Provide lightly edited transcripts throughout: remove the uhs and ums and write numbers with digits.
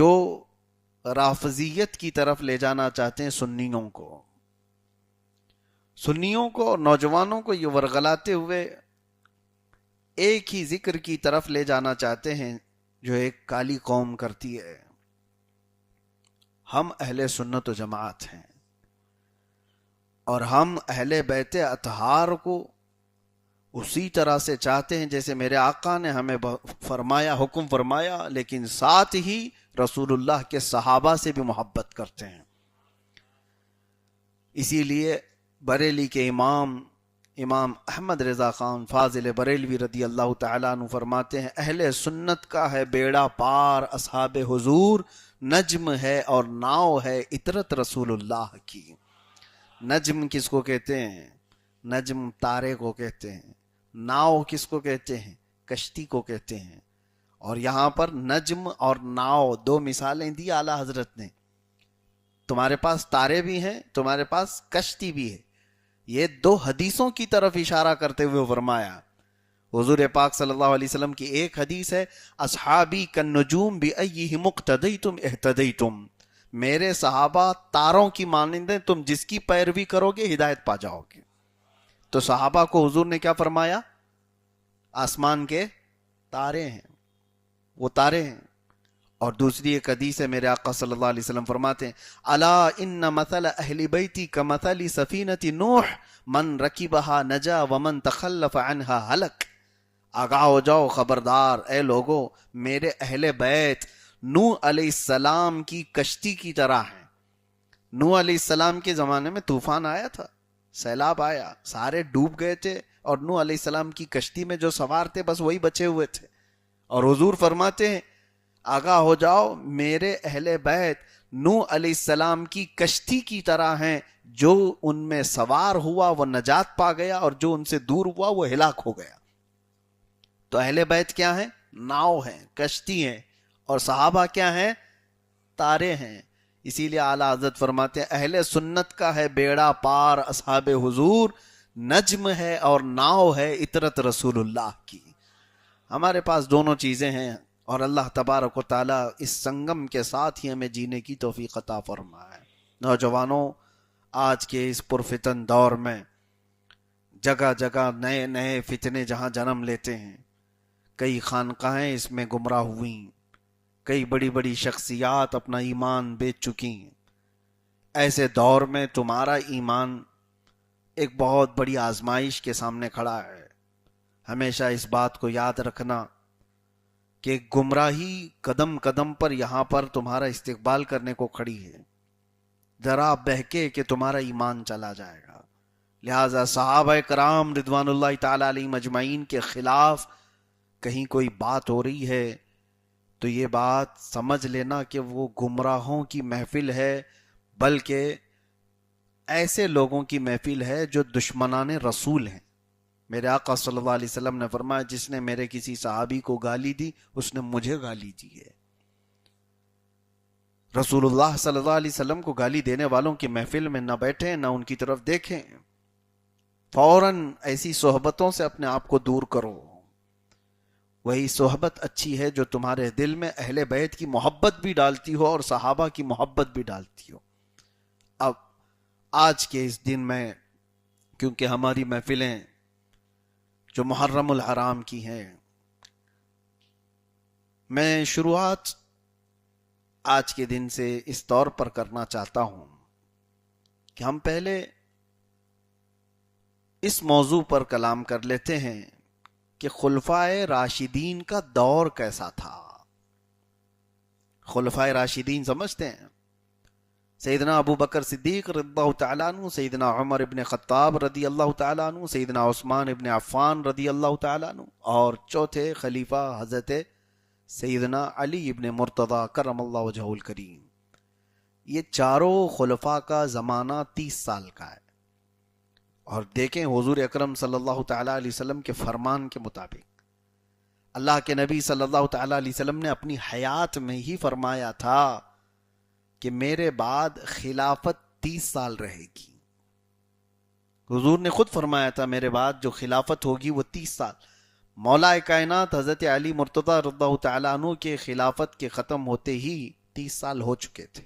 جو رافضیت کی طرف لے جانا چاہتے ہیں سنیوں کو اور نوجوانوں کو یہ ورغلاتے ہوئے ایک ہی ذکر کی طرف لے جانا چاہتے ہیں جو ایک کالی قوم کرتی ہے. ہم اہل سنت و جماعت ہیں اور ہم اہل بیت اطہار کو اسی طرح سے چاہتے ہیں جیسے میرے آقا نے ہمیں فرمایا، حکم فرمایا، لیکن ساتھ ہی رسول اللہ کے صحابہ سے بھی محبت کرتے ہیں. اسی لیے بریلی کے امام احمد رضا خان فاضل بریلوی رضی اللہ تعالیٰ عنہ فرماتے ہیں اہل سنت کا ہے بیڑا پار اصحاب حضور، نجم ہے اور ناؤ ہے عطرت رسول اللہ کی. نجم کس کو کہتے ہیں؟ نجم تارے کو کہتے ہیں. ناؤ کس کو کہتے ہیں؟ کشتی کو کہتے ہیں. اور یہاں پر نجم اور ناؤ دو مثالیں دی اعلیٰ حضرت نے. تمہارے پاس تارے بھی ہیں، تمہارے پاس کشتی بھی ہے. یہ دو حدیثوں کی طرف اشارہ کرتے ہوئے فرمایا. حضور پاک صلی اللہ علیہ وسلم کی ایک حدیث ہے اصحابی کالنجوم بأیہم اقتدیتم اہتدیتم، میرے صحابہ تاروں کی مانند ہیں، تم جس کی پیروی کرو گے ہدایت پا جاؤ گے. تو صحابہ کو حضور نے کیا فرمایا؟ آسمان کے تارے ہیں، وہ تارے ہیں. اور دوسری ایک حدیث ہے میرے آقا صلی اللہ علیہ وسلم فرماتے ہیں الا ان مثل اہل بیتی کمثل سفینۃ نوح من رکبها نجا ومن تخلف عنها ہلک. آگاہ ہو جاؤ، خبردار اے لوگو، میرے اہل بیت نوح علیہ السلام کی کشتی کی طرح ہیں. نوح علیہ السلام کے زمانے میں طوفان آیا تھا، سیلاب آیا، سارے ڈوب گئے تھے، اور نوح علیہ السلام کی کشتی میں جو سوار تھے بس وہی بچے ہوئے تھے. اور حضور فرماتے ہیں آگاہ ہو جاؤ، میرے اہل بیت نوح علیہ السلام کی کشتی کی طرح ہیں، جو ان میں سوار ہوا وہ نجات پا گیا اور جو ان سے دور ہوا وہ ہلاک ہو گیا. تو اہل بیت کیا ہیں؟ ناؤ ہیں، کشتی ہیں. اور صحابہ کیا ہیں؟ تارے ہیں. اسی لیے اعلیٰ حضرت فرماتے ہیں اہل سنت کا ہے بیڑا پار اصحاب حضور، نجم ہے اور ناؤ ہے عطرت رسول اللہ کی. ہمارے پاس دونوں چیزیں ہیں اور اللہ تبارک و تعالیٰ اس سنگم کے ساتھ ہی ہمیں جینے کی توفیق عطا فرمائے. نوجوانوں، آج کے اس پرفتن دور میں جگہ جگہ نئے نئے فتنے جہاں جنم لیتے ہیں، کئی خانقاہیں اس میں گمراہ ہوئیں، کئی بڑی بڑی شخصیات اپنا ایمان بیچ چکی ہیں. ایسے دور میں تمہارا ایمان ایک بہت بڑی آزمائش کے سامنے کھڑا ہے. ہمیشہ اس بات کو یاد رکھنا کہ گمراہی قدم قدم پر یہاں پر تمہارا استقبال کرنے کو کھڑی ہے. ذرا بہکے کہ تمہارا ایمان چلا جائے گا. لہٰذا صحابہ کرام رضوان اللہ تعالی علیہم اجمعین کے خلاف کہیں کوئی بات ہو رہی ہے تو یہ بات سمجھ لینا کہ وہ گمراہوں کی محفل ہے، بلکہ ایسے لوگوں کی محفل ہے جو دشمنان رسول ہیں. میرے آقا صلی اللہ علیہ وسلم نے فرمایا جس نے میرے کسی صحابی کو گالی دی اس نے مجھے گالی دی ہے. رسول اللہ صلی اللہ علیہ وسلم کو گالی دینے والوں کی محفل میں نہ بیٹھیں، نہ ان کی طرف دیکھیں. فوراً ایسی صحبتوں سے اپنے آپ کو دور کرو. وہی صحبت اچھی ہے جو تمہارے دل میں اہل بیت کی محبت بھی ڈالتی ہو اور صحابہ کی محبت بھی ڈالتی ہو. اب آج کے اس دن میں کیونکہ ہماری محفلیں جو محرم الحرام کی ہیں، میں شروعات آج کے دن سے اس طور پر کرنا چاہتا ہوں کہ ہم پہلے اس موضوع پر کلام کر لیتے ہیں کہ خلفائے راشدین کا دور کیسا تھا. خلفائے راشدین سمجھتے ہیں؟ سیدنا ابو بکر صدیق رضی اللہ تعالیٰ عنہ، سیدنا عمر ابن خطاب رضی اللہ تعالیٰ عنہ، سیدنا عثمان ابن عفان رضی اللہ تعالیٰ عنہ، اور چوتھے خلیفہ حضرت سیدنا علی ابن مرتضی کرم اللہ وجہہ الکریم. یہ چاروں خلفاء کا زمانہ 30 سال کا ہے. اور دیکھیں حضور اکرم صلی اللہ تعالیٰ علیہ وسلم کے فرمان کے مطابق اللہ کے نبی صلی اللہ تعالیٰ علیہ وسلم نے اپنی حیات میں ہی فرمایا تھا کہ میرے بعد خلافت 30 سال رہے گی. حضور نے خود فرمایا تھا میرے بعد جو خلافت ہوگی وہ 30 سال. مولا کائنات حضرت علی مرتضی رضی اللہ تعالیٰ عنہ کے خلافت کے ختم ہوتے ہی 29 سال ہو چکے تھے،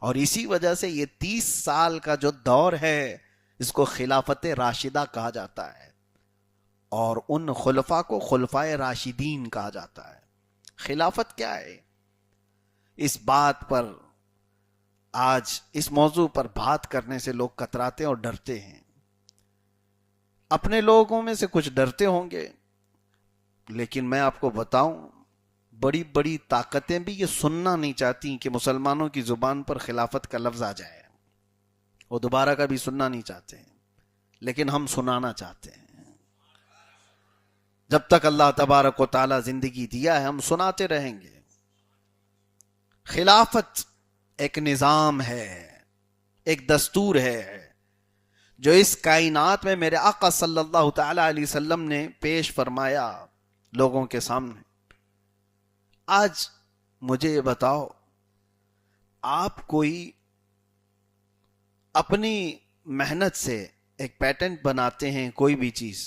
اور اسی وجہ سے یہ 30 سال کا جو دور ہے اس کو خلافت راشدہ کہا جاتا ہے، اور ان خلفاء کو خلفائے راشدین کہا جاتا ہے۔ خلافت کیا ہے؟ اس بات پر آج اس موضوع پر بات کرنے سے لوگ کتراتے اور ڈرتے ہیں۔ اپنے لوگوں میں سے کچھ ڈرتے ہوں گے، لیکن میں آپ کو بتاؤں بڑی بڑی طاقتیں بھی یہ سننا نہیں چاہتی کہ مسلمانوں کی زبان پر خلافت کا لفظ آ جائے، وہ دوبارہ کبھی سننا نہیں چاہتے ہیں، لیکن ہم سنانا چاہتے ہیں۔ جب تک اللہ تبارک و تعالی زندگی دیا ہے ہم سناتے رہیں گے۔ خلافت ایک نظام ہے، ایک دستور ہے جو اس کائنات میں میرے آقا صلی اللہ تعالی علیہ وسلم نے پیش فرمایا لوگوں کے سامنے۔ آج مجھے یہ بتاؤ، آپ کوئی اپنی محنت سے ایک پیٹنٹ بناتے ہیں کوئی بھی چیز،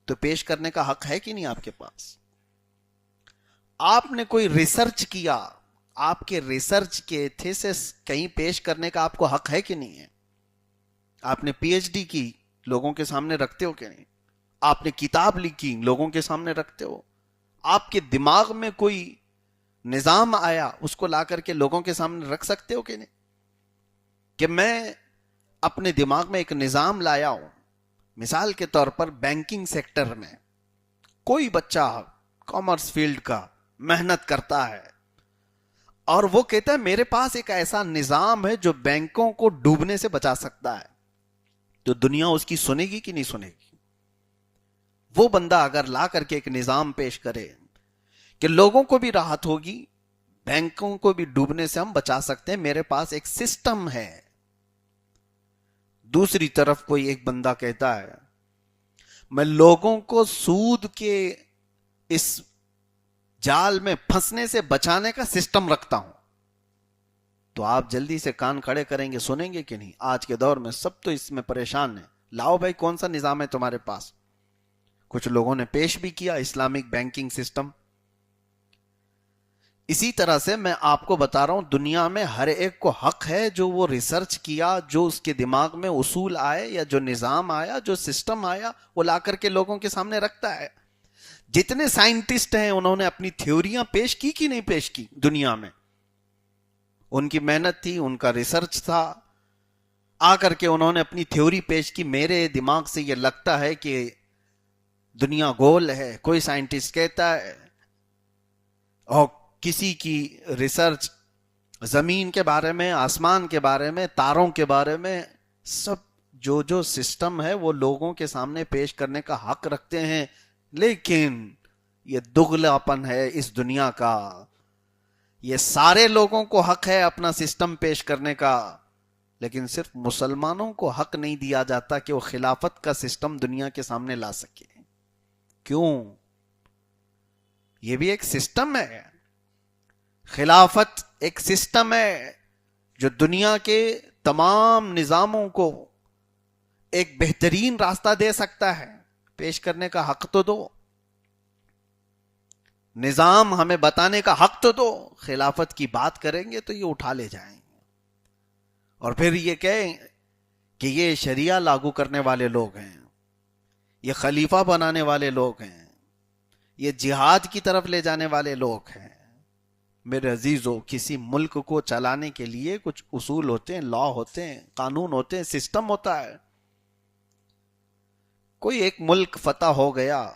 تو پیش کرنے کا حق ہے کہ نہیں آپ کے پاس؟ آپ نے کوئی ریسرچ کیا، آپ کے ریسرچ کے تھیسس کہیں پیش کرنے کا آپ کو حق ہے کہ نہیں ہے؟ آپ نے پی ایچ ڈی کی، لوگوں کے سامنے رکھتے ہو کہ نہیں؟ آپ نے کتاب لکھی، لوگوں کے سامنے رکھتے ہو؟ آپ کے دماغ میں کوئی نظام آیا، اس کو لا کر کے لوگوں کے سامنے رکھ سکتے ہو کہ نہیں؟ کہ میں اپنے دماغ میں ایک نظام لایا ہوں، مثال کے طور پر بینکنگ سیکٹر میں کوئی بچہ کامرس فیلڈ کا محنت کرتا ہے اور وہ کہتا ہے میرے پاس ایک ایسا نظام ہے جو بینکوں کو ڈوبنے سے بچا سکتا ہے، تو دنیا اس کی سنے گی کہ نہیں سنے گی؟ وہ بندہ اگر لا کر کے ایک نظام پیش کرے کہ لوگوں کو بھی راحت ہوگی، بینکوں کو بھی ڈوبنے سے ہم بچا سکتے ہیں، میرے پاس ایک سسٹم ہے۔ دوسری طرف کوئی ایک بندہ کہتا ہے میں لوگوں کو سود کے اس جال میں پھنسنے سے بچانے کا سسٹم رکھتا ہوں، تو آپ جلدی سے کان کھڑے کریں گے، سنیں گے کہ نہیں؟ آج کے دور میں سب تو اس میں پریشان ہیں، لاؤ بھائی کون سا نظام ہے تمہارے پاس؟ کچھ لوگوں نے پیش بھی کیا اسلامک بینکنگ سسٹم۔ اسی طرح سے میں آپ کو بتا رہا ہوں دنیا میں ہر ایک کو حق ہے جو وہ ریسرچ کیا، جو اس کے دماغ میں اصول آئے یا جو نظام آیا، جو سسٹم آیا، وہ لا کر کے لوگوں کے سامنے رکھتا ہے۔ جتنے سائنٹسٹ ہیں انہوں نے اپنی تھیوریاں پیش کی کہ نہیں پیش کی؟ دنیا میں ان کی محنت تھی، ان کا ریسرچ تھا، آ کر کے انہوں نے اپنی تھیوری پیش کی، میرے دماغ سے یہ لگتا ہے کہ دنیا گول ہے، کوئی سائنٹسٹ کہتا ہے، اور کسی کی ریسرچ زمین کے بارے میں، آسمان کے بارے میں، تاروں کے بارے میں، سب جو سسٹم ہے وہ لوگوں کے سامنے پیش کرنے کا حق رکھتے ہیں۔ لیکن یہ دغلاپن ہے اس دنیا کا، یہ سارے لوگوں کو حق ہے اپنا سسٹم پیش کرنے کا، لیکن صرف مسلمانوں کو حق نہیں دیا جاتا کہ وہ خلافت کا سسٹم دنیا کے سامنے لا سکے۔ کیوں؟ یہ بھی ایک سسٹم ہے، خلافت ایک سسٹم ہے جو دنیا کے تمام نظاموں کو ایک بہترین راستہ دے سکتا ہے، پیش کرنے کا حق تو دو، نظام ہمیں بتانے کا حق تو دو۔ خلافت کی بات کریں گے تو یہ اٹھا لے جائیں گے اور پھر یہ کہیں کہ یہ شریعہ لاگو کرنے والے لوگ ہیں، یہ خلیفہ بنانے والے لوگ ہیں، یہ جہاد کی طرف لے جانے والے لوگ ہیں۔ میرے عزیزو، کسی ملک کو چلانے کے لیے کچھ اصول ہوتے ہیں، لا ہوتے ہیں، قانون ہوتے ہیں، سسٹم ہوتا ہے۔ کوئی ایک ملک فتح ہو گیا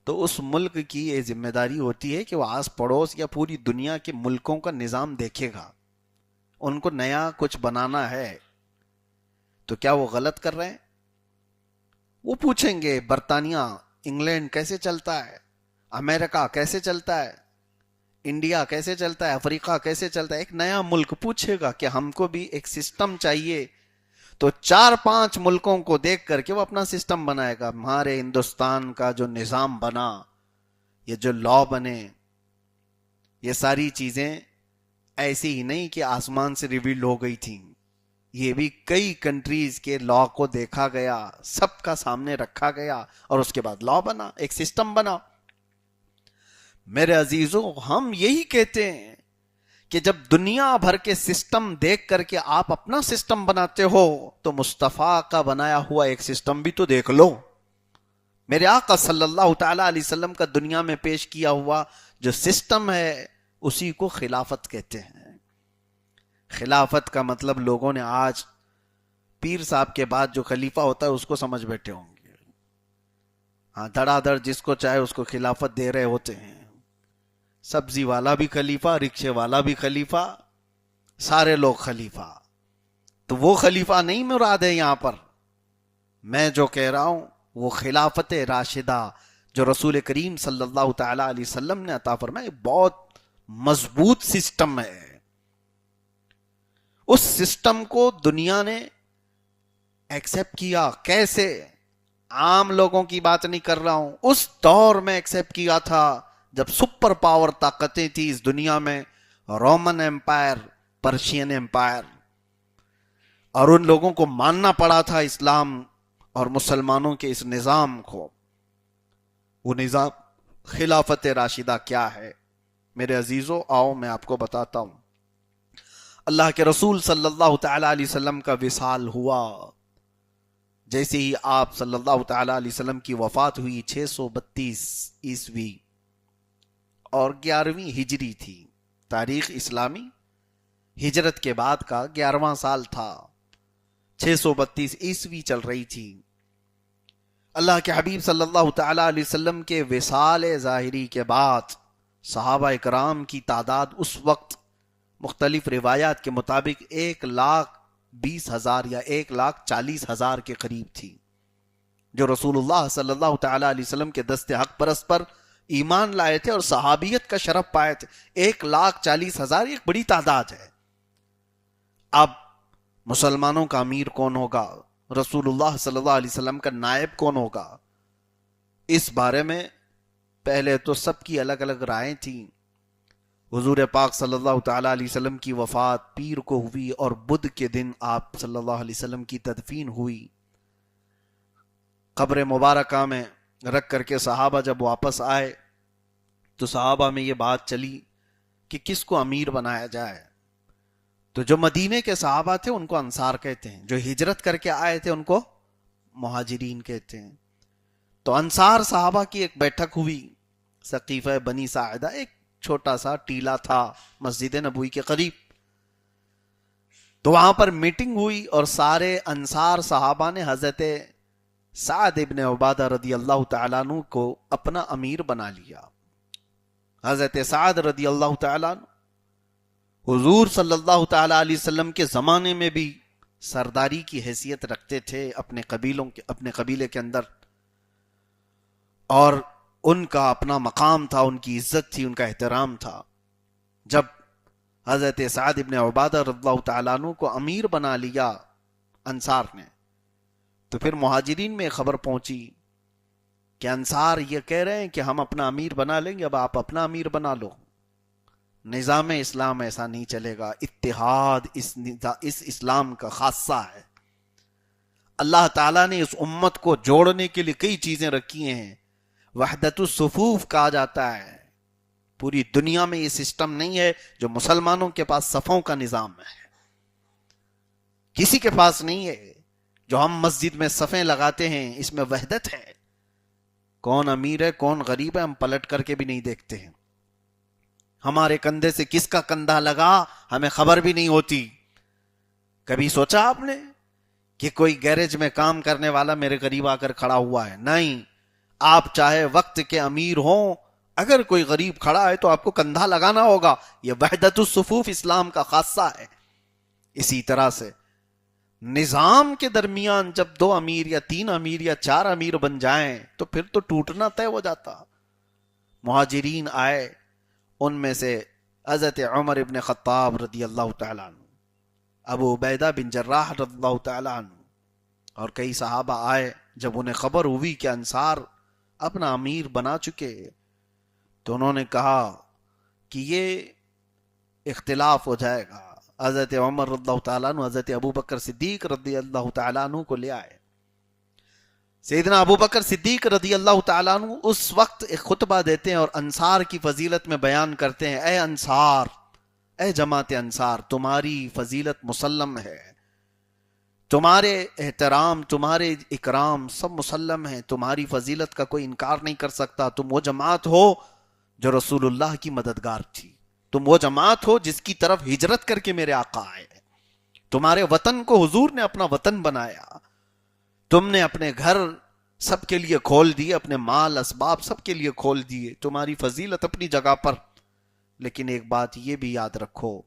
تو اس ملک کی یہ ذمہ داری ہوتی ہے کہ وہ آس پڑوس یا پوری دنیا کے ملکوں کا نظام دیکھے گا، ان کو نیا کچھ بنانا ہے تو کیا وہ غلط کر رہے ہیں؟ وہ پوچھیں گے برطانیہ، انگلینڈ کیسے چلتا ہے، امریکہ کیسے چلتا ہے، انڈیا کیسے چلتا ہے، افریقہ کیسے چلتا ہے۔ ایک نیا ملک پوچھے گا کہ ہم کو بھی ایک سسٹم چاہیے، تو 4-5 ملکوں کو دیکھ کر کے وہ اپنا سسٹم بنائے گا۔ ہمارے ہندوستان کا جو نظام بنا، یہ جو لا بنے، یہ ساری چیزیں ایسی ہی نہیں کہ آسمان سے ریویل ہو گئی تھیں، یہ بھی کئی کنٹریز کے لا کو دیکھا گیا، سب کا سامنے رکھا گیا اور اس کے بعد لا بنا، ایک سسٹم بنا۔ میرے عزیزوں، ہم یہی کہتے ہیں کہ جب دنیا بھر کے سسٹم دیکھ کر کے آپ اپنا سسٹم بناتے ہو تو مصطفیٰ کا بنایا ہوا ایک سسٹم بھی تو دیکھ لو. میرے آقا صلی اللہ تعالی علیہ وسلم کا دنیا میں پیش کیا ہوا جو سسٹم ہے اسی کو خلافت کہتے ہیں. خلافت کا مطلب لوگوں نے آج پیر صاحب کے بعد جو خلیفہ ہوتا ہے اس کو سمجھ بیٹھے ہوں گے. ہاں دھڑا دھڑ جس کو چاہے اس کو خلافت دے رہے ہوتے ہیں. سبزی والا بھی خلیفہ, رکشے والا بھی خلیفہ, سارے لوگ خلیفہ. تو وہ خلیفہ نہیں مراد ہے یہاں پر. میں جو کہہ رہا ہوں وہ خلافت راشدہ جو رسول کریم صلی اللہ تعالی علیہ وسلم نے عطا فرمایا, بہت مضبوط سسٹم ہے. اس سسٹم کو دنیا نے ایکسپٹ کیا. کیسے؟ عام لوگوں کی بات نہیں کر رہا ہوں, اس دور میں ایکسپٹ کیا تھا جب سپر پاور طاقتیں تھی اس دنیا میں, رومن ایمپائر, پرشین ایمپائر, اور ان لوگوں کو ماننا پڑا تھا اسلام اور مسلمانوں کے اس نظام کو. وہ نظام خلافت راشدہ کیا ہے میرے عزیزو؟ آؤ میں آپ کو بتاتا ہوں. اللہ کے رسول صلی اللہ تعالی علیہ وسلم کا وصال ہوا. جیسے ہی آپ صلی اللہ تعالی علیہ وسلم کی وفات ہوئی 632 عیسوی اور 11ویں ہجری تھی. تاریخ اسلامی ہجرت کے بعد کا 11واں سال تھا. 632 عیسوی چل رہی تھی. اللہ کے حبیب صلی اللہ تعالی علیہ وسلم کے وصال ظاہری کے بعد صحابہ اکرام کی تعداد اس وقت مختلف روایات کے مطابق 1,20,000 یا 1,40,000 کے قریب تھی, جو رسول اللہ صلی اللہ تعالی علیہ وسلم کے دست حق پرست پر ایمان لائے تھے اور صحابیت کا شرف پائے تھے. 1,40,000 ایک بڑی تعداد ہے. اب مسلمانوں کا امیر کون ہوگا؟ رسول اللہ صلی اللہ علیہ وسلم کا نائب کون ہوگا؟ اس بارے میں پہلے تو سب کی الگ الگ رائیں تھیں. حضور پاک صلی اللہ تعالی علیہ وسلم کی وفات پیر کو ہوئی اور بدھ کے دن آپ صلی اللہ علیہ وسلم کی تدفین ہوئی. قبر مبارکہ میں رکھ کر کے صحابہ جب واپس آئے تو صحابہ میں یہ بات چلی کہ کس کو امیر بنایا جائے. تو جو مدینے کے صحابہ تھے ان کو انصار کہتے ہیں, جو ہجرت کر کے آئے تھے ان کو مہاجرین کہتے ہیں. تو انصار صحابہ کی ایک بیٹھک ہوئی سقیفہ بنی ساعدہ, ایک چھوٹا سا ٹیلا تھا مسجد نبوی کے قریب. تو وہاں پر میٹنگ ہوئی اور سارے انصار صحابہ نے حضرت سعد ابن عبادہ رضی اللہ تعالیٰ عنہ کو اپنا امیر بنا لیا. حضرت سعد رضی اللہ تعالیٰ عنہ حضور صلی اللہ تعالیٰ علیہ وسلم کے زمانے میں بھی سرداری کی حیثیت رکھتے تھے اپنے قبیلے کے اندر, اور ان کا اپنا مقام تھا, ان کی عزت تھی, ان کا احترام تھا. جب حضرت سعد ابن عبادہ رضی اللہ تعالیٰ عنہ کو امیر بنا لیا انصار نے, تو پھر مہاجرین میں خبر پہنچی کہ انصار یہ کہہ رہے ہیں کہ ہم اپنا امیر بنا لیں گے, اب آپ اپنا امیر بنا لو. نظام اسلام ایسا نہیں چلے گا. اتحاد اس اسلام کا خاصہ ہے. اللہ تعالیٰ نے اس امت کو جوڑنے کے لیے کئی چیزیں رکھی ہیں. وحدت الصفوف کہا جاتا ہے. پوری دنیا میں یہ سسٹم نہیں ہے جو مسلمانوں کے پاس صفوں کا نظام ہے, کسی کے پاس نہیں ہے. جو ہم مسجد میں صفیں لگاتے ہیں اس میں وحدت ہے. کون امیر ہے کون غریب ہے ہم پلٹ کر کے بھی نہیں دیکھتے ہیں. ہمارے کندھے سے کس کا کندھا لگا ہمیں خبر بھی نہیں ہوتی. کبھی سوچا آپ نے کہ کوئی گیرج میں کام کرنے والا میرے قریب آ کر کھڑا ہوا ہے؟ نہیں. آپ چاہے وقت کے امیر ہوں, اگر کوئی غریب کھڑا ہے تو آپ کو کندھا لگانا ہوگا. یہ وحدت الصفوف اسلام کا خاصہ ہے. اسی طرح سے نظام کے درمیان جب 2 امیر یا 3 امیر یا 4 امیر بن جائیں تو پھر تو ٹوٹنا طے ہو جاتا. مہاجرین آئے, ان میں سے حضرت عمر ابن خطاب رضی اللہ تعالیٰ عنہ, ابو عبیدہ بن جراح رضی اللہ تعالیٰ عنہ اور کئی صحابہ آئے. جب انہیں خبر ہوئی کہ انصار اپنا امیر بنا چکے تو انہوں نے کہا کہ یہ اختلاف ہو جائے گا. حضرت عمر رضی اللہ تعالیٰ عنہ حضرت ابو بکر صدیق رضی اللہ تعالیٰ عنہ کو لے آئے. سیدنا ابو بکر صدیق رضی اللہ تعالیٰ عنہ اس وقت ایک خطبہ دیتے ہیں اور انصار کی فضیلت میں بیان کرتے ہیں. اے انصار, اے جماعت انصار تمہاری فضیلت مسلم ہے، تمہارے احترام تمہارے اکرام سب مسلم ہیں، تمہاری فضیلت کا کوئی انکار نہیں کر سکتا۔ تم وہ جماعت ہو جو رسول اللہ کی مددگار تھی، تم وہ جماعت ہو جس کی طرف ہجرت کر کے میرے آقا آئے، تمہارے وطن کو حضور نے اپنا وطن بنایا، تم نے اپنے گھر سب کے لیے کھول دیے، اپنے مال اسباب سب کے لیے کھول دیے، تمہاری فضیلت اپنی جگہ پر۔ لیکن ایک بات یہ بھی یاد رکھو،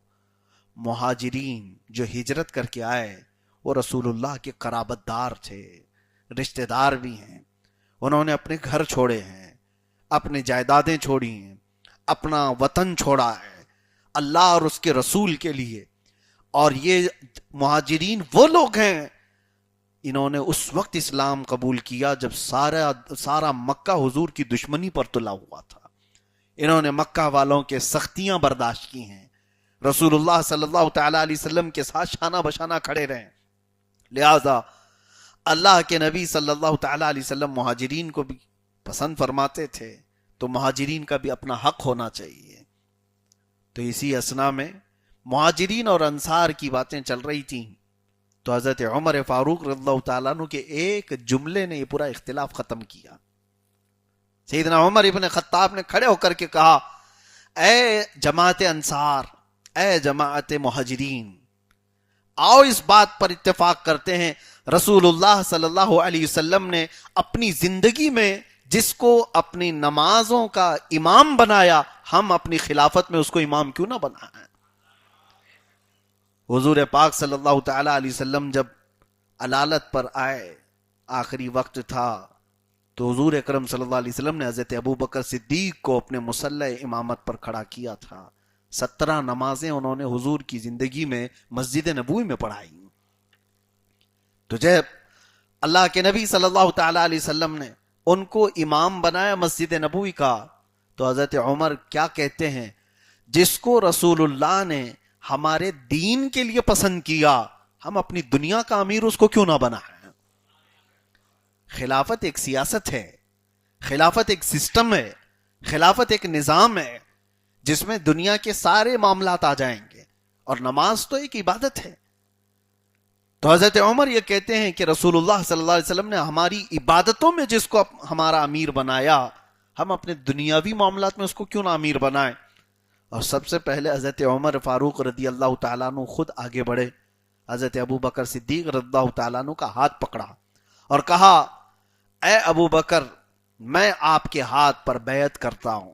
مہاجرین جو ہجرت کر کے آئے وہ رسول اللہ کے قرابت دار تھے، رشتہ دار بھی ہیں، انہوں نے اپنے گھر چھوڑے ہیں، اپنے جائیدادیں چھوڑی ہیں، اپنا وطن چھوڑا ہے اللہ اور اس کے رسول کے لیے۔ اور یہ مہاجرین وہ لوگ ہیں، انہوں نے اس وقت اسلام قبول کیا جب سارا مکہ حضور کی دشمنی پر تلا ہوا تھا، انہوں نے مکہ والوں کے سختیاں برداشت کی ہیں، رسول اللہ صلی اللہ تعالی علیہ وسلم کے ساتھ شانہ بشانہ کھڑے رہے، لہذا اللہ کے نبی صلی اللہ تعالی علیہ وسلم مہاجرین کو بھی پسند فرماتے تھے، تو مہاجرین کا بھی اپنا حق ہونا چاہیے۔ تو اسی اسنا میں مہاجرین اور انصار کی باتیں چل رہی تھیں، تو حضرت عمر فاروق رضی اللہ تعالیٰ عنہ کے ایک جملے نے یہ پورا اختلاف ختم کیا۔ سیدنا عمر ابن خطاب نے کھڑے ہو کر کے کہا، اے جماعت انصار، اے جماعت مہاجرین، آؤ اس بات پر اتفاق کرتے ہیں، رسول اللہ صلی اللہ علیہ وسلم نے اپنی زندگی میں جس کو اپنی نمازوں کا امام بنایا، ہم اپنی خلافت میں اس کو امام کیوں نہ بنائیں؟ حضور پاک صلی اللہ تعالی علیہ وسلم جب علالت پر آئے، آخری وقت تھا، تو حضور اکرم صلی اللہ علیہ وسلم نے حضرت ابو بکر صدیق کو اپنے مصلی امامت پر کھڑا کیا تھا۔ 17 نمازیں انہوں نے حضور کی زندگی میں مسجد نبوی میں پڑھائی۔ تو جب اللہ کے نبی صلی اللہ تعالی علیہ وسلم نے ان کو امام بنایا مسجد نبوی کا، تو حضرت عمر کیا کہتے ہیں، جس کو رسول اللہ نے ہمارے دین کے لیے پسند کیا، ہم اپنی دنیا کا امیر اس کو کیوں نہ بنائیں؟ خلافت ایک سیاست ہے، خلافت ایک سسٹم ہے، خلافت ایک نظام ہے جس میں دنیا کے سارے معاملات آ جائیں گے، اور نماز تو ایک عبادت ہے۔ تو حضرت عمر یہ کہتے ہیں کہ رسول اللہ صلی اللہ علیہ وسلم نے ہماری عبادتوں میں جس کو ہمارا امیر بنایا، ہم اپنے دنیاوی معاملات میں اس کو کیوں نہ امیر بنائیں؟ اور سب سے پہلے حضرت عمر فاروق رضی اللہ تعالیٰ عنہ خود آگے بڑھے، حضرت ابو بکر صدیق رضی اللہ تعالیٰ عنہ کا ہاتھ پکڑا اور کہا، اے ابو بکر، میں آپ کے ہاتھ پر بیعت کرتا ہوں۔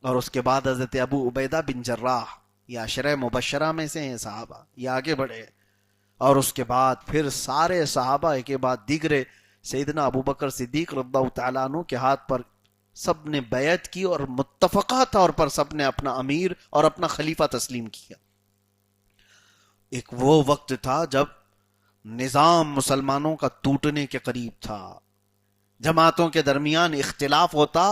اور اس کے بعد حضرت ابو عبیدہ بن جراح، یہ عشرہ مبشرہ میں سے ہیں صحابہ، یہ آگے بڑھے، اور اس کے بعد پھر سارے صحابہ کے بعد دیگرے سیدنا ابو بکر صدیق رضی اللہ تعالیٰ عنہ کے ہاتھ پر سب نے بیعت کی، اور متفقہ طور پر سب نے اپنا امیر اور اپنا خلیفہ تسلیم کیا۔ ایک وہ وقت تھا جب نظام مسلمانوں کا ٹوٹنے کے قریب تھا، جماعتوں کے درمیان اختلاف ہوتا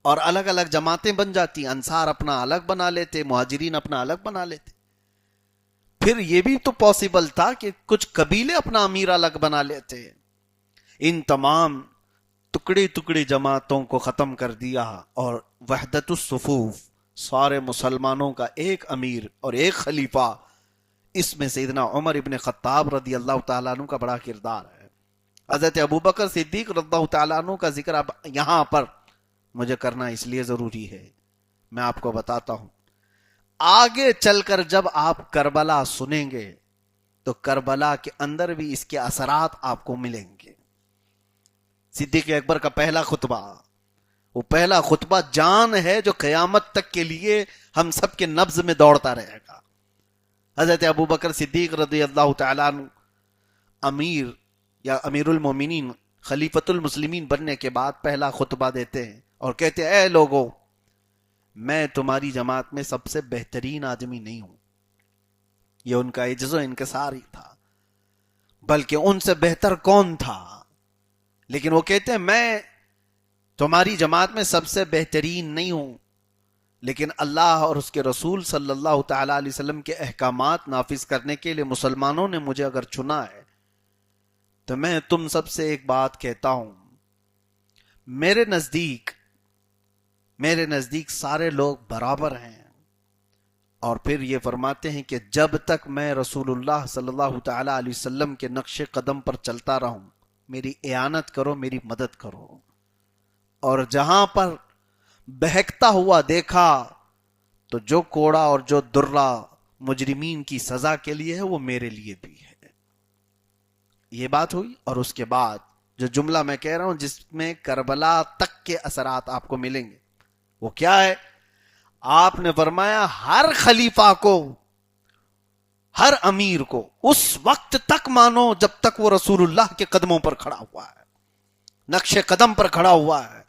اور الگ الگ جماعتیں بن جاتی، انصار اپنا الگ بنا لیتے، مہاجرین اپنا الگ بنا لیتے۔ پھر یہ بھی تو پاسبل تھا کہ کچھ قبیلے اپنا امیر الگ بنا لیتے۔ ان تمام ٹکڑی ٹکڑی جماعتوں کو ختم کر دیا اور وحدت الصفوف، سارے مسلمانوں کا ایک امیر اور ایک خلیفہ، اس میں سیدنا عمر ابن خطاب رضی اللہ تعالیٰ عنہ کا بڑا کردار ہے۔ حضرت ابو بکر صدیق رضی اللہ تعالیٰ عنہ کا ذکر اب یہاں پر مجھے کرنا اس لیے ضروری ہے، میں آپ کو بتاتا ہوں، آگے چل کر جب آپ کربلا سنیں گے تو کربلا کے اندر بھی اس کے اثرات آپ کو ملیں گے۔ صدیق اکبر کا پہلا خطبہ، وہ پہلا خطبہ جان ہے جو قیامت تک کے لیے ہم سب کے نبض میں دوڑتا رہے گا۔ حضرت ابو بکر صدیق رضی اللہ تعالیٰ عنہ امیر یا امیر المومنین، خلیفۃ المسلمین بننے کے بعد پہلا خطبہ دیتے ہیں اور کہتے ہیں، اے لوگو، میں تمہاری جماعت میں سب سے بہترین آدمی نہیں ہوں، یہ ان کا عجز و انکسار ہی تھا، بلکہ ان سے بہتر کون تھا؟ لیکن وہ کہتے ہیں میں تمہاری جماعت میں سب سے بہترین نہیں ہوں، لیکن اللہ اور اس کے رسول صلی اللہ تعالی علیہ وسلم کے احکامات نافذ کرنے کے لیے مسلمانوں نے مجھے اگر چنا ہے تو میں تم سب سے ایک بات کہتا ہوں، میرے نزدیک سارے لوگ برابر ہیں، اور پھر یہ فرماتے ہیں کہ جب تک میں رسول اللہ صلی اللہ تعالی علیہ وسلم کے نقش قدم پر چلتا رہوں میری اعانت کرو، میری مدد کرو، اور جہاں پر بہکتا ہوا دیکھا تو جو کوڑا اور جو درہ مجرمین کی سزا کے لیے ہے وہ میرے لیے بھی ہے۔ یہ بات ہوئی، اور اس کے بعد جو جملہ میں کہہ رہا ہوں جس میں کربلا تک کے اثرات آپ کو ملیں گے، وہ کیا ہے؟ آپ نے فرمایا ہر خلیفہ کو، ہر امیر کو اس وقت تک مانو جب تک وہ رسول اللہ کے قدموں پر کھڑا ہوا ہے، نقش قدم پر کھڑا ہوا ہے۔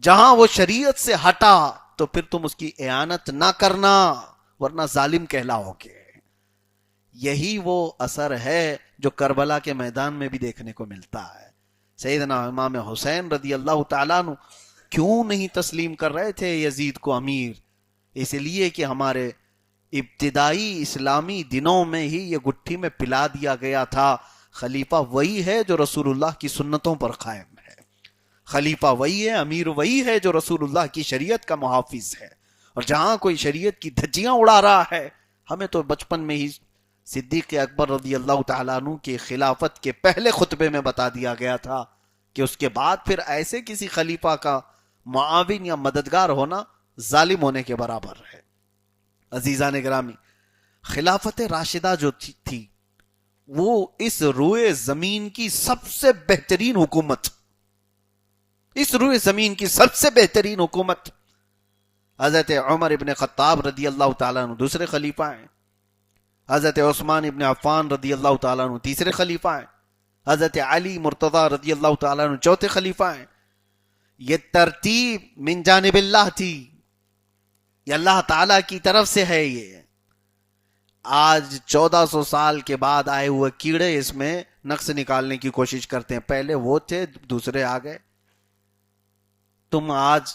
جہاں وہ شریعت سے ہٹا تو پھر تم اس کی اعانت نہ کرنا، ورنہ ظالم کہلاؤ گے۔ یہی وہ اثر ہے جو کربلا کے میدان میں بھی دیکھنے کو ملتا ہے۔ سیدنا امام حسین رضی اللہ تعالیٰ عنہ کیوں نہیں تسلیم کر رہے تھے یزید کو امیر؟ اس لیے کہ ہمارے ابتدائی اسلامی دنوں میں ہی یہ گٹھی میں پلا دیا گیا تھا، خلیفہ وہی ہے جو رسول اللہ کی سنتوں پر قائم ہے، خلیفہ وہی ہے، امیر وہی ہے جو رسول اللہ کی شریعت کا محافظ ہے۔ اور جہاں کوئی شریعت کی دھجیاں اڑا رہا ہے، ہمیں تو بچپن میں ہی صدیق اکبر رضی اللہ تعالیٰ عنہ کی خلافت کے پہلے خطبے میں بتا دیا گیا تھا کہ اس کے بعد پھر ایسے کسی خلیفہ کا معاون یا مددگار ہونا ظالم ہونے کے برابر ہے۔ عزیزان گرامی، خلافت راشدہ جو تھی وہ اس روئے زمین کی سب سے بہترین حکومت، اس روئے زمین کی سب سے بہترین حکومت۔ حضرت عمر ابن خطاب رضی اللہ تعالیٰ عنہ دوسرے خلیفہ ہیں، حضرت عثمان ابن عفان رضی اللہ تعالیٰ عنہ تیسرے خلیفہ ہیں، حضرت علی مرتضی رضی اللہ تعالیٰ عنہ چوتھے خلیفہ ہیں۔ یہ ترتیب من جانب اللہ تھی، یہ اللہ تعالیٰ کی طرف سے ہے۔ یہ آج 1400 سال کے بعد آئے ہوئے کیڑے اس میں نقص نکالنے کی کوشش کرتے ہیں، پہلے وہ تھے دوسرے آ گئے۔ تم آج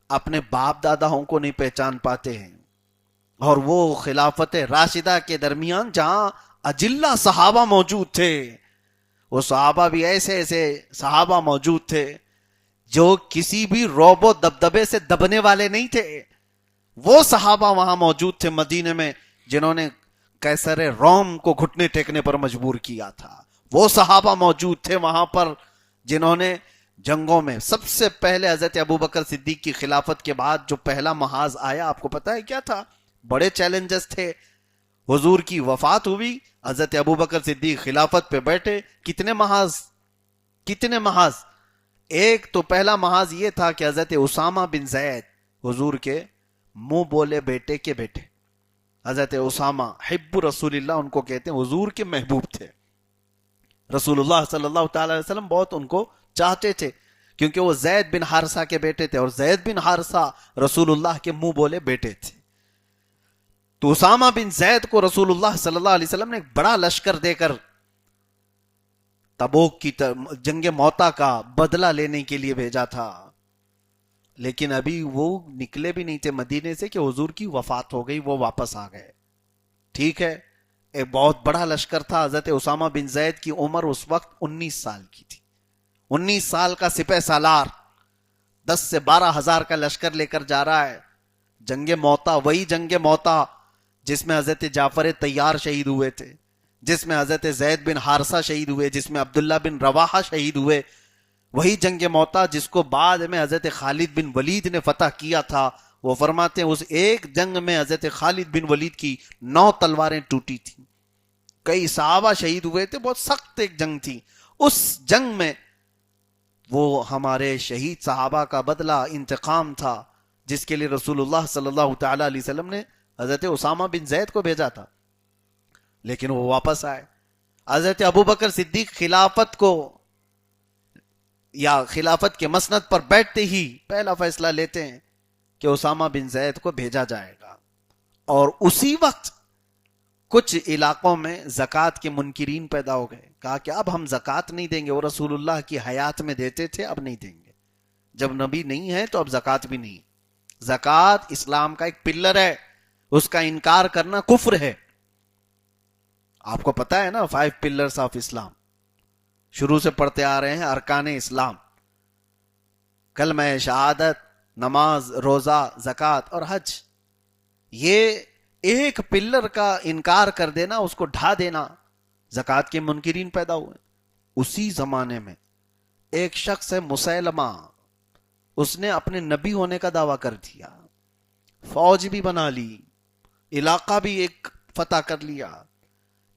اپنے باپ داداؤں کو نہیں پہچان پاتے ہیں، اور وہ خلافت راشدہ کے درمیان جہاں اجلہ صحابہ موجود تھے، وہ صحابہ بھی ایسے ایسے صحابہ موجود تھے جو کسی بھی رعب و دبدبے سے دبنے والے نہیں تھے۔ وہ صحابہ وہاں موجود تھے مدینے میں جنہوں نے قیصر روم کو گھٹنے ٹیکنے پر مجبور کیا تھا۔ وہ صحابہ موجود تھے وہاں پر جنہوں نے جنگوں میں، سب سے پہلے حضرت ابوبکر صدیق کی خلافت کے بعد جو پہلا محاذ آیا، آپ کو پتا ہے کیا تھا؟ بڑے چیلنجز تھے۔ حضور کی وفات ہوئی، حضرت ابوبکر صدیق خلافت پہ بیٹھے، کتنے محاذ؟ ایک تو پہلا محاذ یہ تھا کہ حضرت اسامہ بن زید حضور کے منہ بولے بیٹے کے بیٹے، حضرت اسامہ حب رسول اللہ ان کو کہتے ہیں، حضور کے محبوب تھے، رسول اللہ صلی اللہ تعالی علیہ وسلم بہت ان کو چاہتے تھے کیونکہ وہ زید بن حارثہ کے بیٹے تھے، اور زید بن حارثہ رسول اللہ کے منہ بولے بیٹے تھے۔ تو اسامہ بن زید کو رسول اللہ صلی اللہ علیہ وسلم نے ایک بڑا لشکر دے کر تبوک کی جنگ موتا کا بدلہ لینے کے لیے بھیجا تھا، لیکن ابھی وہ نکلے بھی نہیں تھے مدینے سے کہ حضور کی وفات ہو گئی، وہ واپس آ گئے۔ ٹھیک ہے، ایک بہت بڑا لشکر تھا، حضرت اسامہ بن زید کی عمر اس وقت 19 سال کی تھی، 19 سال کا سپہ سالار 10 سے 12 ہزار کا لشکر لے کر جا رہا ہے جنگ موتا، وہی جنگ موتا جس میں حضرت جعفر طیار شہید ہوئے تھے، جس میں حضرت زید بن حارثہ شہید ہوئے، جس میں عبداللہ بن رواحہ شہید ہوئے، وہی جنگ موتا جس کو بعد میں حضرت خالد بن ولید نے فتح کیا تھا۔ وہ فرماتے ہیں اس ایک جنگ میں حضرت خالد بن ولید کی 9 تلواریں ٹوٹی تھیں، کئی صحابہ شہید ہوئے تھے، بہت سخت ایک جنگ تھی۔ اس جنگ میں وہ ہمارے شہید صحابہ کا بدلہ انتقام تھا جس کے لیے رسول اللہ صلی اللہ تعالی علیہ وسلم نے حضرت اسامہ بن زید کو بھیجا تھا، لیکن وہ واپس آئے۔ حضرت ابوبکر صدیق خلافت کو یا خلافت کے مسند پر بیٹھتے ہی پہلا فیصلہ لیتے ہیں کہ اسامہ بن زید کو بھیجا جائے گا، اور اسی وقت کچھ علاقوں میں زکوٰۃ کے منکرین پیدا ہو گئے، کہا کہ اب ہم زکوٰۃ نہیں دیں گے، وہ رسول اللہ کی حیات میں دیتے تھے، اب نہیں دیں گے، جب نبی نہیں ہے تو اب زکوٰۃ بھی نہیں۔ زکوٰۃ اسلام کا ایک پلر ہے، اس کا انکار کرنا کفر ہے۔ آپ کو پتا ہے نا 5 پلرز آف اسلام، شروع سے پڑھتے آ رہے ہیں، ارکان اسلام، کلمہ شہادت، نماز، روزہ، زکوٰۃ اور حج۔ یہ ایک پلر کا انکار کر دینا، اس کو ڈھا دینا، زکوٰۃ کے منکرین پیدا ہوئے۔ اسی زمانے میں ایک شخص ہے مسیلمہ، اس نے اپنے نبی ہونے کا دعویٰ کر دیا، فوج بھی بنا لی، علاقہ بھی ایک فتح کر لیا۔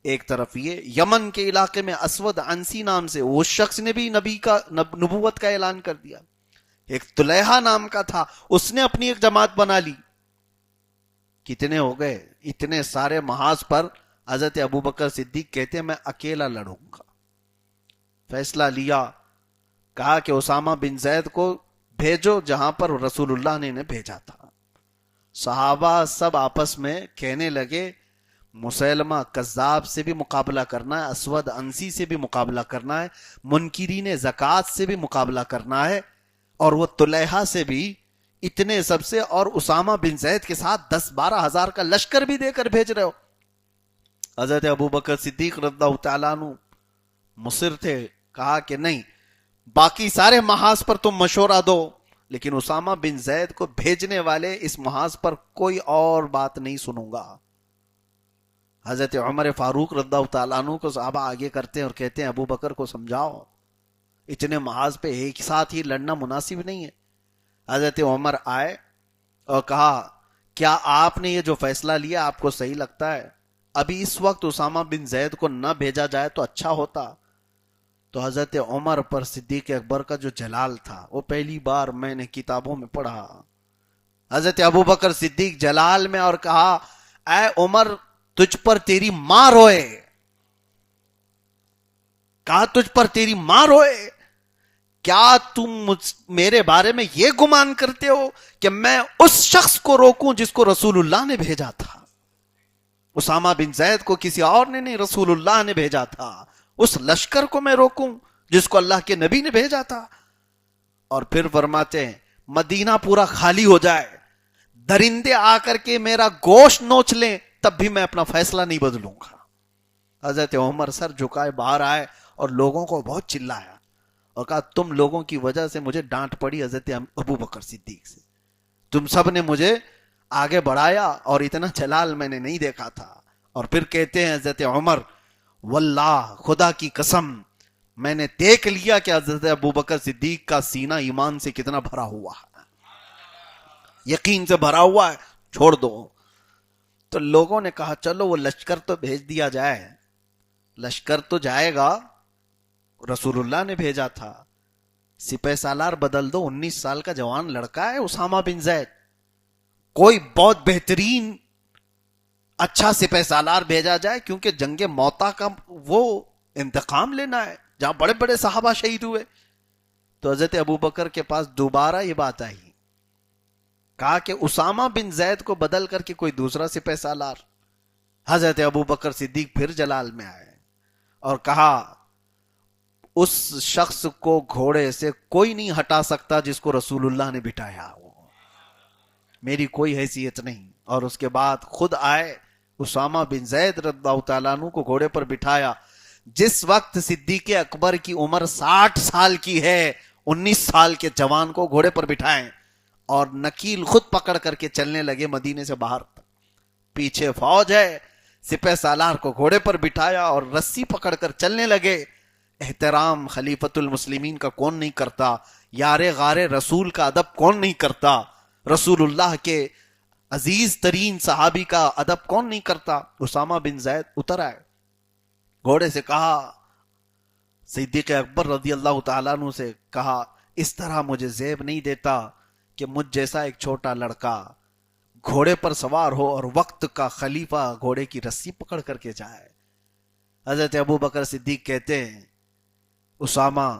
ایک طرف یہ یمن کے علاقے میں اسود عنسی نام سے اس شخص نے بھی نبوت کا اعلان کر دیا۔ ایک طلیحہ نام کا تھا، اس نے اپنی ایک جماعت بنا لی۔ کتنے ہو گئے؟ اتنے سارے محاذ پر حضرت ابوبکر صدیق کہتے ہیں میں اکیلا لڑوں گا۔ فیصلہ لیا، کہا کہ اسامہ بن زید کو بھیجو جہاں پر رسول اللہ نے انہیں بھیجا تھا۔ صحابہ سب آپس میں کہنے لگے مسیلمہ کذاب سے بھی مقابلہ کرنا ہے، اسود عنسی سے بھی مقابلہ کرنا ہے، منکرین زکوٰۃ سے بھی مقابلہ کرنا ہے، اور وہ طلیحہ سے بھی، اتنے سب سے، اور اسامہ بن زید کے ساتھ 10-12 ہزار کا لشکر بھی دے کر بھیج رہے ہو۔ حضرت ابوبکر صدیق رضی اللہ تعالیٰ عنہ مصر تھے، کہا کہ نہیں، باقی سارے محاذ پر تم مشورہ دو، لیکن اسامہ بن زید کو بھیجنے والے اس محاذ پر کوئی اور بات نہیں سنوں گا۔ حضرت عمر فاروق رضی اللہ تعالیٰ عنہ کو صحابہ آگے کرتے ہیں اور کہتے ہیں ابو بکر کو سمجھاؤ، اتنے محاذ پہ ایک ساتھ ہی لڑنا مناسب نہیں ہے۔ حضرت عمر آئے اور کہا کیا آپ نے یہ جو فیصلہ لیا آپ کو صحیح لگتا ہے؟ ابھی اس وقت اسامہ بن زید کو نہ بھیجا جائے تو اچھا ہوتا۔ تو حضرت عمر پر صدیق اکبر کا جو جلال تھا وہ پہلی بار میں نے کتابوں میں پڑھا۔ حضرت ابوبکر صدیق جلال میں، اور کہا اے عمر تجھ پر تیری ماں روئے، کہا تجھ پر تیری ماں روئے، کیا تم میرے بارے میں یہ گمان کرتے ہو کہ میں اس شخص کو روکوں جس کو رسول اللہ نے بھیجا تھا؟ اسامہ بن زید کو کسی اور نے نہیں، رسول اللہ نے بھیجا تھا۔ اس لشکر کو میں روکوں جس کو اللہ کے نبی نے بھیجا تھا؟ اور پھر فرماتے ہیں مدینہ پورا خالی ہو جائے، درندے آ کر کے میرا گوشت نوچ لیں، تب بھی میں اپنا فیصلہ نہیں بدلوں گا۔ حضرت عمر سر جھکائے باہر آئے اور لوگوں کو بہت چلایا اور کہا تم لوگوں کی وجہ سے مجھے ڈانٹ پڑی حضرت ابوبکر صدیق سے، تم سب نے مجھے آگے بڑھایا اور اتنا جلال میں نے نہیں دیکھا تھا۔ اور پھر کہتے ہیں حضرت عمر واللہ خدا کی قسم میں نے دیکھ لیا کہ حضرت ابوبکر صدیق کا سینہ ایمان سے کتنا بھرا ہوا ہے، یقین سے بھرا ہوا ہے، چھوڑ دو۔ تو لوگوں نے کہا چلو وہ لشکر تو بھیج دیا جائے، لشکر تو جائے گا، رسول اللہ نے بھیجا تھا، سپہ سالار بدل دو، 19 سال کا جوان لڑکا ہے اسامہ بن زید، کوئی بہت بہترین اچھا سپہ سالار بھیجا جائے، کیونکہ جنگ موتا کا وہ انتقام لینا ہے جہاں بڑے بڑے صحابہ شہید ہوئے۔ تو حضرت ابوبکر کے پاس دوبارہ یہ بات آئی، کہا کہ اسامہ بن زید کو بدل کر کے کوئی دوسرا سپہ سالار۔ حضرت ابوبکر صدیق پھر جلال میں آئے اور کہا اس شخص کو گھوڑے سے کوئی نہیں ہٹا سکتا جس کو رسول اللہ نے بٹھایا ہو، میری کوئی حیثیت نہیں۔ اور اس کے بعد خود آئے، اسامہ بن زید رضی اللہ تعالیٰ عنہ کو گھوڑے پر بٹھایا۔ جس وقت صدیق اکبر کی عمر 60 سال کی ہے، 19 سال کے جوان کو گھوڑے پر بٹھائیں اور نکیل خود پکڑ کر کے چلنے لگے مدینے سے باہر تک، پیچھے فوج ہے، سپہ سالار کو گھوڑے پر بٹھایا اور رسی پکڑ کر چلنے لگے۔ احترام خلیفۃ المسلمین کا کون نہیں کرتا؟ یار غار رسول کا ادب کون نہیں کرتا؟ رسول اللہ کے عزیز ترین صحابی کا ادب کون نہیں کرتا؟ اسامہ بن زید اتر آئے، گھوڑے سے کہا، صدیق اکبر رضی اللہ تعالیٰ عنہ سے کہا اس طرح مجھے زیب نہیں دیتا کہ مجھ جیسا ایک چھوٹا لڑکا گھوڑے پر سوار ہو اور وقت کا خلیفہ گھوڑے کی رسی پکڑ کر کے جائے۔ حضرت ابوبکر صدیق کہتے ہیں اسامہ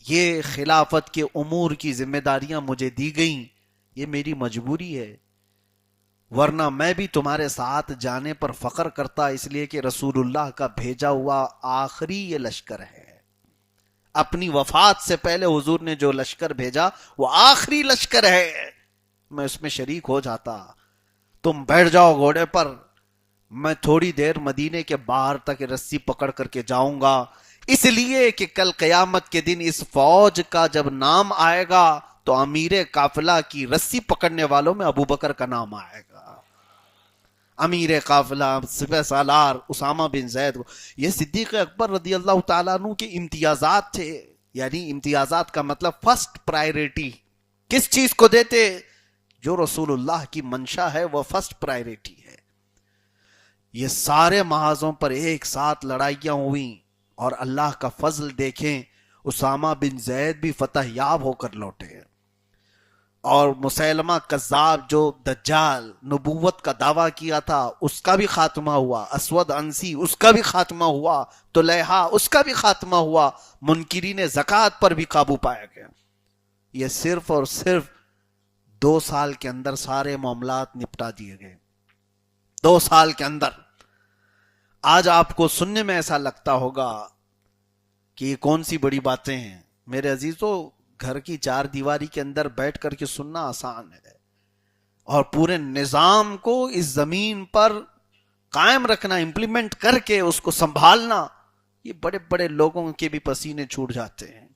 یہ خلافت کے امور کی ذمہ داریاں مجھے دی گئیں، یہ میری مجبوری ہے، ورنہ میں بھی تمہارے ساتھ جانے پر فخر کرتا، اس لیے کہ رسول اللہ کا بھیجا ہوا آخری یہ لشکر ہے۔ اپنی وفات سے پہلے حضور نے جو لشکر بھیجا وہ آخری لشکر ہے، میں اس میں شریک ہو جاتا۔ تم بیٹھ جاؤ گھوڑے پر، میں تھوڑی دیر مدینے کے باہر تک رسی پکڑ کر کے جاؤں گا، اس لیے کہ کل قیامت کے دن اس فوج کا جب نام آئے گا تو امیر قافلہ کی رسی پکڑنے والوں میں ابوبکر کا نام آئے گا۔ امیر قافلہ سپہ سالار اسامہ بن زید کو. یہ صدیق اکبر رضی اللہ تعالیٰ عنہ کے امتیازات تھے. یعنی امتیازات کا مطلب فرسٹ پرائیورٹی کس چیز کو دیتے؟ جو رسول اللہ کی منشا ہے وہ فرسٹ پرائیورٹی ہے. یہ سارے محاذوں پر ایک ساتھ لڑائیاں ہوئیں اور اللہ کا فضل دیکھیں، اسامہ بن زید بھی فتح یاب ہو کر لوٹے، اور مسیلمہ کذاب جو دجال نبوت کا دعویٰ کیا تھا اس کا بھی خاتمہ ہوا، اسود انسی اس کا بھی خاتمہ ہوا، طلیحہ اس کا بھی خاتمہ ہوا، منکرین زکوٰۃ پر بھی قابو پایا گیا. یہ صرف اور صرف 2 سال کے اندر سارے معاملات نپٹا دیے گئے. 2 سال کے اندر. آج آپ کو سننے میں ایسا لگتا ہوگا کہ یہ کون سی بڑی باتیں ہیں. میرے عزیزو، گھر کی 4 دیواری کے اندر بیٹھ کر کے سننا آسان ہے، اور پورے نظام کو اس زمین پر قائم رکھنا، امپلیمنٹ کر کے اس کو سنبھالنا، یہ بڑے بڑے لوگوں کے بھی پسینے چھوٹ جاتے ہیں.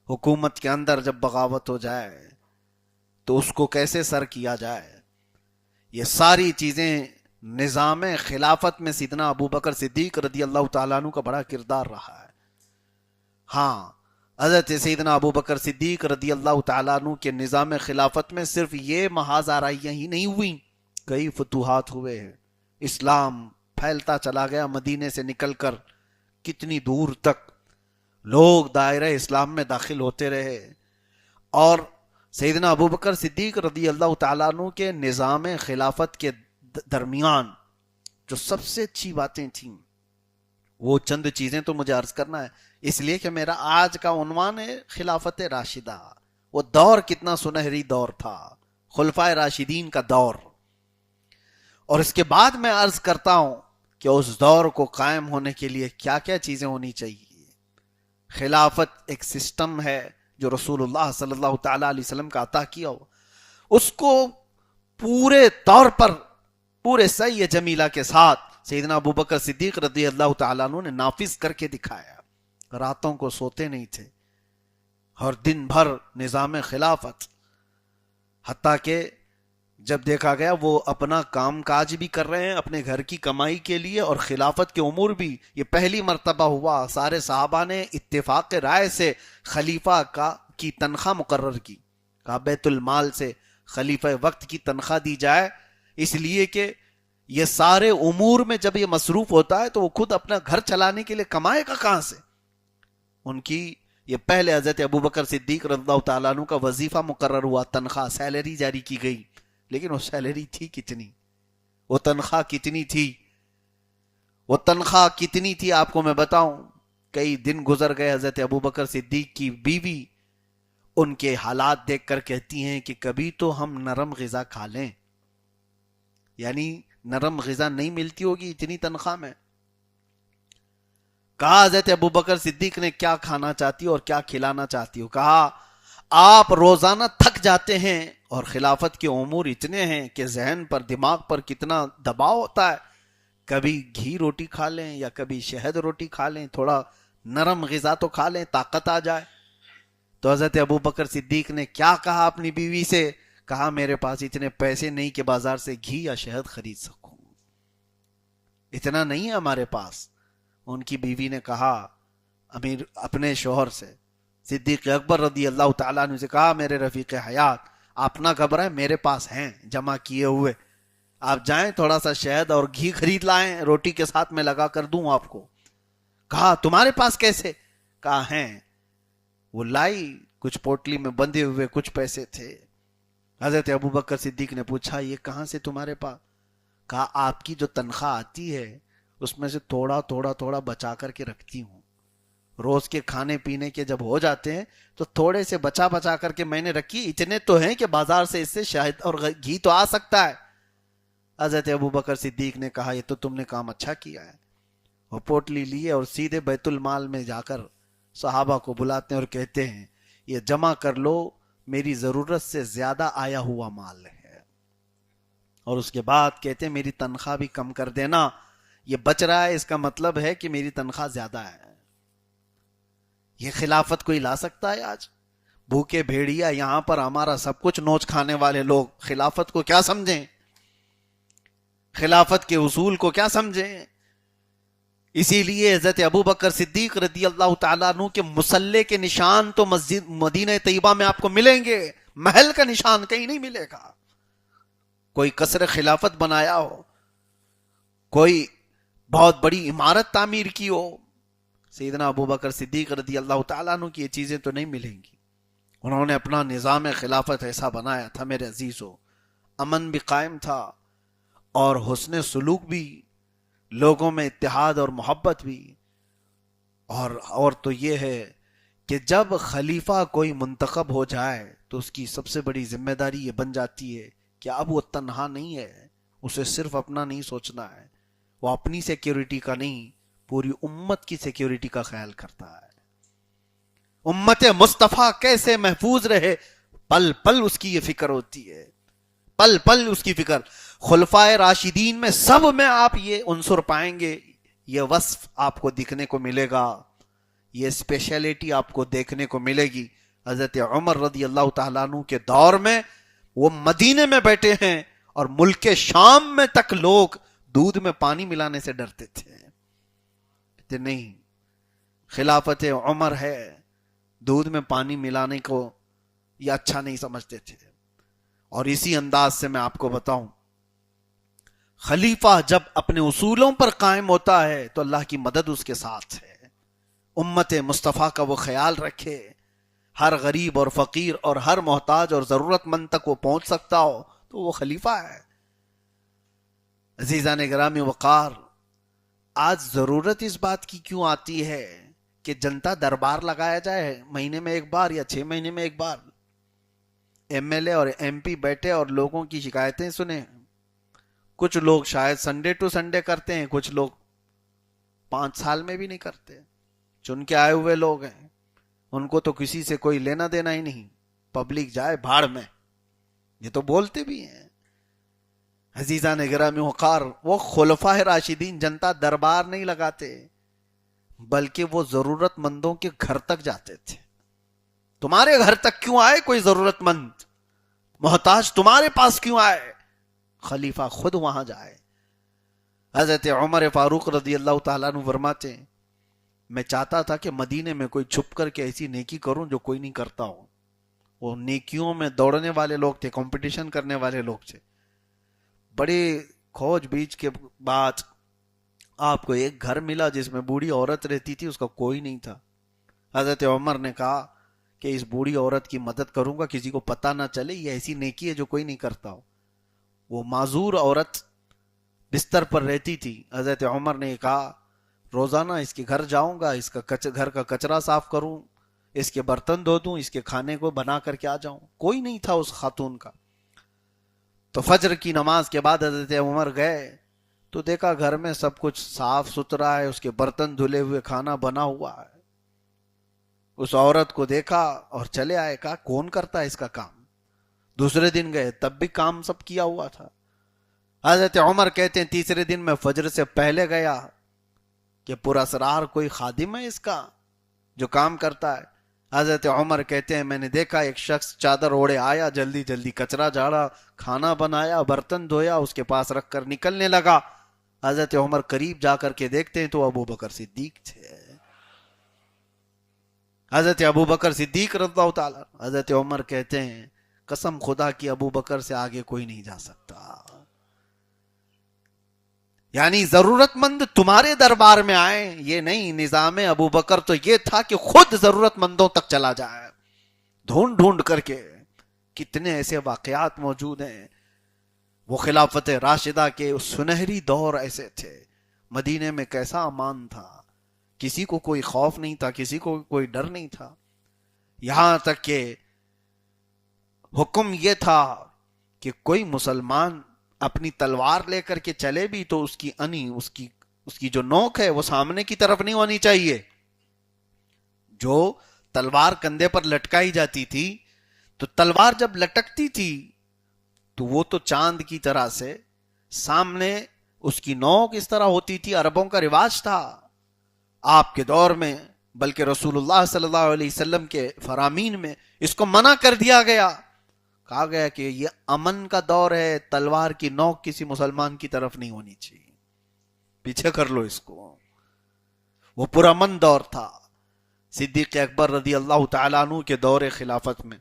حکومت کے اندر جب بغاوت ہو جائے تو اس کو کیسے سر کیا جائے، یہ ساری چیزیں نظام خلافت میں سیدنا ابو بکر صدیق رضی اللہ تعالیٰ عنہ کا بڑا کردار رہا ہے. ہاں، حضرت سیدنا ابو بکر صدیق رضی اللہ تعالیٰ عنہ کے نظام خلافت میں صرف یہ محاذ آرائیاں ہی نہیں ہوئیں، کئی فتوحات ہوئے ہیں. اسلام پھیلتا چلا گیا مدینے سے نکل کر، کتنی دور تک لوگ دائرہ اسلام میں داخل ہوتے رہے. اور سیدنا ابو بکر صدیق رضی اللہ تعالیٰ عنہ کے نظام خلافت کے درمیان جو سب سے اچھی باتیں تھیں، وہ چند چیزیں تو مجھے عرض کرنا ہے، اس لیے کہ میرا آج کا عنوان ہے خلافت راشدہ. وہ دور کتنا سنہری دور تھا، خلفائے راشدین کا دور. اور اس کے بعد میں عرض کرتا ہوں کہ اس دور کو قائم ہونے کے لیے کیا کیا چیزیں ہونی چاہیے. خلافت ایک سسٹم ہے جو رسول اللہ صلی اللہ تعالیٰ علیہ وسلم کا عطا کیا ہو، اس کو پورے طور پر پورے صحیح جمیلہ کے ساتھ سیدنا ابو بکر صدیق رضی اللہ تعالیٰ عنہ نے نافذ کر کے دکھایا. راتوں کو سوتے نہیں تھے اور دن بھر نظام خلافت، حتیٰ کہ جب دیکھا گیا وہ اپنا کام کاج بھی کر رہے ہیں اپنے گھر کی کمائی کے لیے، اور خلافت کے امور بھی. یہ پہلی مرتبہ ہوا سارے صحابہ نے اتفاق رائے سے خلیفہ کی تنخواہ مقرر کی، کہا بیت المال سے خلیفہ وقت کی تنخواہ دی جائے، اس لیے کہ یہ سارے امور میں جب یہ مصروف ہوتا ہے تو وہ خود اپنا گھر چلانے کے لیے کمائے گا کہاں سے. ان کی یہ پہلے حضرت ابو بکر صدیق رضی اللہ تعالیٰ عنہ کا وظیفہ مقرر ہوا، تنخواہ سیلری جاری کی گئی. لیکن وہ سیلری تھی کتنی، وہ تنخواہ کتنی تھی، وہ تنخواہ کتنی تھی آپ کو میں بتاؤں. کئی دن گزر گئے، حضرت ابو بکر صدیق کی بیوی ان کے حالات دیکھ کر کہتی ہیں کہ کبھی تو ہم نرم غذا کھا لیں. یعنی نرم غذا نہیں ملتی ہوگی اتنی تنخواہ میں. کہا حضرت ابو بکر صدیق نے کیا کھانا چاہتی ہو اور کیا کھلانا چاہتی ہو. کہا آپ روزانہ تھک جاتے ہیں اور خلافت کے امور اتنے ہیں کہ ذہن پر دماغ پر کتنا دباؤ ہوتا ہے، کبھی گھی روٹی کھا لیں یا کبھی شہد روٹی کھا لیں، تھوڑا نرم غذا تو کھا لیں، طاقت آ جائے. تو حضرت ابو بکر صدیق نے کیا کہا اپنی بیوی سے؟ کہا میرے پاس اتنے پیسے نہیں کہ بازار سے گھی یا شہد خرید سکوں، اتنا نہیں ہے ہمارے پاس. ان کی بیوی نے کہا امیر اپنے شوہر سے، صدیق اکبر رضی اللہ تعالیٰ عنہ سے کہا میرے رفیق حیات آپ نہ گھبرائیں، میرے پاس ہیں جمع کیے ہوئے، آپ جائیں تھوڑا سا شہد اور گھی خرید لائیں، روٹی کے ساتھ میں لگا کر دوں آپ کو. کہا تمہارے پاس کیسے؟ کہا ہیں. وہ لائی، کچھ پوٹلی میں بندھے ہوئے کچھ پیسے تھے. حضرت ابو بکر صدیق نے پوچھا یہ کہاں سے تمہارے پاس؟ کہا آپ کی جو تنخواہ آتی ہے اس میں سے تھوڑا تھوڑا تھوڑا بچا کر کے رکھتی ہوں، روز کے کھانے پینے کے جب ہو جاتے ہیں تو تھوڑے سے بچا بچا کر کے میں نے رکھی، اتنے تو ہیں کہ بازار سے اس سے شہد اور گھی تو آ سکتا ہے. حضرت ابو بکر صدیق نے کہا یہ تو تم نے کام اچھا کیا ہے. وہ پوٹلی لیے اور سیدھے بیت المال میں جا کر صحابہ کو بلاتے ہیں اور کہتے ہیں یہ جمع کر لو، میری ضرورت سے زیادہ آیا ہوا مال ہے. اور اس کے بعد کہتے ہیں میری تنخواہ بھی کم کر دینا، یہ بچ رہا ہے اس کا مطلب ہے کہ میری تنخواہ زیادہ ہے. یہ خلافت کوئی لا سکتا ہے آج؟ بھوکے بھیڑیا یہاں پر ہمارا سب کچھ نوچ کھانے والے لوگ خلافت کو کیا سمجھیں؟ خلافت کے اصول کو کیا سمجھیں؟ اسی لیے حضرت ابو بکر صدیق رضی اللہ تعالیٰ عنہ کے مسلح کے نشان تو مسجد مدینہ طیبہ میں آپ کو ملیں گے، محل کا نشان کہیں نہیں ملے گا۔ کوئی قصر خلافت بنایا ہو، کوئی بہت بڑی عمارت تعمیر کی ہو، سیدنا ابو بکر صدیق رضی اللہ تعالیٰ عنہ کی یہ چیزیں تو نہیں ملیں گی۔ انہوں نے اپنا نظام خلافت ایسا بنایا تھا میرے عزیزو، امن بھی قائم تھا اور حسن سلوک بھی، لوگوں میں اتحاد اور محبت بھی۔ اور تو یہ ہے کہ جب خلیفہ کوئی منتخب ہو جائے تو اس کی سب سے بڑی ذمہ داری یہ بن جاتی ہے کہ اب وہ تنہا نہیں ہے، اسے صرف اپنا نہیں سوچنا ہے، وہ اپنی سیکیورٹی کا نہیں، پوری امت کی سیکیورٹی کا خیال کرتا ہے۔ امت مصطفیٰ کیسے محفوظ رہے، پل پل اس کی یہ فکر ہوتی ہے، پل پل اس کی فکر۔ خلفائے راشدین میں سب میں آپ یہ عنصر پائیں گے، یہ وصف آپ کو دکھنے کو ملے گا، یہ اسپیشلٹی آپ کو دیکھنے کو ملے گی۔ حضرت عمر رضی اللہ تعالیٰ عنہ کے دور میں وہ مدینے میں بیٹھے ہیں اور ملک شام میں تک لوگ دودھ میں پانی ملانے سے ڈرتے تھے، نہیں خلافت عمر ہے، دودھ میں پانی ملانے کو یہ اچھا نہیں سمجھتے تھے۔ اور اسی انداز سے میں آپ کو بتاؤں، خلیفہ جب اپنے اصولوں پر قائم ہوتا ہے تو اللہ کی مدد اس کے ساتھ ہے۔ امت مصطفیٰ کا وہ خیال رکھے، ہر غریب اور فقیر اور ہر محتاج اور ضرورت مند تک وہ پہنچ سکتا ہو تو وہ خلیفہ ہے۔ عزیزان گرامی وقار، آج ضرورت اس بات کی کیوں آتی ہے کہ جنتا دربار لگایا جائے مہینے میں ایک بار یا 6 مہینے میں ایک بار، ایم ایل اے اور ایم پی بیٹھے اور لوگوں کی شکایتیں سنیں؟ کچھ لوگ شاید سنڈے ٹو سنڈے کرتے ہیں، کچھ لوگ 5 سال میں بھی نہیں کرتے، چن کے آئے ہوئے لوگ ہیں، ان کو تو کسی سے کوئی لینا دینا ہی نہیں، پبلک جائے بھاڑ میں، یہ تو بولتے بھی ہیں۔ عزیزان گرامی وقار، وہ خلفائے راشدین جنتا دربار نہیں لگاتے بلکہ وہ ضرورت مندوں کے گھر تک جاتے تھے۔ تمہارے گھر تک کیوں آئے کوئی ضرورت مند محتاج، تمہارے پاس کیوں آئے؟ خلیفہ خود وہاں جائے۔ حضرت عمر فاروق رضی اللہ تعالیٰ عنہ فرماتے ہیں، میں چاہتا تھا کہ مدینے میں کوئی چھپ کر کے ایسی نیکی کروں جو کوئی نہیں کرتا ہو۔ وہ نیکیوں میں دوڑنے والے لوگ تھے، کمپٹیشن کرنے والے لوگ تھے۔ بڑے کھوج بیچ کے بعد آپ کو ایک گھر ملا جس میں بوڑھی عورت رہتی تھی، اس کا کوئی نہیں تھا۔ حضرت عمر نے کہا کہ اس بوڑھی عورت کی مدد کروں گا، کسی کو پتہ نہ چلے، یہ ایسی نیکی ہے جو کوئی نہیں کرتا ہو۔ وہ معذور عورت بستر پر رہتی تھی۔ حضرت عمر نے کہا روزانہ اس کے گھر جاؤں گا، اس کا گھر کا کچرا صاف کروں، اس کے برتن دھو دوں، اس کے کھانے کو بنا کر کے آ جاؤں۔ کوئی نہیں تھا اس خاتون کا۔ تو فجر کی نماز کے بعد حضرت عمر گئے تو دیکھا گھر میں سب کچھ صاف ستھرا ہے، اس کے برتن دھلے ہوئے، کھانا بنا ہوا ہے۔ اس عورت کو دیکھا اور چلے آئے، کہا کون کرتا ہے اس کا کام؟ دوسرے دن گئے تب بھی کام سب کیا ہوا تھا۔ حضرت عمر کہتے ہیں تیسرے دن میں فجر سے پہلے گیا کہ پراسرار کوئی خادم ہے اس کا جو کام کرتا ہے؟ حضرت عمر کہتے ہیں میں نے دیکھا ایک شخص چادر اوڑے آیا، جلدی جلدی کچرا جھاڑا، کھانا بنایا، برتن دھویا، اس کے پاس رکھ کر نکلنے لگا۔ حضرت عمر قریب جا کر کے دیکھتے ہیں تو ابو بکر صدیق تھے۔ حضرت ابو بکر صدیق رضی اللہ تعالی۔ حضرت عمر کہتے ہیں قسم خدا کی ابو بکر سے آگے کوئی نہیں جا سکتا۔ یعنی ضرورت مند تمہارے دربار میں آئے، یہ نہیں۔ نظام ابو بکر تو یہ تھا کہ خود ضرورت مندوں تک چلا جائے، ڈھونڈ ڈھونڈ کر کے۔ کتنے ایسے واقعات موجود ہیں۔ وہ خلافت راشدہ کے سنہری دور ایسے تھے۔ مدینے میں کیسا امان تھا، کسی کو کوئی خوف نہیں تھا، کسی کو کوئی ڈر نہیں تھا۔ یہاں تک کہ حکم یہ تھا کہ کوئی مسلمان اپنی تلوار لے کر کے چلے بھی تو اس کی انی، اس کی جو نوک ہے وہ سامنے کی طرف نہیں ہونی چاہیے۔ جو تلوار کندھے پر لٹکائی جاتی تھی تو تلوار جب لٹکتی تھی تو وہ تو چاند کی طرح سے سامنے اس کی نوک اس طرح ہوتی تھی۔ عربوں کا رواج تھا آپ کے دور میں، بلکہ رسول اللہ صلی اللہ علیہ وسلم کے فرامین میں اس کو منع کر دیا گیا۔ کہا گیا کہ یہ امن کا دور ہے، تلوار کی نوک کسی مسلمان کی طرف نہیں ہونی چاہیے، پیچھے کر لو اس کو۔ وہ پرامن دور تھا صدیق اکبر رضی اللہ تعالیٰ عنہ کے دور خلافت میں۔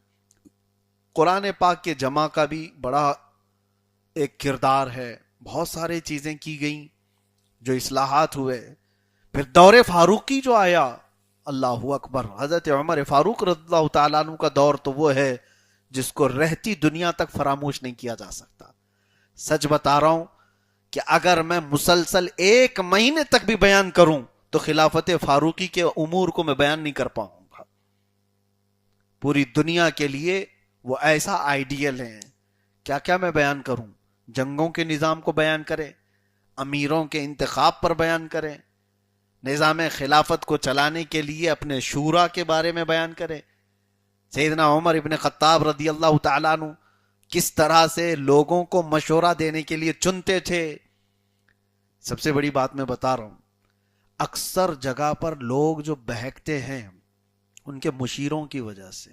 قرآن پاک کے جمع کا بھی بڑا ایک کردار ہے، بہت سارے چیزیں کی گئیں جو اصلاحات ہوئے۔ پھر دور فاروقی جو آیا، اللہ اکبر، حضرت عمر فاروق رضی اللہ تعالیٰ عنہ کا دور تو وہ ہے جس کو رہتی دنیا تک فراموش نہیں کیا جا سکتا۔ سچ بتا رہا ہوں کہ اگر میں مسلسل 1 مہینے تک بھی بیان کروں تو خلافت فاروقی کے امور کو میں بیان نہیں کر پاؤں گا۔ پوری دنیا کے لیے وہ ایسا آئیڈیل ہے، کیا کیا میں بیان کروں، جنگوں کے نظام کو بیان کرے، امیروں کے انتخاب پر بیان کرے، نظام خلافت کو چلانے کے لیے اپنے شورا کے بارے میں بیان کرے، سیدنا عمر ابن خطاب رضی اللہ تعالیٰ عنہ کس طرح سے لوگوں کو مشورہ دینے کے لیے چنتے تھے۔ سب سے بڑی بات میں بتا رہا ہوں، اکثر جگہ پر لوگ جو بہکتے ہیں ان کے مشیروں کی وجہ سے۔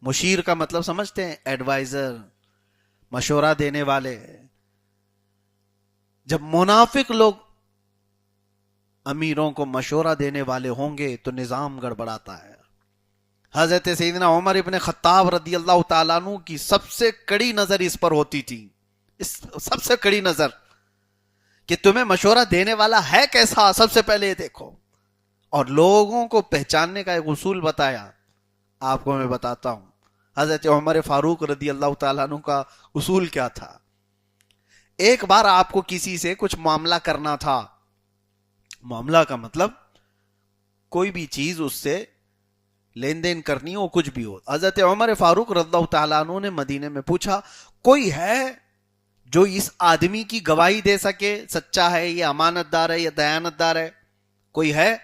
مشیر کا مطلب سمجھتے ہیں؟ ایڈوائزر، مشورہ دینے والے۔ جب منافق لوگ امیروں کو مشورہ دینے والے ہوں گے تو نظام گڑبڑاتا ہے۔ حضرت سیدنا عمر ابن خطاب رضی اللہ تعالیٰ عنہ کی سب سے کڑی نظر اس پر ہوتی تھی، سب سے کڑی نظر کہ تمہیں مشورہ دینے والا ہے کیسا، سب سے پہلے یہ دیکھو۔ اور لوگوں کو پہچاننے کا ایک اصول بتایا، آپ کو میں بتاتا ہوں۔ حضرت عمر فاروق رضی اللہ تعالیٰ عنہ کا اصول کیا تھا؟ ایک بار آپ کو کسی سے کچھ معاملہ کرنا تھا، معاملہ کا مطلب کوئی بھی چیز اس سے لین دین کرنی ہو، کچھ بھی ہو۔ حضرت عمر فاروق رضی اللہ تعالیٰ عنہ نے مدینے میں پوچھا، کوئی ہے جو اس آدمی کی گواہی دے سکے، سچا ہے، یہ امانت دار ہے، یہ دیانت دار ہے؟ کوئی ہے؟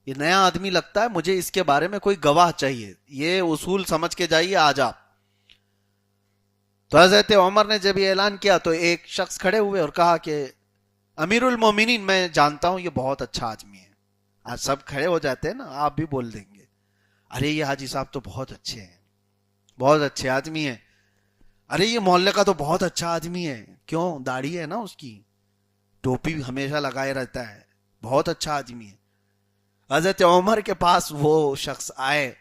یہ نیا آدمی لگتا ہے، مجھے اس کے بارے میں کوئی گواہ چاہیے، یہ اصول سمجھ کے جائیے آج آپ۔ تو حضرت عمر نے جب یہ اعلان کیا تو ایک شخص کھڑے ہوئے اور کہا کہ امیر المومنین، میں جانتا ہوں یہ بہت اچھا آدمی ہے۔ آج سب کھڑے ہو جاتے ہیں نا، آپ بھی بول دیں گے، ارے یہ حاجی صاحب تو بہت اچھے ہیں، بہت اچھے آدمی ہیں، ارے یہ محلے کا تو بہت اچھا آدمی ہے، کیوں؟ داڑھی ہے نا اس کی، ٹوپی ہمیشہ لگائے رہتا ہے، بہت اچھا آدمی ہے۔ حضرت عمر کے پاس وہ شخص آئے،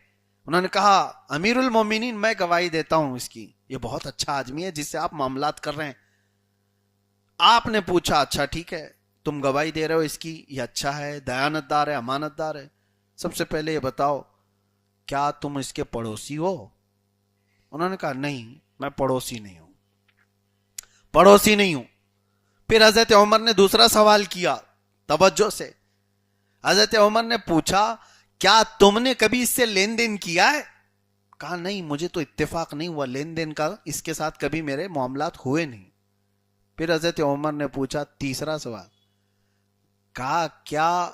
انہوں نے کہا، امیر المومنین، میں گواہی دیتا ہوں اس کی، یہ بہت اچھا آدمی ہے جس سے آپ معاملات کر رہے ہیں۔ آپ نے پوچھا، اچھا ٹھیک ہے، تم گواہی دے رہے ہو اس کی، یہ اچھا ہے، دیانت دار ہے، امانت دار ہے، سب سے پہلے یہ بتاؤ کیا تم اس کے پڑوسی ہو؟ انہوں نے کہا، نہیں، میں پڑوسی نہیں ہوں، پڑوسی نہیں ہوں۔ پھر حضرت عمر نے دوسرا سوال کیا توجہ سے۔ حضرت عمر نے پوچھا، کیا تم نے کبھی اس سے لین دین کیا ہے؟ کہا، نہیں، مجھے تو اتفاق نہیں ہوا لین دین کا، اس کے ساتھ کبھی میرے معاملات ہوئے نہیں۔ پھر حضرت عمر نے پوچھا تیسرا سوال، کہا، کیا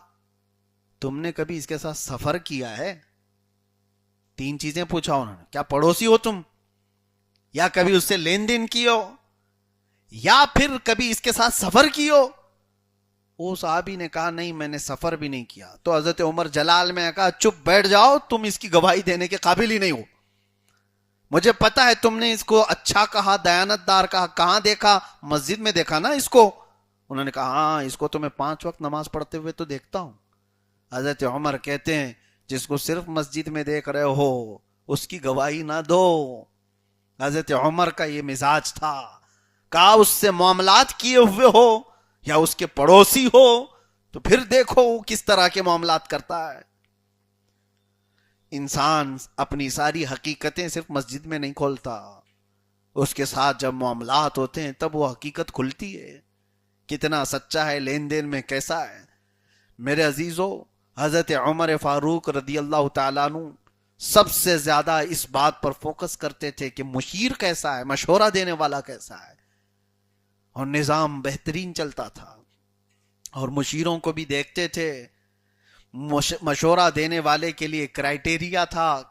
تم نے کبھی اس کے ساتھ سفر کیا ہے؟ 3 چیزیں پوچھا انہوں نے، کیا پڑوسی ہو تم، یا کبھی اس سے لین دین کی ہو، یا پھر کبھی اس کے ساتھ سفر کی ہو؟ وہ صحابی نے کہا، نہیں، میں نے سفر بھی نہیں کیا۔ تو حضرت عمر جلال میں کہا، چپ بیٹھ جاؤ، تم اس کی گواہی دینے کے قابل ہی نہیں ہو، مجھے پتا ہے تم نے اس کو اچھا کہا، دیانت دار کہا، کہاں دیکھا؟ مسجد میں دیکھا نا اس کو؟ انہوں نے کہا، ہاں، اس کو تو میں 5 وقت نماز پڑھتے ہوئے تو دیکھتا ہوں۔ حضرت عمر کہتے ہیں، جس کو صرف مسجد میں دیکھ رہے ہو اس کی گواہی نہ دو۔ حضرت عمر کا یہ مزاج تھا، کہا اس سے معاملات کیے ہوئے ہو یا اس کے پڑوسی ہو تو پھر دیکھو وہ کس طرح کے معاملات کرتا ہے۔ انسان اپنی ساری حقیقتیں صرف مسجد میں نہیں کھولتا، اس کے ساتھ جب معاملات ہوتے ہیں تب وہ حقیقت کھلتی ہے، کتنا سچا ہے، لین دین میں کیسا ہے۔ میرے عزیزو، حضرت عمر فاروق رضی اللہ تعالیٰ عنہ سب سے زیادہ اس بات پر فوکس کرتے تھے کہ مشیر کیسا ہے، مشورہ دینے والا کیسا ہے، اور نظام بہترین چلتا تھا۔ اور مشیروں کو بھی دیکھتے تھے، مشورہ دینے والے کے لیے کرائیٹیریا تھا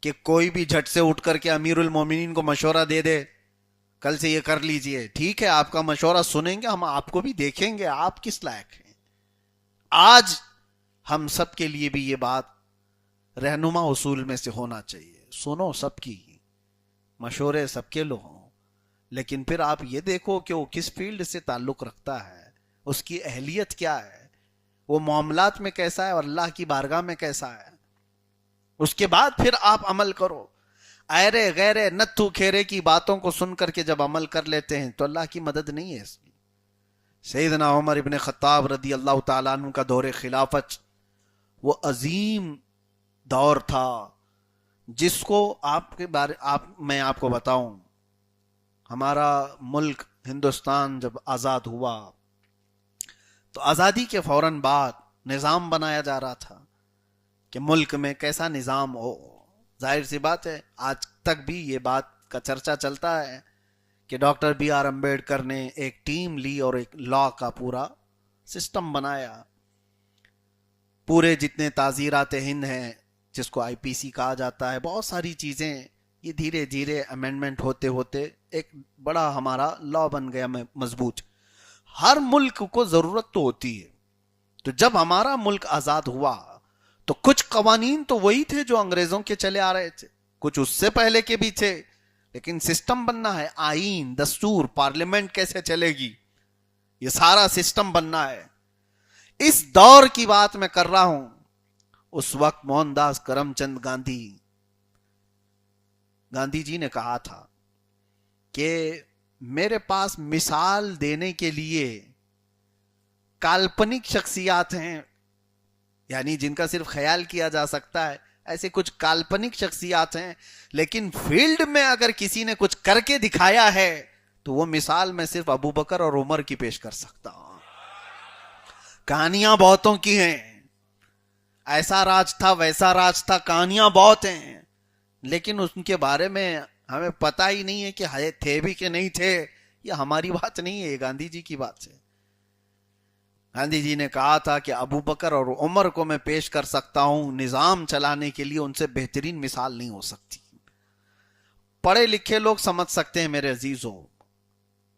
کہ کوئی بھی جھٹ سے اٹھ کر کے امیر المومنین کو مشورہ دے دے، کل سے یہ کر لیجئے، ٹھیک ہے، آپ کا مشورہ سنیں گے، ہم آپ کو بھی دیکھیں گے آپ کس لائق ہیں۔ آج ہم سب کے لیے بھی یہ بات رہنما اصول میں سے ہونا چاہیے، سنو سب کی، مشورے سب کے لو ہوں، لیکن پھر آپ یہ دیکھو کہ وہ کس فیلڈ سے تعلق رکھتا ہے، اس کی اہلیت کیا ہے، وہ معاملات میں کیسا ہے اور اللہ کی بارگاہ میں کیسا ہے، اس کے بعد پھر آپ عمل کرو۔ ایرے غیرے نتھو کھیرے کی باتوں کو سن کر کے جب عمل کر لیتے ہیں تو اللہ کی مدد نہیں ہے اس میں۔ سیدنا عمر ابن خطاب رضی اللہ تعالیٰ عنہ کا دور خلافت وہ عظیم دور تھا، جس کو میں آپ کو بتاؤں، ہمارا ملک ہندوستان جب آزاد ہوا تو آزادی کے فوراً بعد نظام بنایا جا رہا تھا کہ ملک میں کیسا نظام ہو۔ ظاہر سی بات ہے، آج تک بھی یہ بات کا چرچا چلتا ہے کہ ڈاکٹر بی آر امبیڈکر نے ایک ٹیم لی اور ایک لا کا پورا سسٹم بنایا۔ پورے جتنے تعزیرات ہند ہیں، جس کو آئی پی سی کہا جاتا ہے، بہت ساری چیزیں یہ دھیرے دھیرے امینڈمنٹ ہوتے ہوتے ایک بڑا ہمارا لا بن گیا مضبوط۔ ہر ملک کو ضرورت تو ہوتی ہے، تو جب ہمارا ملک آزاد ہوا تو کچھ قوانین تو وہی تھے جو انگریزوں کے چلے آ رہے تھے، کچھ اس سے پہلے کے بھی تھے، لیکن سسٹم بننا ہے، آئین، دستور، پارلیمنٹ کیسے چلے گی، یہ سارا سسٹم بننا ہے۔ اس دور کی بات میں کر رہا ہوں۔ اس وقت موہن داس کرم چند گاندھی جی نے کہا تھا کہ میرے پاس مثال دینے کے لیے کالپنک شخصیات ہیں، یعنی جن کا صرف خیال کیا جا سکتا ہے، ایسے کچھ کالپنک شخصیات ہیں، لیکن فیلڈ میں اگر کسی نے کچھ کر کے دکھایا ہے تو وہ مثال میں صرف ابو بکر اور عمر کی پیش کر سکتا ہوں۔ کہانیاں بہتوں کی ہیں، ایسا راج تھا ویسا راج تھا، کہانیاں بہت ہیں، لیکن ان کے بارے میں ہمیں پتہ ہی نہیں ہے کہ تھے بھی کہ نہیں تھے۔ یہ ہماری بات نہیں ہے، یہ گاندھی جی کی بات ہے۔ گاندھی جی نے کہا تھا کہ ابو بکر اور عمر کو میں پیش کر سکتا ہوں نظام چلانے کے لیے، ان سے بہترین مثال نہیں ہو سکتی۔ پڑھے لکھے لوگ سمجھ سکتے ہیں میرے عزیزوں،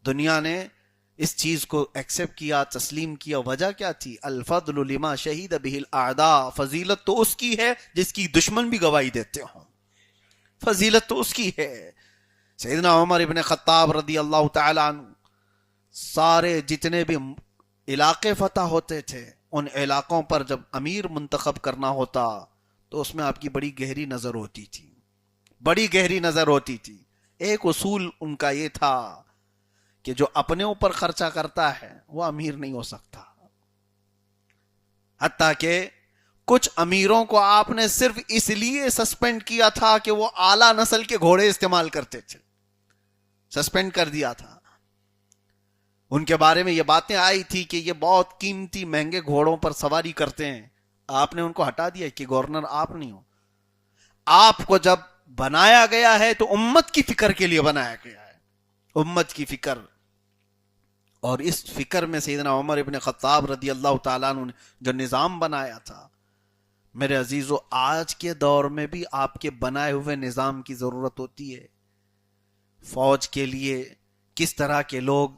دنیا نے اس چیز کو ایکسپٹ کیا، تسلیم کیا۔ وجہ کیا تھی؟ الفضل لما شہید بہ الاعداء، فضیلت تو اس کی ہے جس کی دشمن بھی گواہی دیتے ہوں، فضیلت تو اس کی ہے۔ سیدنا عمر ابن خطاب رضی اللہ تعالیٰ عنہ، سارے جتنے بھی علاقے فتح ہوتے تھے، ان علاقوں پر جب امیر منتخب کرنا ہوتا تو اس میں آپ کی بڑی گہری نظر ہوتی تھی، بڑی گہری نظر ہوتی تھی۔ ایک اصول ان کا یہ تھا کہ جو اپنے اوپر خرچہ کرتا ہے وہ امیر نہیں ہو سکتا۔ حتیٰ کہ کچھ امیروں کو آپ نے صرف اس لیے سسپینڈ کیا تھا کہ وہ اعلیٰ نسل کے گھوڑے استعمال کرتے تھے، سسپینڈ کر دیا تھا۔ ان کے بارے میں یہ باتیں آئی تھی کہ یہ بہت قیمتی مہنگے گھوڑوں پر سواری کرتے ہیں، آپ نے ان کو ہٹا دیا کہ گورنر آپ نہیں ہو۔ آپ کو جب بنایا گیا ہے تو امت کی فکر کے لیے بنایا گیا ہے، امت کی فکر۔ اور اس فکر میں سیدنا عمر ابن خطاب رضی اللہ تعالیٰ عنہ نے جو نظام بنایا تھا، میرے عزیزو، آج کے دور میں بھی آپ کے بنائے ہوئے نظام کی ضرورت ہوتی ہے۔ فوج کے لیے کس طرح کے لوگ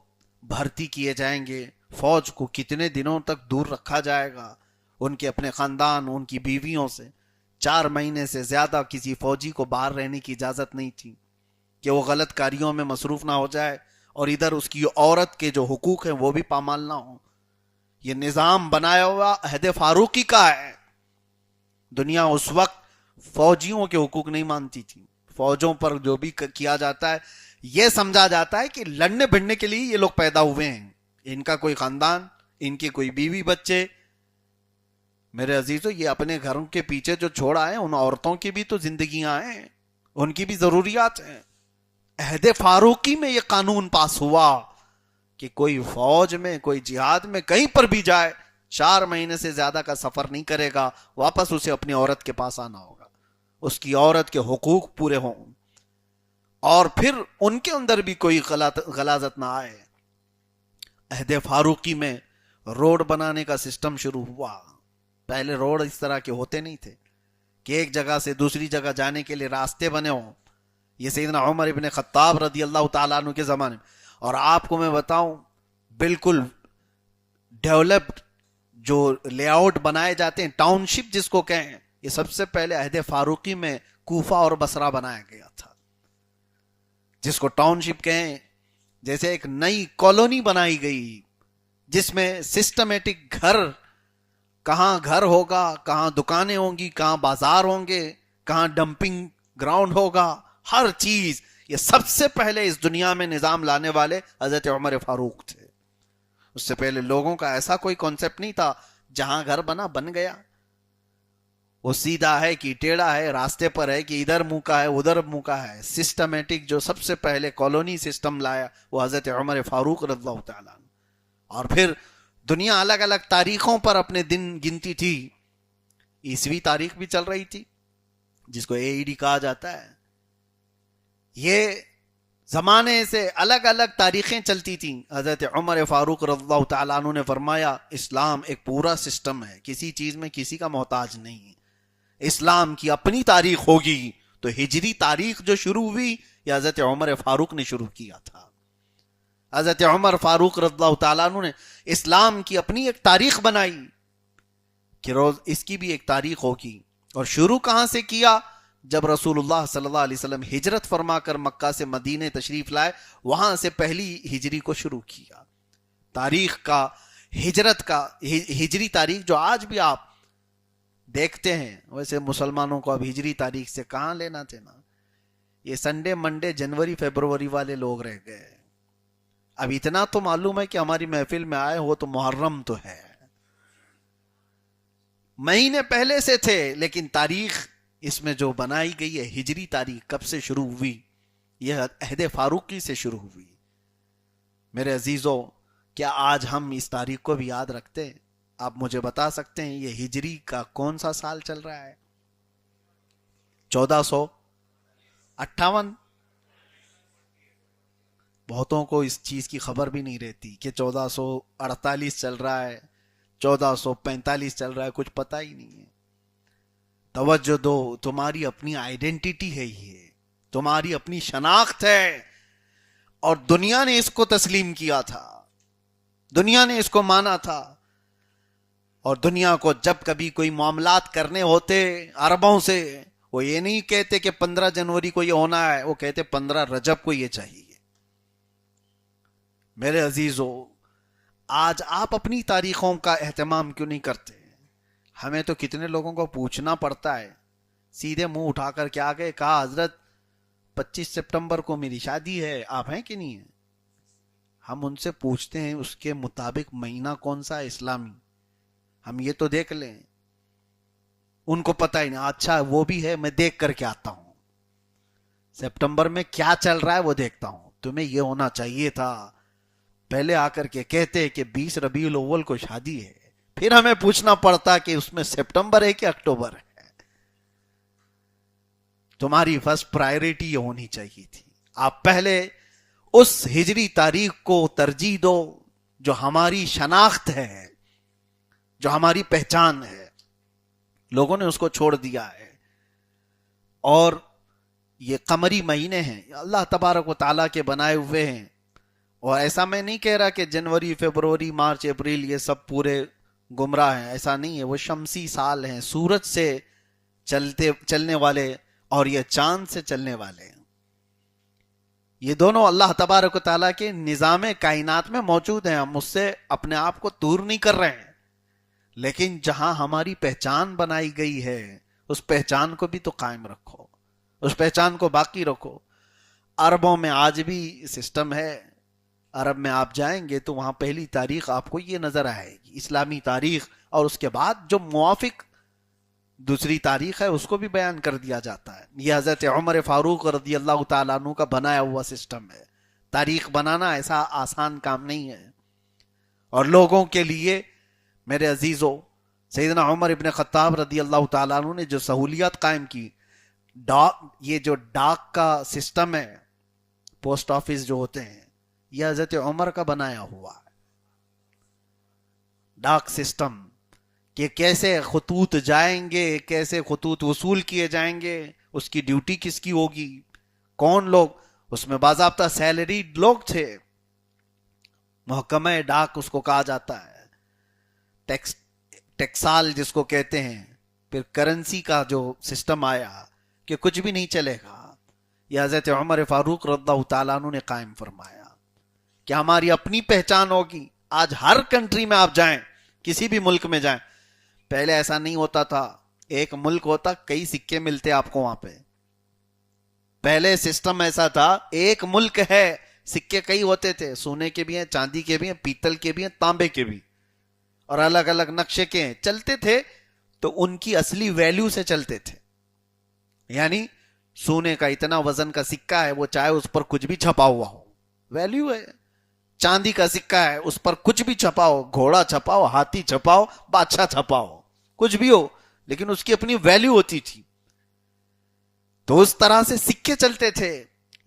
بھرتی کیے جائیں گے، فوج کو کتنے دنوں تک دور رکھا جائے گا ان کے اپنے خاندان، ان کی بیویوں سے۔ 4 مہینے سے زیادہ کسی فوجی کو باہر رہنے کی اجازت نہیں تھی کہ وہ غلط کاریوں میں مصروف نہ ہو جائے اور ادھر اس کی عورت کے جو حقوق ہیں وہ بھی پامال نہ ہوں۔ یہ نظام بنایا ہوا عہد فاروقی کا ہے۔ دنیا اس وقت فوجیوں کے حقوق نہیں مانتی تھی، فوجوں پر جو بھی کیا جاتا ہے یہ سمجھا جاتا ہے کہ لڑنے بھڑنے کے لیے یہ لوگ پیدا ہوئے ہیں، ان کا کوئی خاندان، ان کے کوئی بیوی بچے۔ میرے عزیزو، یہ اپنے گھروں کے پیچھے جو چھوڑ آئے، ان عورتوں کی بھی تو زندگیاں ہیں، ان کی بھی ضروریات ہیں۔ عہد فاروقی میں یہ قانون پاس ہوا کہ کوئی فوج میں، کوئی جہاد میں کہیں پر بھی جائے، 4 مہینے سے زیادہ کا سفر نہیں کرے گا، واپس اسے اپنی عورت کے پاس آنا ہوگا، اس کی عورت کے حقوق پورے ہوں، اور پھر ان کے اندر بھی کوئی غلاظت نہ آئے۔ عہد فاروقی میں روڈ بنانے کا سسٹم شروع ہوا۔ پہلے روڈ اس طرح کے ہوتے نہیں تھے کہ ایک جگہ سے دوسری جگہ جانے کے لیے راستے بنے ہوں۔ یہ سیدنا عمر ابن خطاب رضی اللہ تعالیٰ عنہ کے زمانے میں، اور آپ کو میں بتاؤں بالکل ڈیولپڈ جو لے آؤٹ بنائے جاتے ہیں، ٹاؤن شپ جس کو کہیں، یہ سب سے پہلے عہد فاروقی میں کوفہ اور بصرہ بنایا گیا تھا۔ جس کو ٹاؤن شپ کہیں، جیسے ایک نئی کالونی بنائی گئی جس میں سسٹمیٹک کہاں گھر ہوگا، کہاں دکانیں ہوں گی، کہاں بازار ہوں گے، کہاں ڈمپنگ گراؤنڈ ہوگا، ہر چیز. یہ سب سے پہلے اس دنیا میں نظام لانے والے حضرت عمر فاروق تھے. اس سے پہلے لوگوں کا ایسا کوئی کانسیپٹ نہیں تھا. جہاں گھر بن گیا، وہ سیدھا ہے کہ ٹیڑھا ہے، راستے پر ہے کہ ادھر منہ کا ہے ادھر منہ کا ہے. سسٹمیٹک جو سب سے پہلے کالونی سسٹم لایا وہ حضرت عمر فاروق رضی اللہ تعالیٰ. اور پھر دنیا الگ الگ تاریخوں پر اپنے دن گنتی تھی. عیسوی تاریخ بھی چل رہی تھی جس کو AED کہا جاتا ہے. یہ زمانے سے الگ الگ تاریخیں چلتی تھیں. حضرت عمر فاروق رضی اللہ تعالیٰ عنہ نے فرمایا اسلام ایک پورا سسٹم ہے، کسی چیز میں کسی کا محتاج نہیں. اسلام کی اپنی تاریخ ہوگی تو ہجری تاریخ جو شروع ہوئی یہ حضرت عمر فاروق نے شروع کیا تھا. حضرت عمر فاروق رضی اللہ تعالیٰ عنہ نے اسلام کی اپنی ایک تاریخ بنائی کہ روز اس کی بھی ایک تاریخ ہوگی. اور شروع کہاں سے کیا؟ جب رسول اللہ صلی اللہ علیہ وسلم ہجرت فرما کر مکہ سے مدینے تشریف لائے، وہاں سے پہلی ہجری کو شروع کیا. تاریخ کا، ہجرت کا، ہجری تاریخ جو آج بھی آپ دیکھتے ہیں، ویسے مسلمانوں کو اب ہجری تاریخ سے کہاں لینا دینا. یہ سنڈے منڈے جنوری فیبروری والے لوگ رہ گئے. اب اتنا تو معلوم ہے کہ ہماری محفل میں آئے ہو تو محرم تو ہے، مہینے پہلے سے تھے، لیکن تاریخ اس میں جو بنائی گئی ہے ہجری تاریخ کب سے شروع ہوئی؟ یہ عہد فاروقی سے شروع ہوئی. میرے عزیزوں، کیا آج ہم اس تاریخ کو بھی یاد رکھتے ہیں؟ آپ مجھے بتا سکتے ہیں یہ ہجری کا کون سا سال چل رہا ہے؟ 1458. بہتوں کو اس چیز کی خبر بھی نہیں رہتی کہ 1448 چل رہا ہے، 1445 چل رہا ہے، کچھ پتہ ہی نہیں ہے. توجہ دو، تمہاری اپنی آئیڈینٹی ہے، یہ تمہاری اپنی شناخت ہے، اور دنیا نے اس کو تسلیم کیا تھا، دنیا نے اس کو مانا تھا. اور دنیا کو جب کبھی کوئی معاملات کرنے ہوتے عربوں سے، وہ یہ نہیں کہتے کہ 15 جنوری کو یہ ہونا ہے، وہ کہتے 15 رجب کو یہ چاہیے. میرے عزیزو، آج آپ اپنی تاریخوں کا اہتمام کیوں نہیں کرتے؟ ہمیں تو کتنے لوگوں کو پوچھنا پڑتا ہے، سیدھے منہ اٹھا کر کے آگے کہا حضرت 25 سپٹمبر کو میری شادی ہے، آپ ہیں کہ نہیں ہیں؟ ہم ان سے پوچھتے ہیں اس کے مطابق مہینہ کون سا ہے اسلامی، ہم یہ تو دیکھ لیں. ان کو پتہ ہی نہیں. اچھا وہ بھی ہے، میں دیکھ کر کے آتا ہوں، سپٹمبر میں کیا چل رہا ہے وہ دیکھتا ہوں. تمہیں یہ ہونا چاہیے تھا پہلے آ کر کے کہتے کہ 20 ربیع الاول کو شادی ہے، پھر ہمیں پوچھنا پڑتا کہ اس میں سپٹمبر ہے کہ اکتوبر ہے. تمہاری فرسٹ پرائیورٹی یہ ہونی چاہیے تھی. آپ پہلے اس ہجری تاریخ کو ترجیح دو جو ہماری شناخت ہے، جو ہماری پہچان ہے. لوگوں نے اس کو چھوڑ دیا ہے. اور یہ قمری مہینے ہیں، اللہ تبارک و تعالیٰ کے بنائے ہوئے ہیں. اور ایسا میں نہیں کہہ رہا کہ جنوری، فیبروری، مارچ، اپریل یہ سب پورے گمراہ ہیں، ایسا نہیں ہے. وہ شمسی سال ہیں، سورج سے چلنے والے اور یہ چاند سے چلنے والے ہیں. یہ دونوں اللہ تبارک و تعالیٰ کے نظام کائنات میں موجود ہیں. ہم اس سے اپنے آپ کو دور نہیں کر رہے ہیں، لیکن جہاں ہماری پہچان بنائی گئی ہے اس پہچان کو بھی تو قائم رکھو، اس پہچان کو باقی رکھو. عربوں میں آج بھی سسٹم ہے. عرب میں آپ جائیں گے تو وہاں پہلی تاریخ آپ کو یہ نظر آئے گی اسلامی تاریخ، اور اس کے بعد جو موافق دوسری تاریخ ہے اس کو بھی بیان کر دیا جاتا ہے. یہ حضرت عمر فاروق رضی اللہ تعالیٰ عنہ کا بنایا ہوا سسٹم ہے. تاریخ بنانا ایسا آسان کام نہیں ہے. اور لوگوں کے لیے میرے عزیزو، سیدنا عمر ابن خطاب رضی اللہ تعالیٰ عنہ نے جو سہولیات قائم کی، یہ جو ڈاک کا سسٹم ہے، پوسٹ آفس جو ہوتے ہیں، یہ حضرت عمر کا بنایا ہوا ہے. ڈاک سسٹم کہ کیسے خطوط جائیں گے، کیسے خطوط وصول کیے جائیں گے، اس کی ڈیوٹی کس کی ہوگی، کون لوگ اس میں باضابطہ سیلریڈ لوگ تھے. محکمہ ڈاک اس کو کہا جاتا ہے، ٹیکسال جس کو کہتے ہیں. پھر کرنسی کا جو سسٹم آیا کہ کچھ بھی نہیں چلے گا، یہ حضرت عمر فاروق رضی اللہ تعالیٰ عنہ نے قائم فرمایا کہ ہماری اپنی پہچان ہوگی. آج ہر کنٹری میں آپ جائیں, کسی بھی ملک میں جائیں, پہلے ایسا نہیں ہوتا تھا. ایک ملک ہوتا, کئی سکے ملتے آپ کو وہاں پہ. پہلے سسٹم ایسا تھا, ایک ملک ہے, سکے کئی ہوتے تھے, سونے کے بھی ہیں, چاندی کے بھی ہیں, پیتل کے بھی ہیں, تانبے کے بھی, اور الگ الگ نقشے کے ہیں, چلتے تھے. تو ان کی اصلی ویلیو سے چلتے تھے. یعنی سونے کا اتنا وزن کا سکہ ہے, وہ چاہے اس پر کچھ بھی چھپا ہوا ہو, ویلیو ہے. چاندی کا سکہ ہے, اس پر کچھ بھی چھپاؤ, گھوڑا چھپاؤ, ہاتھی چھپاؤ, بادشاہ چھپاؤ, کچھ بھی ہو, لیکن اس کی اپنی ویلیو ہوتی تھی. تو اس طرح سے سکے چلتے تھے.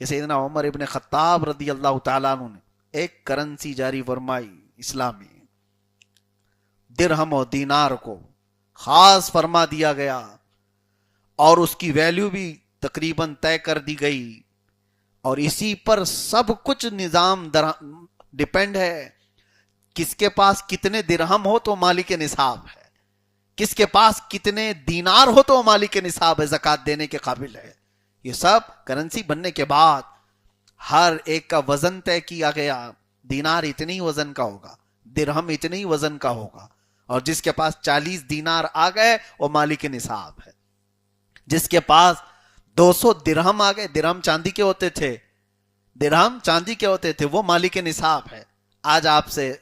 یہ سیدنا عمر ابن خطاب رضی اللہ تعالیٰ عنہ نے ایک کرنسی جاری فرمائی اسلامی, درہم و دینار کو خاص فرما دیا گیا, اور اس کی ویلیو بھی تقریباً طے کر دی گئی. اور اسی پر سب کچھ نظام ڈیپینڈ ہے. کس کے پاس کتنے درہم ہو تو مالک نصاب ہے, کس کے پاس کتنے دینار ہو تو مالک نصاب ہے, زکوٰۃ دینے کے قابل ہے. یہ سب کرنسی بننے کے بعد ہر ایک کا وزن طے کیا گیا. دینار اتنے ہی وزن کا ہوگا, درہم اتنے ہی وزن کا ہوگا, اور جس کے پاس 40 دینار آ گئے وہ مالک نصاب ہے. جس کے پاس 200 درہم آ گئے, درہم چاندی کے ہوتے تھے, درہم چاندی کے ہوتے تھے, وہ مالک نصاب ہے. آج آپ سے,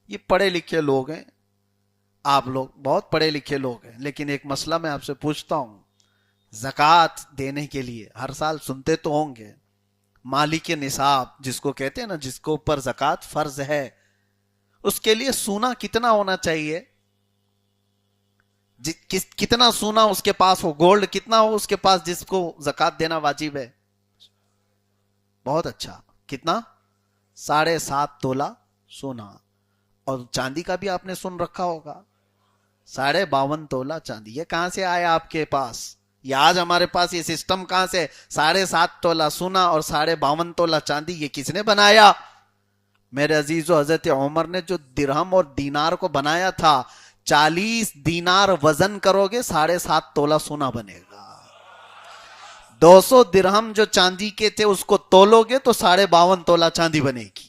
یہ پڑھے لکھے لوگ ہیں, آپ لوگ بہت پڑھے لکھے لوگ ہیں, لیکن ایک مسئلہ میں آپ سے پوچھتا ہوں. زکوٰۃ دینے کے لیے ہر سال سنتے تو ہوں گے, مالک نصاب جس کو کہتے ہیں نا, جس کو اوپر زکوٰۃ فرض ہے, اس کے لیے سونا کتنا ہونا چاہیے؟ کتنا سونا اس کے پاس ہو, گولڈ کتنا ہو اس کے پاس جس کو زکوٰۃ دینا واجب ہے؟ بہت اچھا, کتنا؟ 7.5 تولہ سونا. اور چاندی کا بھی آپ نے سن رکھا ہوگا, 52.5 تولہ چاندی. یہ کہاں سے آیا آپ کے پاس؟ یہ آج ہمارے پاس یہ سسٹم کہاں سے؟ 7.5 تولہ سونا اور 52.5 تولہ چاندی, یہ کس نے بنایا؟ میرے عزیزو, حضرت عمر نے جو درہم اور دینار کو بنایا تھا, 40 دینار وزن کرو گے 7.5 تولہ سونا بنے گا. 200 درہم جو چاندی کے تھے اس کو تولو گے تو 52.5 تولہ چاندی بنے گی.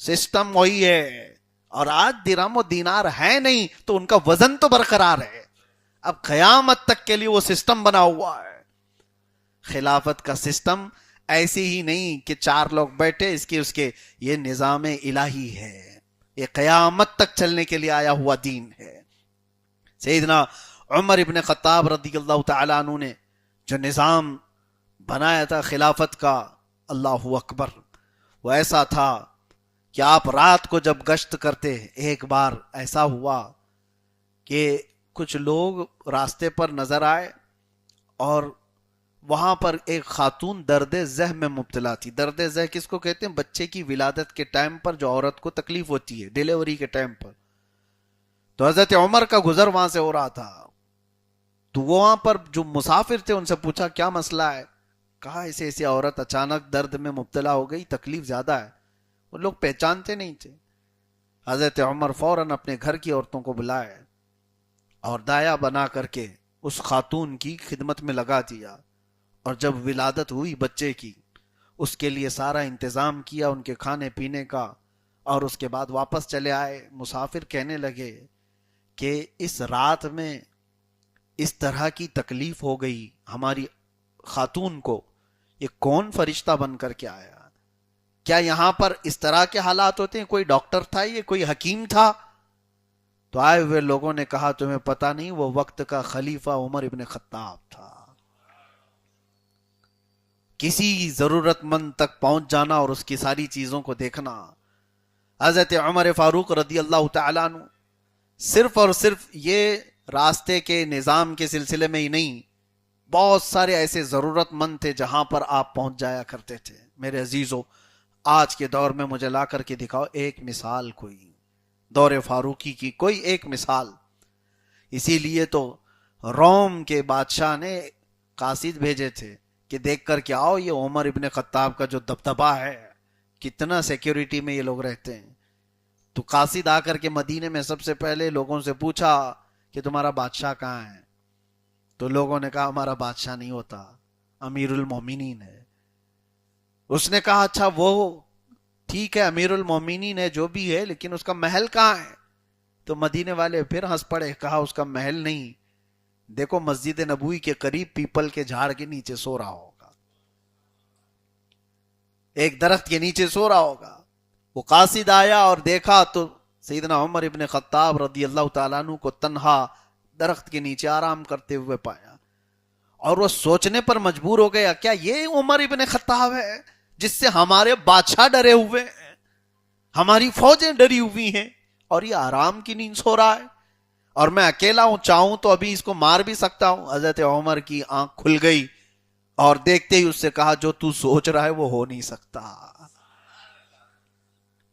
سسٹم وہی ہے. اور آج درہم و دینار ہے نہیں تو ان کا وزن تو برقرار ہے. اب قیامت تک کے لیے وہ سسٹم بنا ہوا ہے. خلافت کا سسٹم ایسے ہی نہیں کہ 4 لوگ بیٹھے اس کے, یہ نظام الہی ہے. یہ قیامت تک چلنے کے لیے آیا ہوا دین ہے. سیدنا عمر ابن خطاب رضی اللہ تعالیٰ عنہ نے جو نظام بنایا تھا خلافت کا, اللہ اکبر, وہ ایسا تھا کہ آپ رات کو جب گشت کرتے, ایک بار ایسا ہوا کہ کچھ لوگ راستے پر نظر آئے اور وہاں پر ایک خاتون درد ذہ میں مبتلا تھی. درد ذہ کس کو کہتے ہیں؟ بچے کی ولادت کے ٹائم پر جو عورت کو تکلیف ہوتی ہے, ڈیلیوری کے ٹائم پر. تو حضرت عمر کا گزر وہاں سے ہو رہا تھا, تو وہاں پر جو مسافر تھے ان سے پوچھا کیا مسئلہ ہے؟ کہا ایسے ایسے عورت اچانک درد میں مبتلا ہو گئی, تکلیف زیادہ ہے. وہ لوگ پہچانتے نہیں تھے. حضرت عمر فوراً اپنے گھر کی عورتوں کو بلائے اور دایا بنا کر کے اس خاتون کی خدمت میں لگا دیا. اور جب ولادت ہوئی بچے کی, اس کے لیے سارا انتظام کیا ان کے کھانے پینے کا, اور اس کے بعد واپس چلے آئے. مسافر کہنے لگے کہ اس رات میں اس طرح کی تکلیف ہو گئی ہماری خاتون کو, یہ کون فرشتہ بن کر کے آیا؟ کیا یہاں پر اس طرح کے حالات ہوتے ہیں؟ کوئی ڈاکٹر تھا, یہ کوئی حکیم تھا؟ تو آئے ہوئے لوگوں نے کہا تمہیں پتہ نہیں, وہ وقت کا خلیفہ عمر ابن خطاب تھا. کسی ضرورت مند تک پہنچ جانا اور اس کی ساری چیزوں کو دیکھنا. حضرت عمر فاروق رضی اللہ تعالیٰ عنہ صرف اور صرف یہ راستے کے نظام کے سلسلے میں ہی نہیں, بہت سارے ایسے ضرورت مند تھے جہاں پر آپ پہنچ جایا کرتے تھے. میرے عزیزو, آج کے دور میں مجھے لا کر کے دکھاؤ ایک مثال, کوئی دور فاروقی کی کوئی ایک مثال. اسی لیے تو روم کے بادشاہ نے قاصد بھیجے تھے کہ دیکھ کر کے آؤ یہ عمر ابن خطاب کا جو دبدبہ ہے, کتنا سیکیورٹی میں یہ لوگ رہتے ہیں. تو قاصد آ کر کے مدینے میں سب سے پہلے لوگوں سے پوچھا کہ تمہارا بادشاہ کہاں ہے؟ تو لوگوں نے کہا ہمارا بادشاہ نہیں ہوتا, امیر المومنین ہے. اس نے کہا اچھا وہ ٹھیک ہے امیر المومنین ہے جو بھی ہے، لیکن اس کا محل کہاں ہے؟ تو مدینے والے پھر ہنس پڑے، کہا اس کا محل نہیں، دیکھو مسجد نبوی کے قریب پیپل کے جھاڑ کے نیچے سو رہا ہوگا، ایک درخت کے نیچے سو رہا ہوگا۔ وہ قاصد آیا اور دیکھا تو سیدنا عمر ابن خطاب رضی اللہ تعالیٰ عنہ کو تنہا درخت کے نیچے آرام کرتے ہوئے پایا، اور وہ سوچنے پر مجبور ہو گیا کیا یہ عمر ابن خطاب ہے جس سے ہمارے بادشاہ ڈرے ہوئے ہیں، ہماری فوجیں ڈری ہوئی ہیں، اور یہ آرام کی نیند سو رہا ہے، اور میں اکیلا ہوں، چاہوں تو ابھی اس کو مار بھی سکتا ہوں۔ حضرت عمر کی آنکھ کھل گئی اور دیکھتے ہی اس سے کہا جو تو سوچ رہا ہے وہ ہو نہیں سکتا۔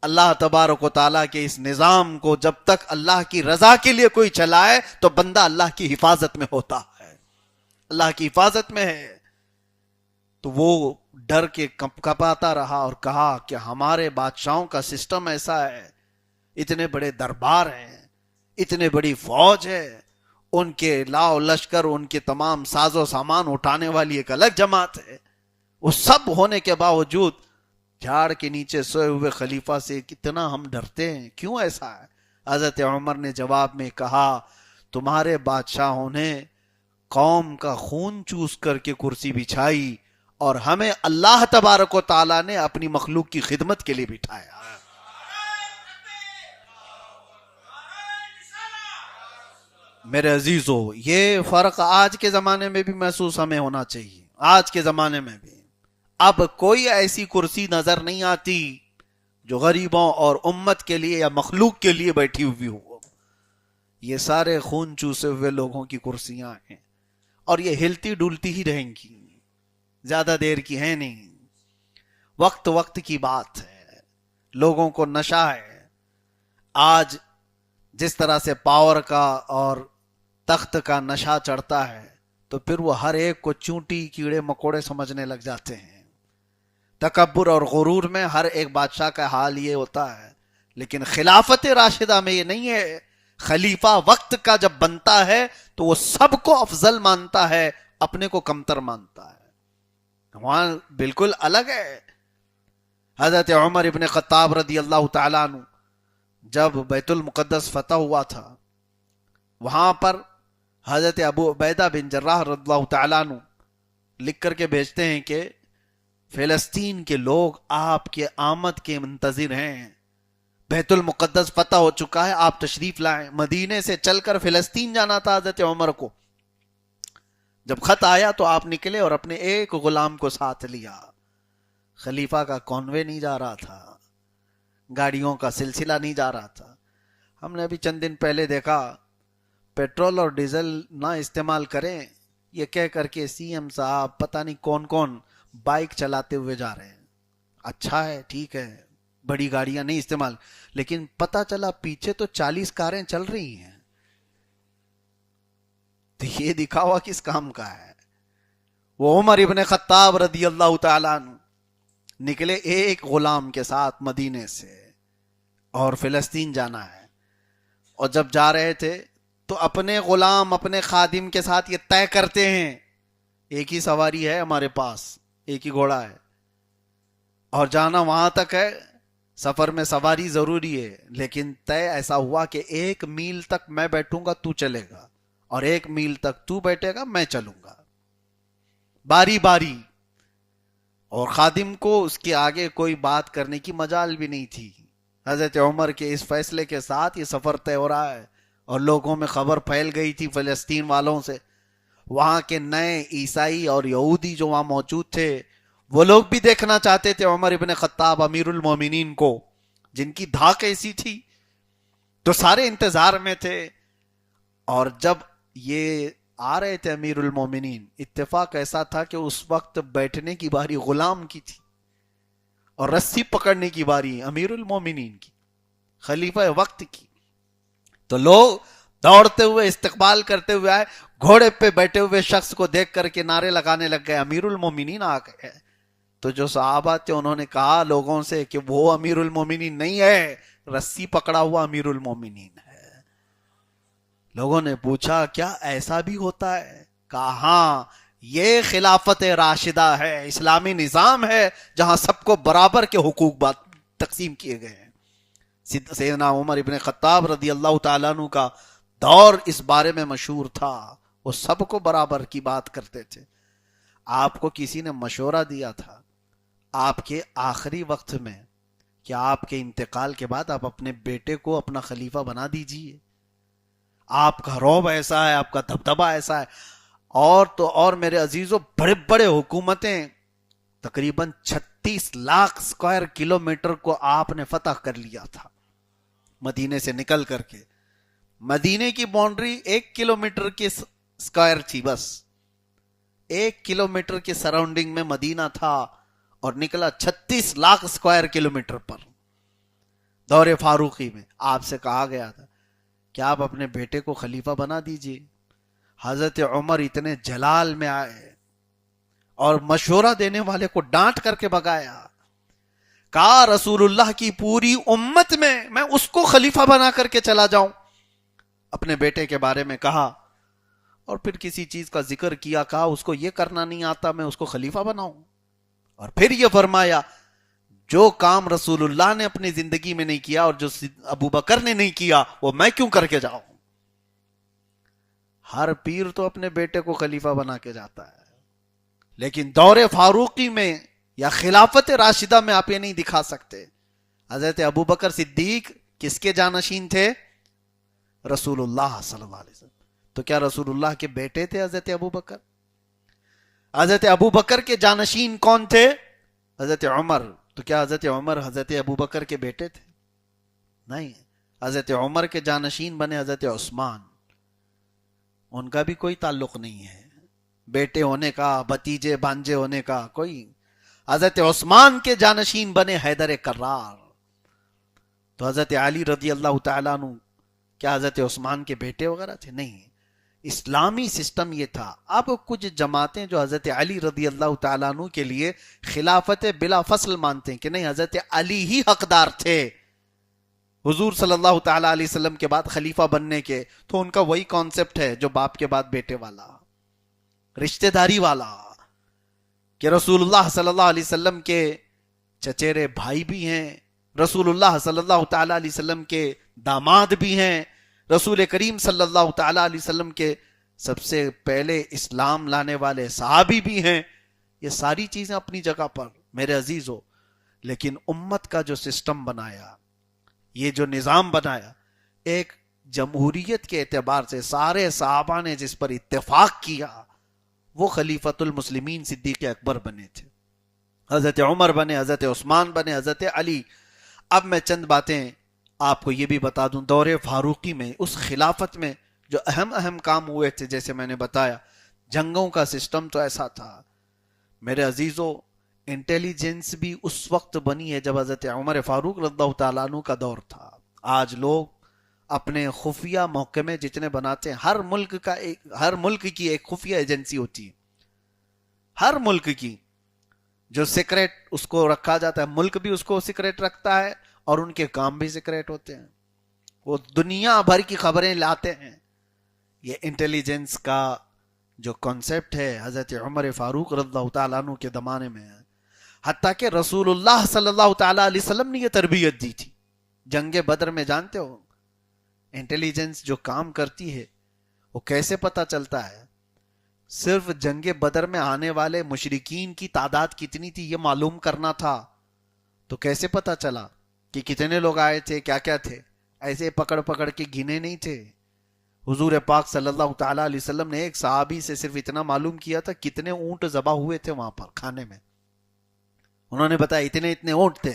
اللہ تبارک و تعالیٰ کے اس نظام کو جب تک اللہ کی رضا کے لیے کوئی چلائے تو بندہ اللہ کی حفاظت میں ہوتا ہے، اللہ کی حفاظت میں ہے۔ تو وہ ڈر کے کپاتا رہا اور کہا کہ ہمارے بادشاہوں کا سسٹم ایسا ہے، اتنے بڑے دربار ہیں، اتنے بڑی فوج ہے، ان کے لاؤ لشکر، ان کے تمام ساز و سامان اٹھانے والی ایک الگ جماعت ہے، وہ سب ہونے کے باوجود جھاڑ کے نیچے سوئے ہوئے خلیفہ سے کتنا ہم ڈرتے ہیں، کیوں ایسا ہے؟ حضرت عمر نے جواب میں کہا تمہارے بادشاہوں نے قوم کا خون چوس کر کے کرسی بچھائی، اور ہمیں اللہ تبارک و تعالیٰ نے اپنی مخلوق کی خدمت کے لیے بٹھایا۔ میرے عزیزو، یہ فرق آج کے زمانے میں بھی محسوس ہمیں ہونا چاہیے۔ آج کے زمانے میں بھی اب کوئی ایسی کرسی نظر نہیں آتی جو غریبوں اور امت کے لیے یا مخلوق کے لیے بیٹھی ہوئی ہو، یہ سارے خون چوسے ہوئے لوگوں کی کرسیاں ہیں، اور یہ ہلتی ڈولتی ہی رہیں گی، زیادہ دیر کی ہے نہیں، وقت وقت کی بات ہے، لوگوں کو نشہ ہے۔ آج جس طرح سے پاور کا اور تخت کا نشہ چڑھتا ہے تو پھر وہ ہر ایک کو چونٹی کیڑے مکوڑے سمجھنے لگ جاتے ہیں۔ تکبر اور غرور میں ہر ایک بادشاہ کا حال یہ ہوتا ہے، لیکن خلافت راشدہ میں یہ نہیں ہے۔ خلیفہ وقت کا جب بنتا ہے تو وہ سب کو افضل مانتا ہے، اپنے کو کمتر مانتا ہے، وہاں بالکل الگ ہے۔ حضرت عمر ابن خطاب رضی اللہ تعالیٰ عنہ جب بیت المقدس فتح ہوا تھا، وہاں پر حضرت ابو عبیدہ بن جراح رضی اللہ تعالیٰ عنہ لکھ کر کے بھیجتے ہیں کہ فلسطین کے لوگ آپ کے آمد کے منتظر ہیں، بیت المقدس فتح ہو چکا ہے، آپ تشریف لائیں۔ مدینے سے چل کر فلسطین جانا تھا حضرت عمر کو، جب خط آیا تو آپ نکلے اور اپنے ایک غلام کو ساتھ لیا۔ خلیفہ کا کانوے نہیں جا رہا تھا، گاڑیوں کا سلسلہ نہیں جا رہا تھا۔ ہم نے ابھی چند دن پہلے دیکھا پیٹرول اور ڈیزل نہ استعمال کریں یہ کہہ کر کے سی ایم صاحب پتہ نہیں کون کون بائک چلاتے ہوئے جا رہے ہیں۔ اچھا ہے، ٹھیک ہے، بڑی گاڑیاں نہیں استعمال، لیکن پتہ چلا پیچھے تو 40 کاریں چل رہی ہیں، تو یہ دکھاوا کس کام کا ہے؟ وہ عمر ابن خطاب رضی اللہ تعالیٰ عنہ نکلے ایک غلام کے ساتھ مدینے سے، اور فلسطین جانا ہے، اور جب جا رہے تھے تو اپنے غلام اپنے خادم کے ساتھ یہ طے کرتے ہیں ایک ہی سواری ہے ہمارے پاس، ایک ہی گھوڑا ہے، اور جانا وہاں تک ہے، سفر میں سواری ضروری ہے، لیکن طے ایسا ہوا کہ 1 میل تک میں بیٹھوں گا تو چلے گا، اور 1 میل تک تو بیٹھے گا میں چلوں گا، باری باری۔ اور خادم کو اس کے آگے کوئی بات کرنے کی مجال بھی نہیں تھی۔ حضرت عمر کے اس فیصلے کے ساتھ یہ سفر طے ہو رہا ہے، اور لوگوں میں خبر پھیل گئی تھی فلسطین والوں سے، وہاں کے نئے عیسائی اور یہودی جو وہاں موجود تھے وہ لوگ بھی دیکھنا چاہتے تھے عمر ابن خطاب امیر المومنین کو، جن کی دھاک ایسی تھی، تو سارے انتظار میں تھے۔ اور جب یہ آ رہے تھے امیر المومنین، اتفاق ایسا تھا کہ اس وقت بیٹھنے کی باری غلام کی تھی اور رسی پکڑنے کی باری امیر المومنین کی، خلیفہ وقت کی۔ تو لوگ دوڑتے ہوئے استقبال کرتے ہوئے آئے، گھوڑے پہ بیٹھے ہوئے شخص کو دیکھ کر کے نعرے لگانے لگ گئے امیر المومنین آ گئے۔ تو جو صحابہ تھے انہوں نے کہا لوگوں سے کہ وہ امیر المومنین نہیں ہے، رسی پکڑا ہوا امیر المومنین ہے۔ لوگوں نے پوچھا کیا ایسا بھی ہوتا ہے؟ کہا ہاں، یہ خلافت راشدہ ہے، اسلامی نظام ہے جہاں سب کو برابر کے حقوق تقسیم کیے گئے ہیں۔ سیدنا عمر ابن خطاب رضی اللہ تعالیٰ عنہ کا دور اس بارے میں مشہور تھا، وہ سب کو برابر کی بات کرتے تھے۔ آپ کو کسی نے مشورہ دیا تھا آپ کے آخری وقت میں کہ آپ کے انتقال کے بعد آپ اپنے بیٹے کو اپنا خلیفہ بنا دیجئے، آپ کا رعب ایسا ہے، آپ کا دبدبہ ایسا ہے، اور تو اور میرے عزیزوں بڑے بڑے حکومتیں تقریباً 36 لاکھ اسکوائر کلومیٹر کو آپ نے فتح کر لیا تھا مدینے سے نکل کر کے۔ مدینے کی باؤنڈری 1 کلومیٹر کی اسکوائر تھی، بس 1 کلومیٹر کے سراؤنڈنگ میں مدینہ تھا، اور نکلا 36 لاکھ اسکوائر کلومیٹر پر۔ دور فاروقی میں آپ سے کہا گیا تھا کہ آپ اپنے بیٹے کو خلیفہ بنا دیجئے۔ حضرت عمر اتنے جلال میں آئے اور مشورہ دینے والے کو ڈانٹ کر کے بگایا، کہا رسول اللہ کی پوری امت میں اس کو خلیفہ بنا کر کے چلا جاؤں؟ اپنے بیٹے کے بارے میں کہا، اور پھر کسی چیز کا ذکر کیا، کہا اس کو یہ کرنا نہیں آتا، میں اس کو خلیفہ بناؤں؟ اور پھر یہ فرمایا جو کام رسول اللہ نے اپنی زندگی میں نہیں کیا اور جو ابو بکر نے نہیں کیا وہ میں کیوں کر کے جاؤں؟ ہر پیر تو اپنے بیٹے کو خلیفہ بنا کے جاتا ہے، لیکن دور فاروقی میں یا خلافت راشدہ میں آپ یہ نہیں دکھا سکتے۔ حضرت ابو بکر صدیق کس کے جانشین تھے؟ رسول اللہ صلی اللہ علیہ وسلم۔ تو کیا رسول اللہ کے بیٹے تھے حضرت ابو بکر؟ حضرت ابو بکر کے جانشین کون تھے؟ حضرت عمر۔ تو کیا حضرت عمر حضرت ابو بکر کے بیٹے تھے؟ نہیں، حضرت عمر کے جانشین بنے حضرت عثمان، ان کا بھی کوئی تعلق نہیں ہے بیٹے ہونے کا، بھتیجے بھانجے ہونے کا کوئی۔ حضرت عثمان کے جانشین بنے حیدر کرار۔ تو حضرت علی رضی اللہ تعالیٰ عنہ کیا حضرت عثمان کے بیٹے وغیرہ تھے؟ نہیں، اسلامی سسٹم یہ تھا۔ اب کچھ جماعتیں جو حضرت علی رضی اللہ تعالیٰ عنہ کے لیے خلافت بلا فصل مانتے ہیں کہ نہیں حضرت علی ہی حقدار تھے حضور صلی اللہ تعالیٰ علیہ وسلم کے بعد خلیفہ بننے کے، تو ان کا وہی کانسیپٹ ہے جو باپ کے بعد بیٹے والا، رشتہ داری والا، کہ رسول اللہ صلی اللہ علیہ وسلم کے چچیرے بھائی بھی ہیں، رسول اللہ صلی اللہ تعالیٰ علیہ وسلم کے داماد بھی ہیں، رسول کریم صلی اللہ تعالیٰ علیہ وسلم کے سب سے پہلے اسلام لانے والے صحابی بھی ہیں۔ یہ ساری چیزیں اپنی جگہ پر میرے عزیزو، لیکن امت کا جو سسٹم بنایا، یہ جو نظام بنایا، ایک جمہوریت کے اعتبار سے سارے صحابہ نے جس پر اتفاق کیا وہ خلیفۃ المسلمین صدیق اکبر بنے تھے، حضرت عمر بنے، حضرت عثمان بنے، حضرت علی۔ اب میں چند باتیں آپ کو یہ بھی بتا دوں، دور فاروقی میں اس خلافت میں جو اہم کام ہوئے تھے، جیسے میں نے بتایا جنگوں کا سسٹم تو ایسا تھا میرے عزیزو۔ انٹیلیجنس بھی اس وقت بنی ہے جب حضرت عمر فاروق رضی اللہ تعالیٰ عنہ کا دور تھا۔ آج لوگ اپنے خفیہ محکمے جتنے بناتے ہیں، ہر ملک کی ایک خفیہ ایجنسی ہوتی ہے، ہر ملک کی جو سیکریٹ اس کو رکھا جاتا ہے، ملک بھی اس کو سیکریٹ رکھتا ہے اور ان کے کام بھی سیکریٹ ہوتے ہیں، وہ دنیا بھر کی خبریں لاتے ہیں۔ یہ انٹیلیجنس کا جو کانسیپٹ ہے حضرت عمر فاروق رضی اللہ تعالیٰ عنہ کے زمانے میں ہے، حتیٰ کہ رسول اللہ صلی اللہ تعالیٰ علیہ وسلم نے یہ تربیت دی تھی۔ جنگ بدر میں جانتے ہو انٹیلیجنس جو کام کرتی ہے وہ کیسے پتہ چلتا ہے؟ صرف جنگ بدر میں آنے والے مشرکین کی تعداد کتنی تھی یہ معلوم کرنا تھا، تو کیسے پتہ چلا کہ کتنے لوگ آئے تھے، کیا کیا تھے؟ ایسے پکڑ پکڑ کے گنے نہیں تھے۔ حضور پاک صلی اللہ تعالیٰ علیہ وسلم نے ایک صحابی سے صرف اتنا معلوم کیا تھا کتنے اونٹ ذبح ہوئے تھے وہاں پر کھانے میں، انہوں نے بتایا اتنے اونٹ تھے،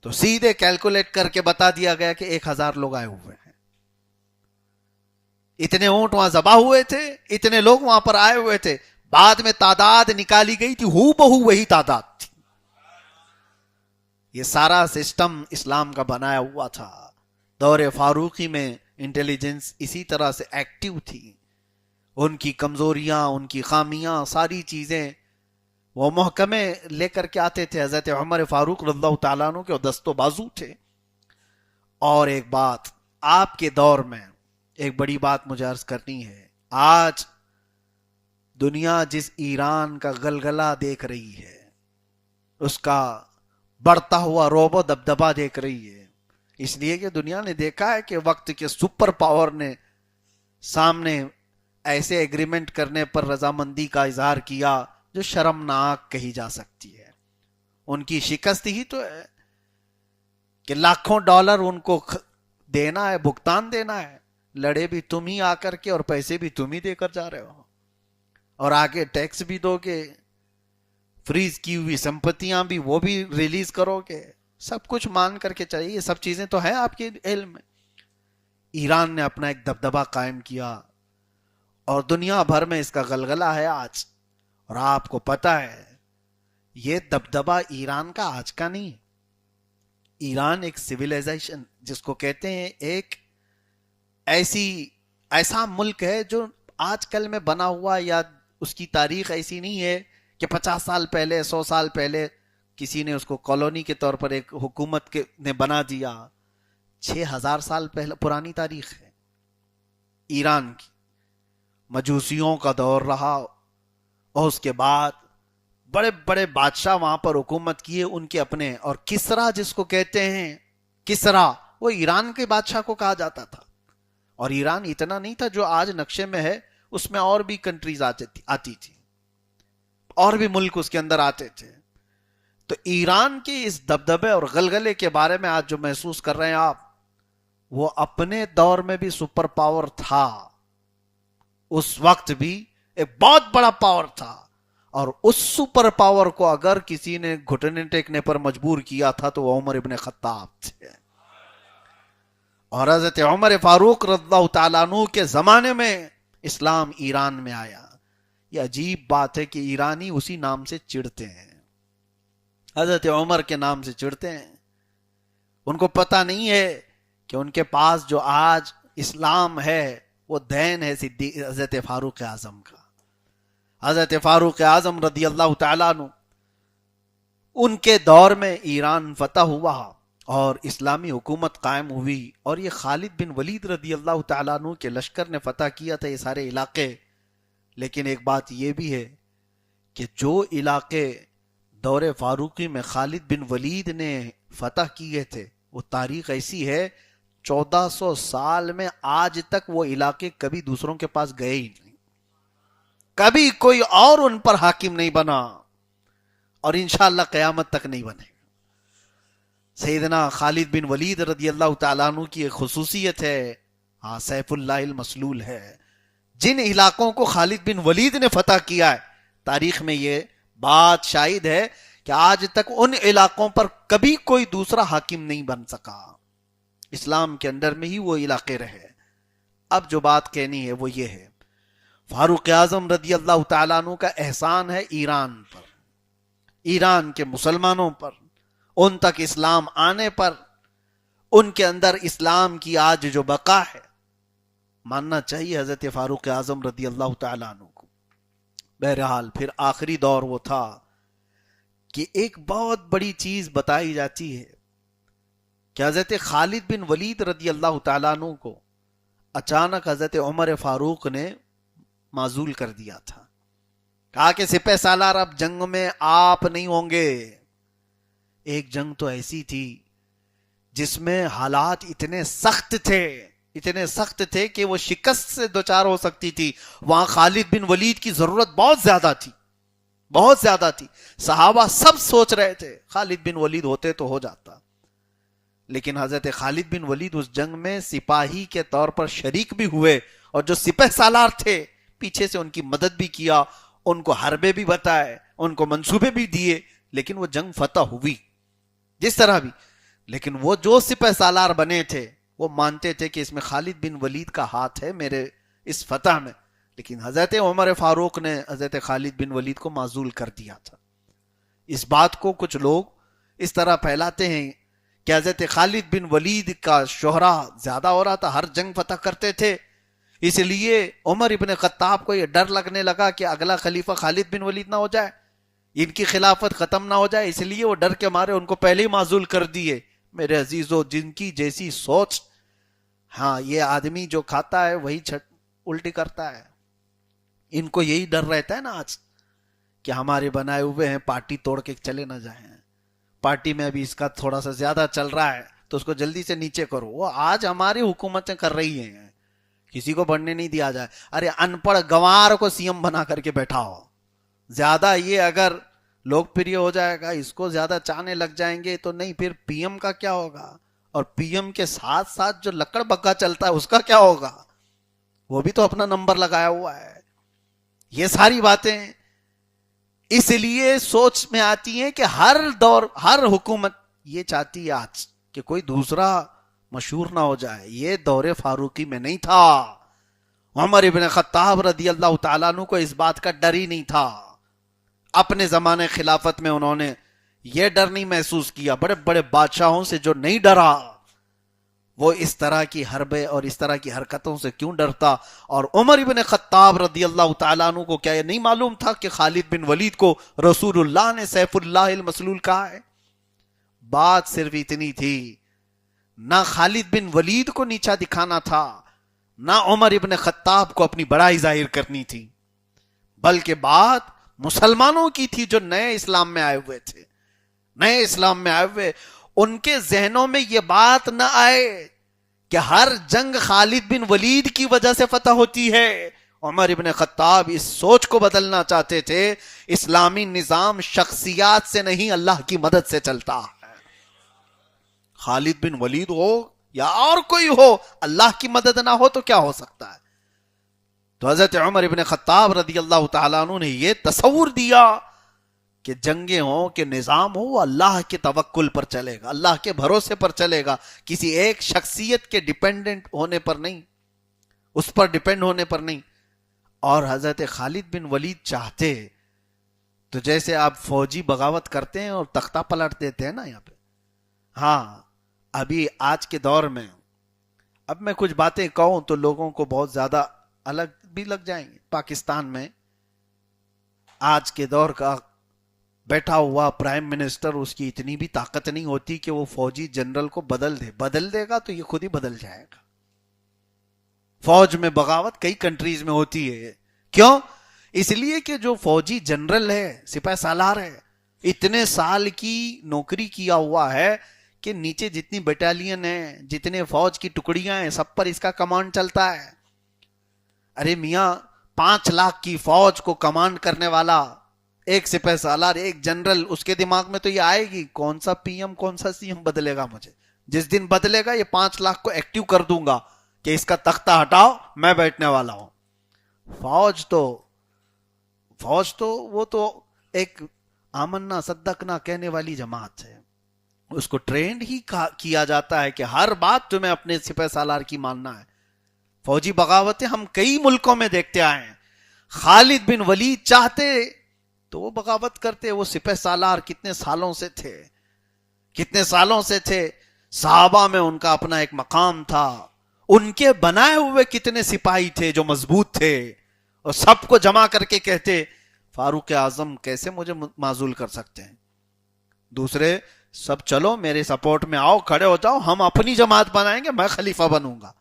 تو سیدھے کیلکولیٹ کر کے بتا دیا گیا کہ 1000 لوگ آئے ہوئے ہیں، اتنے اونٹ وہاں ذبح ہوئے تھے، اتنے لوگ وہاں پر آئے ہوئے تھے۔ بعد میں تعداد نکالی گئی تھی، ہو بہو وہی تعداد تھی۔ یہ سارا سسٹم اسلام کا بنایا ہوا تھا۔ دور فاروقی میں انٹیلیجنس اسی طرح سے ایکٹیو تھی، ان کی کمزوریاں، ان کی خامیاں، ساری چیزیں وہ محکمے لے کر کے آتے تھے۔ حضرت عمر فاروق رضی اللہ تعالیٰ عنہ کے دست و بازو تھے۔ اور ایک بات آپ کے دور میں ایک بڑی بات مجھے عرض کرنی ہے، آج دنیا جس ایران کا غلغلہ دیکھ رہی ہے، اس کا بڑھتا ہوا روب و دبدبا دیکھ رہی ہے، اس لیے کہ دنیا نے دیکھا ہے کہ وقت کے سپر پاور نے سامنے ایسے ایگریمنٹ کرنے پر رضامندی کا اظہار کیا جو شرمناک کہی جا سکتی ہے۔ ان کی شکست ہی تو ہے کہ لاکھوں ڈالر ان کو دینا ہے، بھگتان دینا ہے، لڑے بھی تم ہی آ کر کے اور پیسے بھی تم ہی دے کر جا رہے ہو، اور آگے ٹیکس بھی دو گے، فریز کی ہوئی سمپتیاں بھی وہ بھی ریلیز کرو گے، سب کچھ مان کر کے چاہیے، یہ سب چیزیں تو ہیں آپ کے علم میں۔ ایران نے اپنا ایک دبدبا قائم کیا اور دنیا بھر میں اس کا غلغلہ ہے آج، اور آپ کو پتا ہے یہ دبدبا ایران کا آج کا نہیں ہے۔ ایران ایک سویلائزیشن جس کو کہتے ہیں، ایک ایسا ملک ہے جو آج کل میں بنا ہوا، یا اس کی تاریخ ایسی نہیں ہے کہ 50 سال پہلے 100 سال پہلے کسی نے اس کو کالونی کے طور پر ایک حکومت نے بنا دیا۔ 6000 سال پہلے پرانی تاریخ ہے ایران کی۔ مجوسیوں کا دور رہا، اور اس کے بعد بڑے بڑے بادشاہ وہاں پر حکومت کیے ان کے اپنے، اور کسرا جس کو کہتے ہیں، کسرا وہ ایران کے بادشاہ کو کہا جاتا تھا۔ اور ایران اتنا نہیں تھا جو آج نقشے میں ہے، اس میں اور بھی کنٹریز آتی تھی، اور بھی ملک اس کے اندر آتے تھے۔ تو ایران کے اس دبدبے اور غلغلے کے بارے میں آج جو محسوس کر رہے ہیں آپ، وہ اپنے دور میں بھی سپر پاور تھا، اس وقت بھی ایک بہت بڑا پاور تھا، اور اس سپر پاور کو اگر کسی نے گھٹنے ٹیکنے پر مجبور کیا تھا تو وہ عمر ابن خطاب تھے۔ اور حضرت عمر فاروق رضی اللہ تعالیٰ عنہ کے زمانے میں اسلام ایران میں آیا۔ یہ عجیب بات ہے کہ ایرانی اسی نام سے چڑھتے ہیں، حضرت عمر کے نام سے چڑھتے ہیں۔ ان کو پتہ نہیں ہے کہ ان کے پاس جو آج اسلام ہے وہ دین ہے حضرت فاروق اعظم کا۔ حضرت فاروق اعظم رضی اللہ تعالیٰ عنہ، ان کے دور میں ایران فتح ہوا اور اسلامی حکومت قائم ہوئی، اور یہ خالد بن ولید رضی اللہ تعالیٰ عنہ کے لشکر نے فتح کیا تھا یہ سارے علاقے۔ لیکن ایک بات یہ بھی ہے کہ جو علاقے دور فاروقی میں خالد بن ولید نے فتح کیے تھے، وہ تاریخ ایسی ہے 1400 سال میں آج تک وہ علاقے کبھی دوسروں کے پاس گئے ہی نہیں، کبھی کوئی اور ان پر حاکم نہیں بنا، اور انشاءاللہ قیامت تک نہیں بنے گا۔ سیدنا خالد بن ولید رضی اللہ تعالیٰ عنہ کی ایک خصوصیت ہے، سیف اللہ المسلول ہے۔ جن علاقوں کو خالد بن ولید نے فتح کیا ہے، تاریخ میں یہ بات شاہد ہے کہ آج تک ان علاقوں پر کبھی کوئی دوسرا حاکم نہیں بن سکا، اسلام کے اندر میں ہی وہ علاقے رہے۔ اب جو بات کہنی ہے وہ یہ ہے، فاروق اعظم رضی اللہ تعالیٰ عنہ کا احسان ہے ایران پر، ایران کے مسلمانوں پر، ان تک اسلام آنے پر، ان کے اندر اسلام کی آج جو بقا ہے۔ ماننا چاہیے حضرت فاروق اعظم رضی اللہ تعالیٰ عنہ کو۔ بہرحال پھر آخری دور وہ تھا کہ ایک بہت بڑی چیز بتائی جاتی ہے کہ حضرت خالد بن ولید رضی اللہ تعالیٰ عنہ کو اچانک حضرت عمر فاروق نے معزول کر دیا تھا، کہا کہ سپہ سالار اب جنگ میں آپ نہیں ہوں گے۔ ایک جنگ تو ایسی تھی جس میں حالات اتنے سخت تھے کہ وہ شکست سے دوچار ہو سکتی تھی۔ وہاں خالد بن ولید کی ضرورت بہت زیادہ تھی، صحابہ سب سوچ رہے تھے خالد بن ولید ہوتے تو ہو جاتا، لیکن حضرت خالد بن ولید اس جنگ میں سپاہی کے طور پر شریک بھی ہوئے، اور جو سپہ سالار تھے پیچھے سے ان کی مدد بھی کیا، ان کو حربے بھی بتائے، ان کو منصوبے بھی دیے، لیکن وہ جنگ فتح ہوئی جس طرح بھی۔ لیکن وہ جو سپہ سالار بنے تھے وہ مانتے تھے کہ اس میں خالد بن ولید کا ہاتھ ہے میرے اس فتح میں، لیکن حضرت عمر فاروق نے حضرت خالد بن ولید کو معزول کر دیا تھا۔ اس بات کو کچھ لوگ اس طرح پھیلاتے ہیں کہ حضرت خالد بن ولید کا شہرہ زیادہ ہو رہا تھا، ہر جنگ فتح کرتے تھے، اس لیے عمر ابن خطاب کو یہ ڈر لگنے لگا کہ اگلا خلیفہ خالد بن ولید نہ ہو جائے، ان کی خلافت ختم نہ ہو جائے، اس لیے وہ ڈر کے مارے ان کو پہلے ہی معزول کر دیے۔ میرے عزیزو، جن کی جیسی سوچ، یہ آدمی جو کھاتا ہے وہی الٹی کرتا ہے۔ ان کو یہی ڈر رہتا ہے نا آج کہ ہمارے بنائے ہوئے ہیں پارٹی توڑ کے چلے نہ جائیں، پارٹی میں ابھی اس کا تھوڑا سا زیادہ چل رہا ہے تو اس کو جلدی سے نیچے کرو. وہ آج ہماری حکومتیں کر رہی ہیں، کسی کو بڑھنے نہیں دیا جائے. ارے ان پڑھ گوار کو سی ایم بنا کر کے بیٹھا ہو. زیادہ یہ اگر لوگ پریہ ہو جائے گا، اس کو زیادہ چاہنے لگ جائیں گے تو نہیں، پھر پی ایم کا کیا ہوگا؟ اور پی ایم کے ساتھ ساتھ جو لکڑ بگا چلتا ہے اس کا کیا ہوگا؟ وہ بھی تو اپنا نمبر لگایا ہوا ہے. یہ ساری باتیں اس لیے سوچ میں آتی ہیں کہ ہر دور ہر حکومت یہ چاہتی ہے آج کہ کوئی دوسرا مشہور نہ ہو جائے. یہ دور فاروقی میں نہیں تھا. عمر ابن خطاب رضی اللہ تعالیٰ عنہ کو اس بات کا ڈر ہی نہیں تھا. اپنے زمانے خلافت میں انہوں نے یہ ڈر نہیں محسوس کیا. بڑے بڑے بادشاہوں سے جو نہیں ڈرا وہ اس طرح کی حربیں اور اس طرح کی حرکتوں سے کیوں ڈرتا؟ اور عمر ابن خطاب رضی اللہ تعالیٰ عنہ کو کیا یہ نہیں معلوم تھا کہ خالد بن ولید کو رسول اللہ نے سیف اللہ المسلول کہا ہے؟ بات صرف اتنی تھی، نہ خالد بن ولید کو نیچا دکھانا تھا، نہ عمر ابن خطاب کو اپنی بڑائی ظاہر کرنی تھی، بلکہ بات مسلمانوں کی تھی جو نئے اسلام میں آئے ہوئے تھے. نئے اسلام میں آئے ہوئے ان کے ذہنوں میں یہ بات نہ آئے کہ ہر جنگ خالد بن ولید کی وجہ سے فتح ہوتی ہے. عمر ابن خطاب اس سوچ کو بدلنا چاہتے تھے، اسلامی نظام شخصیات سے نہیں اللہ کی مدد سے چلتا ہے. خالد بن ولید ہو یا اور کوئی ہو، اللہ کی مدد نہ ہو تو کیا ہو سکتا ہے؟ تو حضرت عمر ابن خطاب رضی اللہ تعالیٰ عنہ نے یہ تصور دیا کہ جنگیں ہوں کہ نظام ہو وہ اللہ کے توکل پر چلے گا، اللہ کے بھروسے پر چلے گا، کسی ایک شخصیت کے ڈیپینڈنٹ ہونے پر نہیں، اس پر ڈیپینڈ ہونے پر نہیں. اور حضرت خالد بن ولید چاہتے تو جیسے آپ فوجی بغاوت کرتے ہیں اور تختہ پلٹ دیتے ہیں نا یہاں پہ. ہاں ابھی آج کے دور میں اب میں کچھ باتیں کہوں تو لوگوں کو بہت زیادہ الگ بھی لگ جائیں گے. پاکستان میں آج کے دور کا بیٹھا ہوا پرائم منسٹر، اس کی اتنی بھی طاقت نہیں ہوتی کہ وہ فوجی جنرل کو بدل دے گا تو یہ خود ہی بدل جائے گا. فوج میں بغاوت کئی کنٹریز میں ہوتی ہے. کیوں؟ اس لیے کہ جو فوجی جنرل ہے، سپاہ سالار ہے، اتنے سال کی نوکری کیا ہوا ہے کہ نیچے جتنی بٹالین ہیں، جتنے فوج کی ٹکڑیاں ہیں، سب پر اس کا کمانڈ چلتا ہے. ارے میاں 5 لاکھ کی فوج کو کمانڈ کرنے والا ایک سپاہ سالار، ایک جنرل، اس کے دماغ میں تو یہ آئے گی کون سا پی ایم کون سا سی ایم بدلے گا مجھے. جس دن بدلے گا یہ 5 لاکھ کو ایکٹیو کر دوں گا کہ اس کا تختہ ہٹاؤ میں بیٹھنے والا ہوں. فوج تو وہ تو ایک آمنا صدقنا کہنے والی جماعت ہے. اس کو ٹرینڈ ہی کیا جاتا ہے کہ ہر بات تمہیں اپنے سپاہ سالار کی ماننا ہے. فوجی بغاوتیں ہم کئی ملکوں میں دیکھتے آئے ہیں. خالد بن ولید چاہتے تو وہ بغاوت کرتے. وہ سپہ سالار کتنے سالوں سے تھے. صحابہ میں ان کا اپنا ایک مقام تھا. ان کے بنائے ہوئے کتنے سپاہی تھے جو مضبوط تھے، اور سب کو جمع کر کے کہتے فاروق اعظم کیسے مجھے معزول کر سکتے ہیں. دوسرے سب چلو میرے سپورٹ میں آؤ، کھڑے ہو جاؤ، ہم اپنی جماعت بنائیں گے، میں خلیفہ بنوں گا.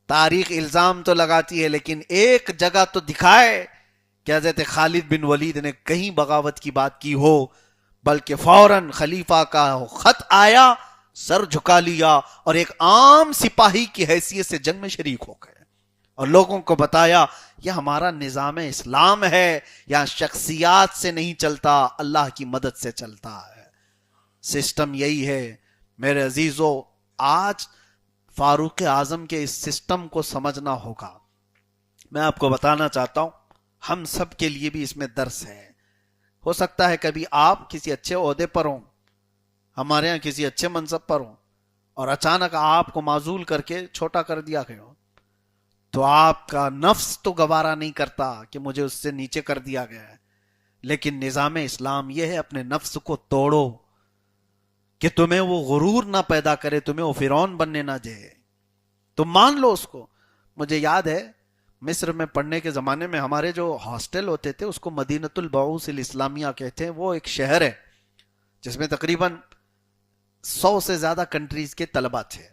تاریخ الزام تو لگاتی ہے لیکن ایک جگہ تو دکھائے کہ حضرت خالد بن ولید نے کہیں بغاوت کی بات کی ہو، بلکہ فوراً خلیفہ کا خط آیا، سر جھکا لیا اور ایک عام سپاہی کی حیثیت سے جنگ میں شریک ہو گئے اور لوگوں کو بتایا یہ ہمارا نظام اسلام ہے، یہاں شخصیات سے نہیں چلتا، اللہ کی مدد سے چلتا ہے. سسٹم یہی ہے میرے عزیزو. آج فاروق اعظم کے اس سسٹم کو سمجھنا ہوگا. میں آپ کو بتانا چاہتا ہوں ہم سب کے لیے بھی اس میں درس ہے. ہو سکتا ہے کبھی آپ کسی اچھے عہدے پر ہوں، ہمارے ہاں کسی اچھے منصب پر ہوں، اور اچانک آپ کو معزول کر کے چھوٹا کر دیا گیا ہو، تو آپ کا نفس تو گوارا نہیں کرتا کہ مجھے اس سے نیچے کر دیا گیا ہے. لیکن نظام اسلام یہ ہے اپنے نفس کو توڑو کہ تمہیں وہ غرور نہ پیدا کرے، تمہیں وہ فرعون بننے نہ دے. تم مان لو اس کو. مجھے یاد ہے مصر میں پڑھنے کے زمانے میں ہمارے جو ہاسٹل ہوتے تھے اس کو مدینۃ البعوث الاسلامیہ کہتے ہیں. وہ ایک شہر ہے جس میں تقریباً 100 سے زیادہ کنٹریز کے طلبہ تھے.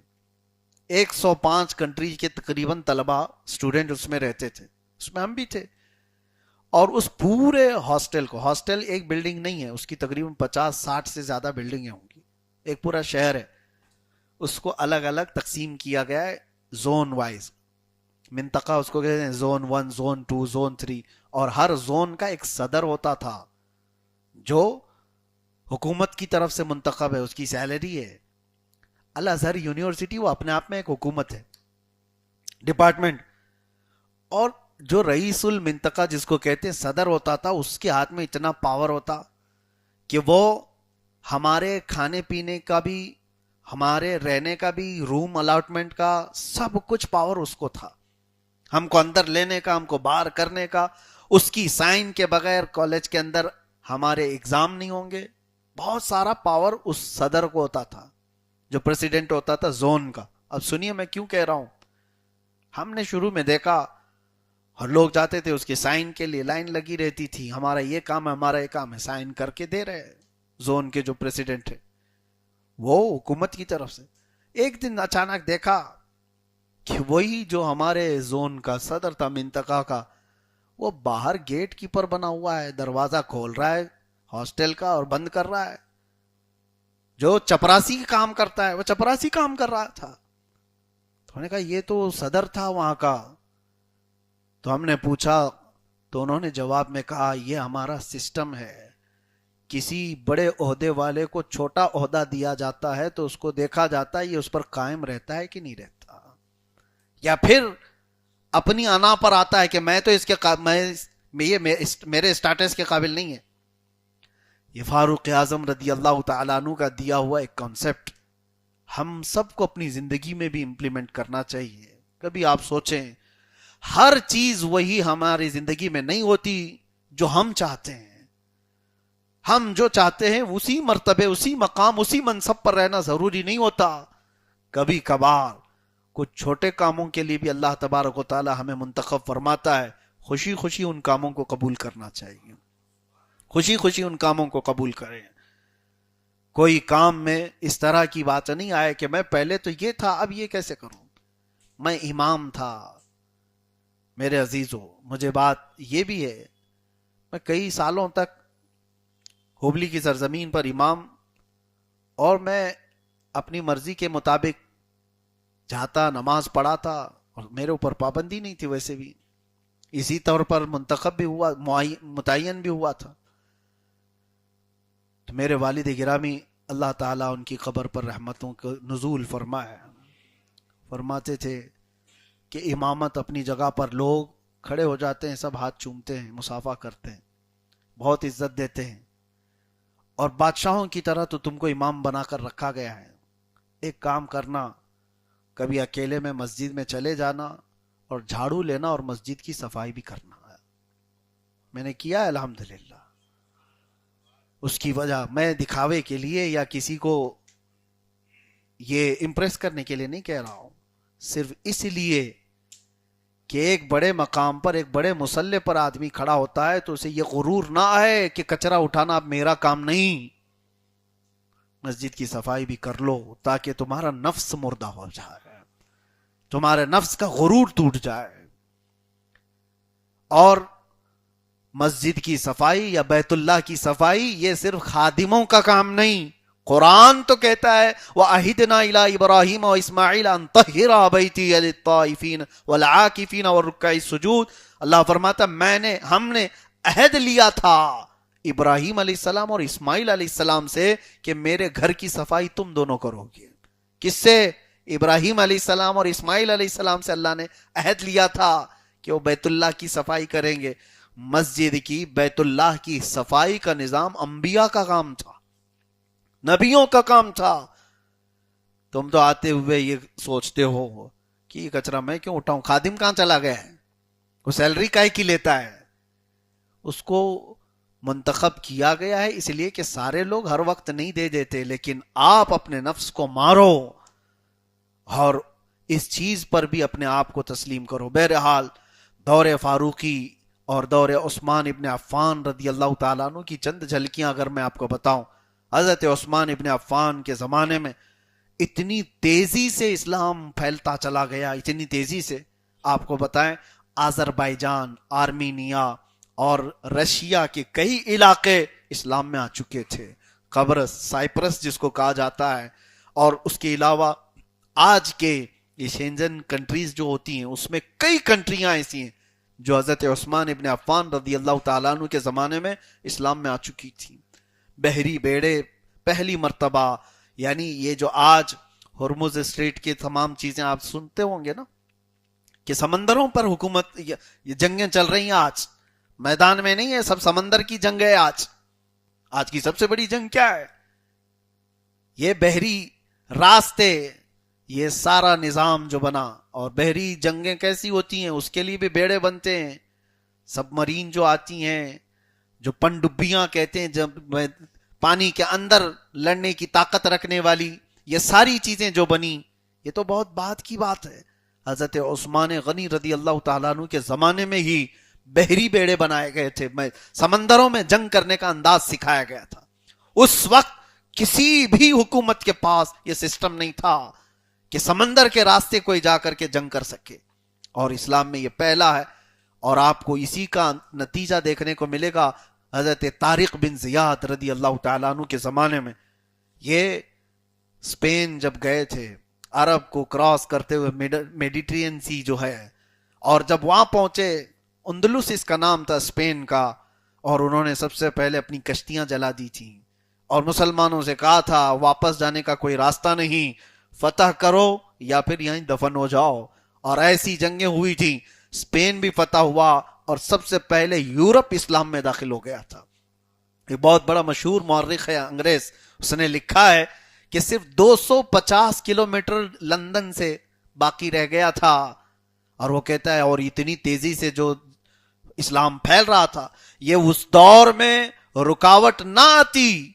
105 کنٹریز کے تقریباً طلبہ اسٹوڈنٹ اس میں رہتے تھے. اس میں ہم بھی تھے. اور اس پورے ہاسٹل کو، ہاسٹل ایک بلڈنگ نہیں ہے، اس کی تقریباً 50-60 سے زیادہ بلڈنگیں ہوں گی، ایک پورا شہر ہے، اس کو الگ الگ تقسیم کیا گیا ہے زون وائز، منطقہ اس کو کہتے ہیں زون 1، زون 2، زون 3، اور ہر زون کا ایک صدر ہوتا تھا جو حکومت کی طرف سے منتخب ہے، اس کی سیلری ہے۔ الازہر یونیورسٹی وہ اپنے آپ میں ایک حکومت ہے، ڈپارٹمنٹ، اور جو رئیس المنطقہ جس کو کہتے ہیں صدر ہوتا تھا، اس کے ہاتھ میں اتنا پاور ہوتا کہ وہ ہمارے کھانے پینے کا بھی، ہمارے رہنے کا بھی، روم الاٹمنٹ کا، سب کچھ پاور اس کو تھا، ہم کو اندر لینے کا، ہم کو باہر کرنے کا، اس کی سائن کے بغیر کالج کے اندر ہمارے ایگزام نہیں ہوں گے، بہت سارا پاور اس صدر کو ہوتا تھا جو پریزیڈنٹ ہوتا تھا زون کا۔ اب سنیے میں کیوں کہہ رہا ہوں، ہم نے شروع میں دیکھا اور لوگ جاتے تھے اس کے سائن کے لیے، لائن لگی رہتی تھی، ہمارا یہ کام ہے، ہمارا یہ کام ہے، سائن کر کے دے رہے زون کے جو پریزیڈنٹ ہے وہ حکومت کی طرف سے۔ ایک دن اچانک دیکھا کہ وہی جو ہمارے زون کا صدر تھا منطقہ کا، وہ باہر گیٹ کیپر بنا ہوا ہے، دروازہ کھول رہا ہے ہاسٹل کا اور بند کر رہا ہے، جو چپراسی کام کرتا ہے وہ چپراسی کام کر رہا تھا۔ تو نے کہا یہ تو صدر تھا وہاں کا، تو ہم نے پوچھا تو انہوں نے جواب میں کہا یہ ہمارا سسٹم ہے، کسی بڑے عہدے والے کو چھوٹا عہدہ دیا جاتا ہے تو اس کو دیکھا جاتا ہے یہ اس پر قائم رہتا ہے کہ نہیں رہتا، یا پھر اپنی انا پر آتا ہے کہ میں تو اس کے میرے اسٹیٹس کے قابل نہیں ہے۔ یہ فاروق اعظم رضی اللہ تعالیٰ عنہ کا دیا ہوا ایک کانسیپٹ ہم سب کو اپنی زندگی میں بھی امپلیمنٹ کرنا چاہیے۔ کبھی آپ سوچیں، ہر چیز وہی ہماری زندگی میں نہیں ہوتی جو ہم چاہتے ہیں، ہم جو چاہتے ہیں اسی مرتبے، اسی مقام، اسی منصب پر رہنا ضروری نہیں ہوتا، کبھی کبھار کچھ چھوٹے کاموں کے لیے بھی اللہ تبارک و تعالی ہمیں منتخب فرماتا ہے، خوشی خوشی ان کاموں کو قبول کرنا چاہیے، خوشی خوشی ان کاموں کو قبول کریں۔ کوئی کام میں اس طرح کی بات نہیں آئے کہ میں پہلے تو یہ تھا اب یہ کیسے کروں، میں امام تھا۔ میرے عزیزو، مجھے بات یہ بھی ہے، میں کئی سالوں تک ہوبلی کی سرزمین پر امام، اور میں اپنی مرضی کے مطابق جاتا، نماز پڑھاتا، اور میرے اوپر پابندی نہیں تھی، ویسے بھی اسی طور پر منتخب بھی ہوا، متعین بھی ہوا تھا۔ تو میرے والد گرامی اللہ تعالیٰ ان کی قبر پر رحمتوں کو نزول فرمائے، فرماتے تھے کہ امامت اپنی جگہ پر لوگ کھڑے ہو جاتے ہیں، سب ہاتھ چومتے ہیں، مصافحہ کرتے ہیں، بہت عزت دیتے ہیں، اور بادشاہوں کی طرح تو تم کو امام بنا کر رکھا گیا ہے، ایک کام کرنا، کبھی اکیلے میں مسجد میں چلے جانا اور جھاڑو لینا اور مسجد کی صفائی بھی کرنا۔ میں نے کیا الحمدللہ۔ اس کی وجہ میں دکھاوے کے لیے یا کسی کو یہ امپریس کرنے کے لیے نہیں کہہ رہا ہوں، صرف اس لیے کہ ایک بڑے مقام پر، ایک بڑے مسلح پر آدمی کھڑا ہوتا ہے تو اسے یہ غرور نہ آئے کہ کچرا اٹھانا اب میرا کام نہیں، مسجد کی صفائی بھی کر لو تاکہ تمہارا نفس مردہ ہو جائے، تمہارے نفس کا غرور ٹوٹ جائے۔ اور مسجد کی صفائی یا بیت اللہ کی صفائی یہ صرف خادموں کا کام نہیں، قرآن تو کہتا ہے وَأَهِدْنَا إِلَىٰ إِبْرَاهِيمَ وَإِسْمَاعِيلَ أَن طَهِّرَا بَيْتِيَ لِلطَّائِفِينَ وَالْعَاكِفِينَ وَالرُّكَّعِ السُّجُودِ۔ اللہ فرماتا ہم نے عہد لیا تھا ابراہیم علیہ السلام اور اسماعیل علیہ السلام سے کہ میرے گھر کی صفائی تم دونوں کرو گے۔ کس سے؟ ابراہیم علیہ السلام اور اسماعیل علیہ السلام سے اللہ نے عہد لیا تھا کہ وہ بیت اللہ کی صفائی کریں گے۔ مسجد کی، بیت اللہ کی صفائی کا نظام انبیاء کا کام تھا، نبیوں کا کام تھا۔ تم تو آتے ہوئے یہ سوچتے ہو کہ یہ کچرا میں کیوں اٹھاؤں، خادم کہاں چلا گیا ہے، وہ سیلری کائے کی لیتا ہے؟ اس کو منتخب کیا گیا ہے اس لیے کہ سارے لوگ ہر وقت نہیں دے دیتے، لیکن آپ اپنے نفس کو مارو اور اس چیز پر بھی اپنے آپ کو تسلیم کرو۔ بہرحال دور فاروقی اور دور عثمان ابن عفان رضی اللہ تعالیٰ عنہ کی چند جھلکیاں اگر میں آپ کو بتاؤں، حضرت عثمان ابن عفان کے زمانے میں اتنی تیزی سے اسلام پھیلتا چلا گیا، اتنی تیزی سے، آپ کو بتائیں آذربائیجان، آرمینیا اور رشیا کے کئی علاقے اسلام میں آ چکے تھے. قبرص، سائپرس جس کو کہا جاتا ہے، اور اس کے علاوہ آج کے یہ شینجن کنٹریز جو ہوتی ہیں اس میں کئی کنٹریاں ایسی ہیں جو حضرت عثمان ابن عفان رضی اللہ تعالیٰ عنہ کے زمانے میں اسلام میں آ چکی تھی. بحری بیڑے پہلی مرتبہ، یعنی یہ جو آج ہرمز اسٹریٹ کی تمام چیزیں آپ سنتے ہوں گے نا کہ سمندروں پر حکومت، یہ جنگیں چل رہی ہیں آج، میدان میں نہیں ہے، سب سمندر کی جنگ ہے. آج کی سب سے بڑی جنگ کیا ہے؟ یہ بحری راستے، یہ سارا نظام جو بنا. اور بحری جنگیں کیسی ہوتی ہیں اس کے لیے بھی بیڑے بنتے ہیں، سب مرین جو آتی ہیں، جو پنڈبیاں کہتے ہیں، جب پانی کے اندر لڑنے کی طاقت رکھنے والی، یہ ساری چیزیں جو بنی، یہ تو بہت بعد کی بات ہے. حضرت عثمان غنی رضی اللہ تعالیٰ عنہ کے زمانے میں ہی بحری بیڑے بنائے گئے تھے، سمندروں میں جنگ کرنے کا انداز سکھایا گیا تھا. اس وقت کسی بھی حکومت کے پاس یہ سسٹم نہیں تھا کہ سمندر کے راستے کوئی جا کر کے جنگ کر سکے، اور اسلام میں یہ پہلا ہے. اور آپ کو اسی کا نتیجہ دیکھنے کو ملے گا حضرت طارق بن زیاد رضی اللہ تعالیٰ عنہ کے زمانے میں. یہ اسپین جب گئے تھے، عرب کو کراس کرتے ہوئے میڈیٹرین سی جو ہے، اور جب وہاں پہنچے، اندلس اس کا نام تھا اسپین کا، اور انہوں نے سب سے پہلے اپنی کشتیاں جلا دی تھیں اور مسلمانوں سے کہا تھا واپس جانے کا کوئی راستہ نہیں، فتح کرو یا پھر یہیں دفن ہو جاؤ. اور ایسی جنگیں ہوئی تھیں، اسپین بھی فتح ہوا اور سب سے پہلے یورپ اسلام میں داخل ہو گیا تھا. ایک بہت بڑا مشہور مورخ ہے انگریز، اس نے لکھا ہے کہ صرف 250 کلومیٹر لندن سے باقی رہ گیا تھا، اور وہ کہتا ہے اور اتنی تیزی سے جو اسلام پھیل رہا تھا، یہ اس دور میں رکاوٹ نہ آتی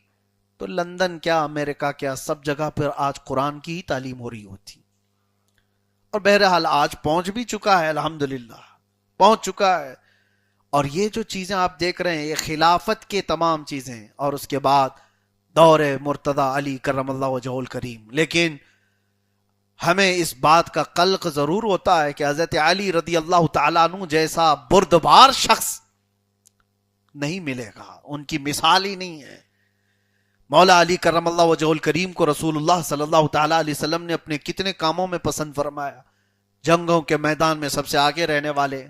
تو لندن کیا، امریکہ کیا، سب جگہ پر آج قرآن کی ہی تعلیم ہو رہی ہوتی. اور بہرحال آج پہنچ بھی چکا ہے، الحمدللہ پہنچ چکا ہے. اور یہ جو چیزیں آپ دیکھ رہے ہیں یہ خلافت کے تمام چیزیں، اور اس کے بعد دور مرتضی علی کرم اللہ وجہہ الکریم. لیکن ہمیں اس بات کا قلق ضرور ہوتا ہے کہ حضرت علی رضی اللہ تعالیٰ عنہ جیسا بردبار شخص نہیں ملے گا، ان کی مثال ہی نہیں ہے. مولا علی کرم اللہ وجہہ الکریم کو رسول اللہ صلی اللہ تعالیٰ علیہ وسلم نے اپنے کتنے کاموں میں پسند فرمایا. جنگوں کے میدان میں سب سے آگے رہنے والے،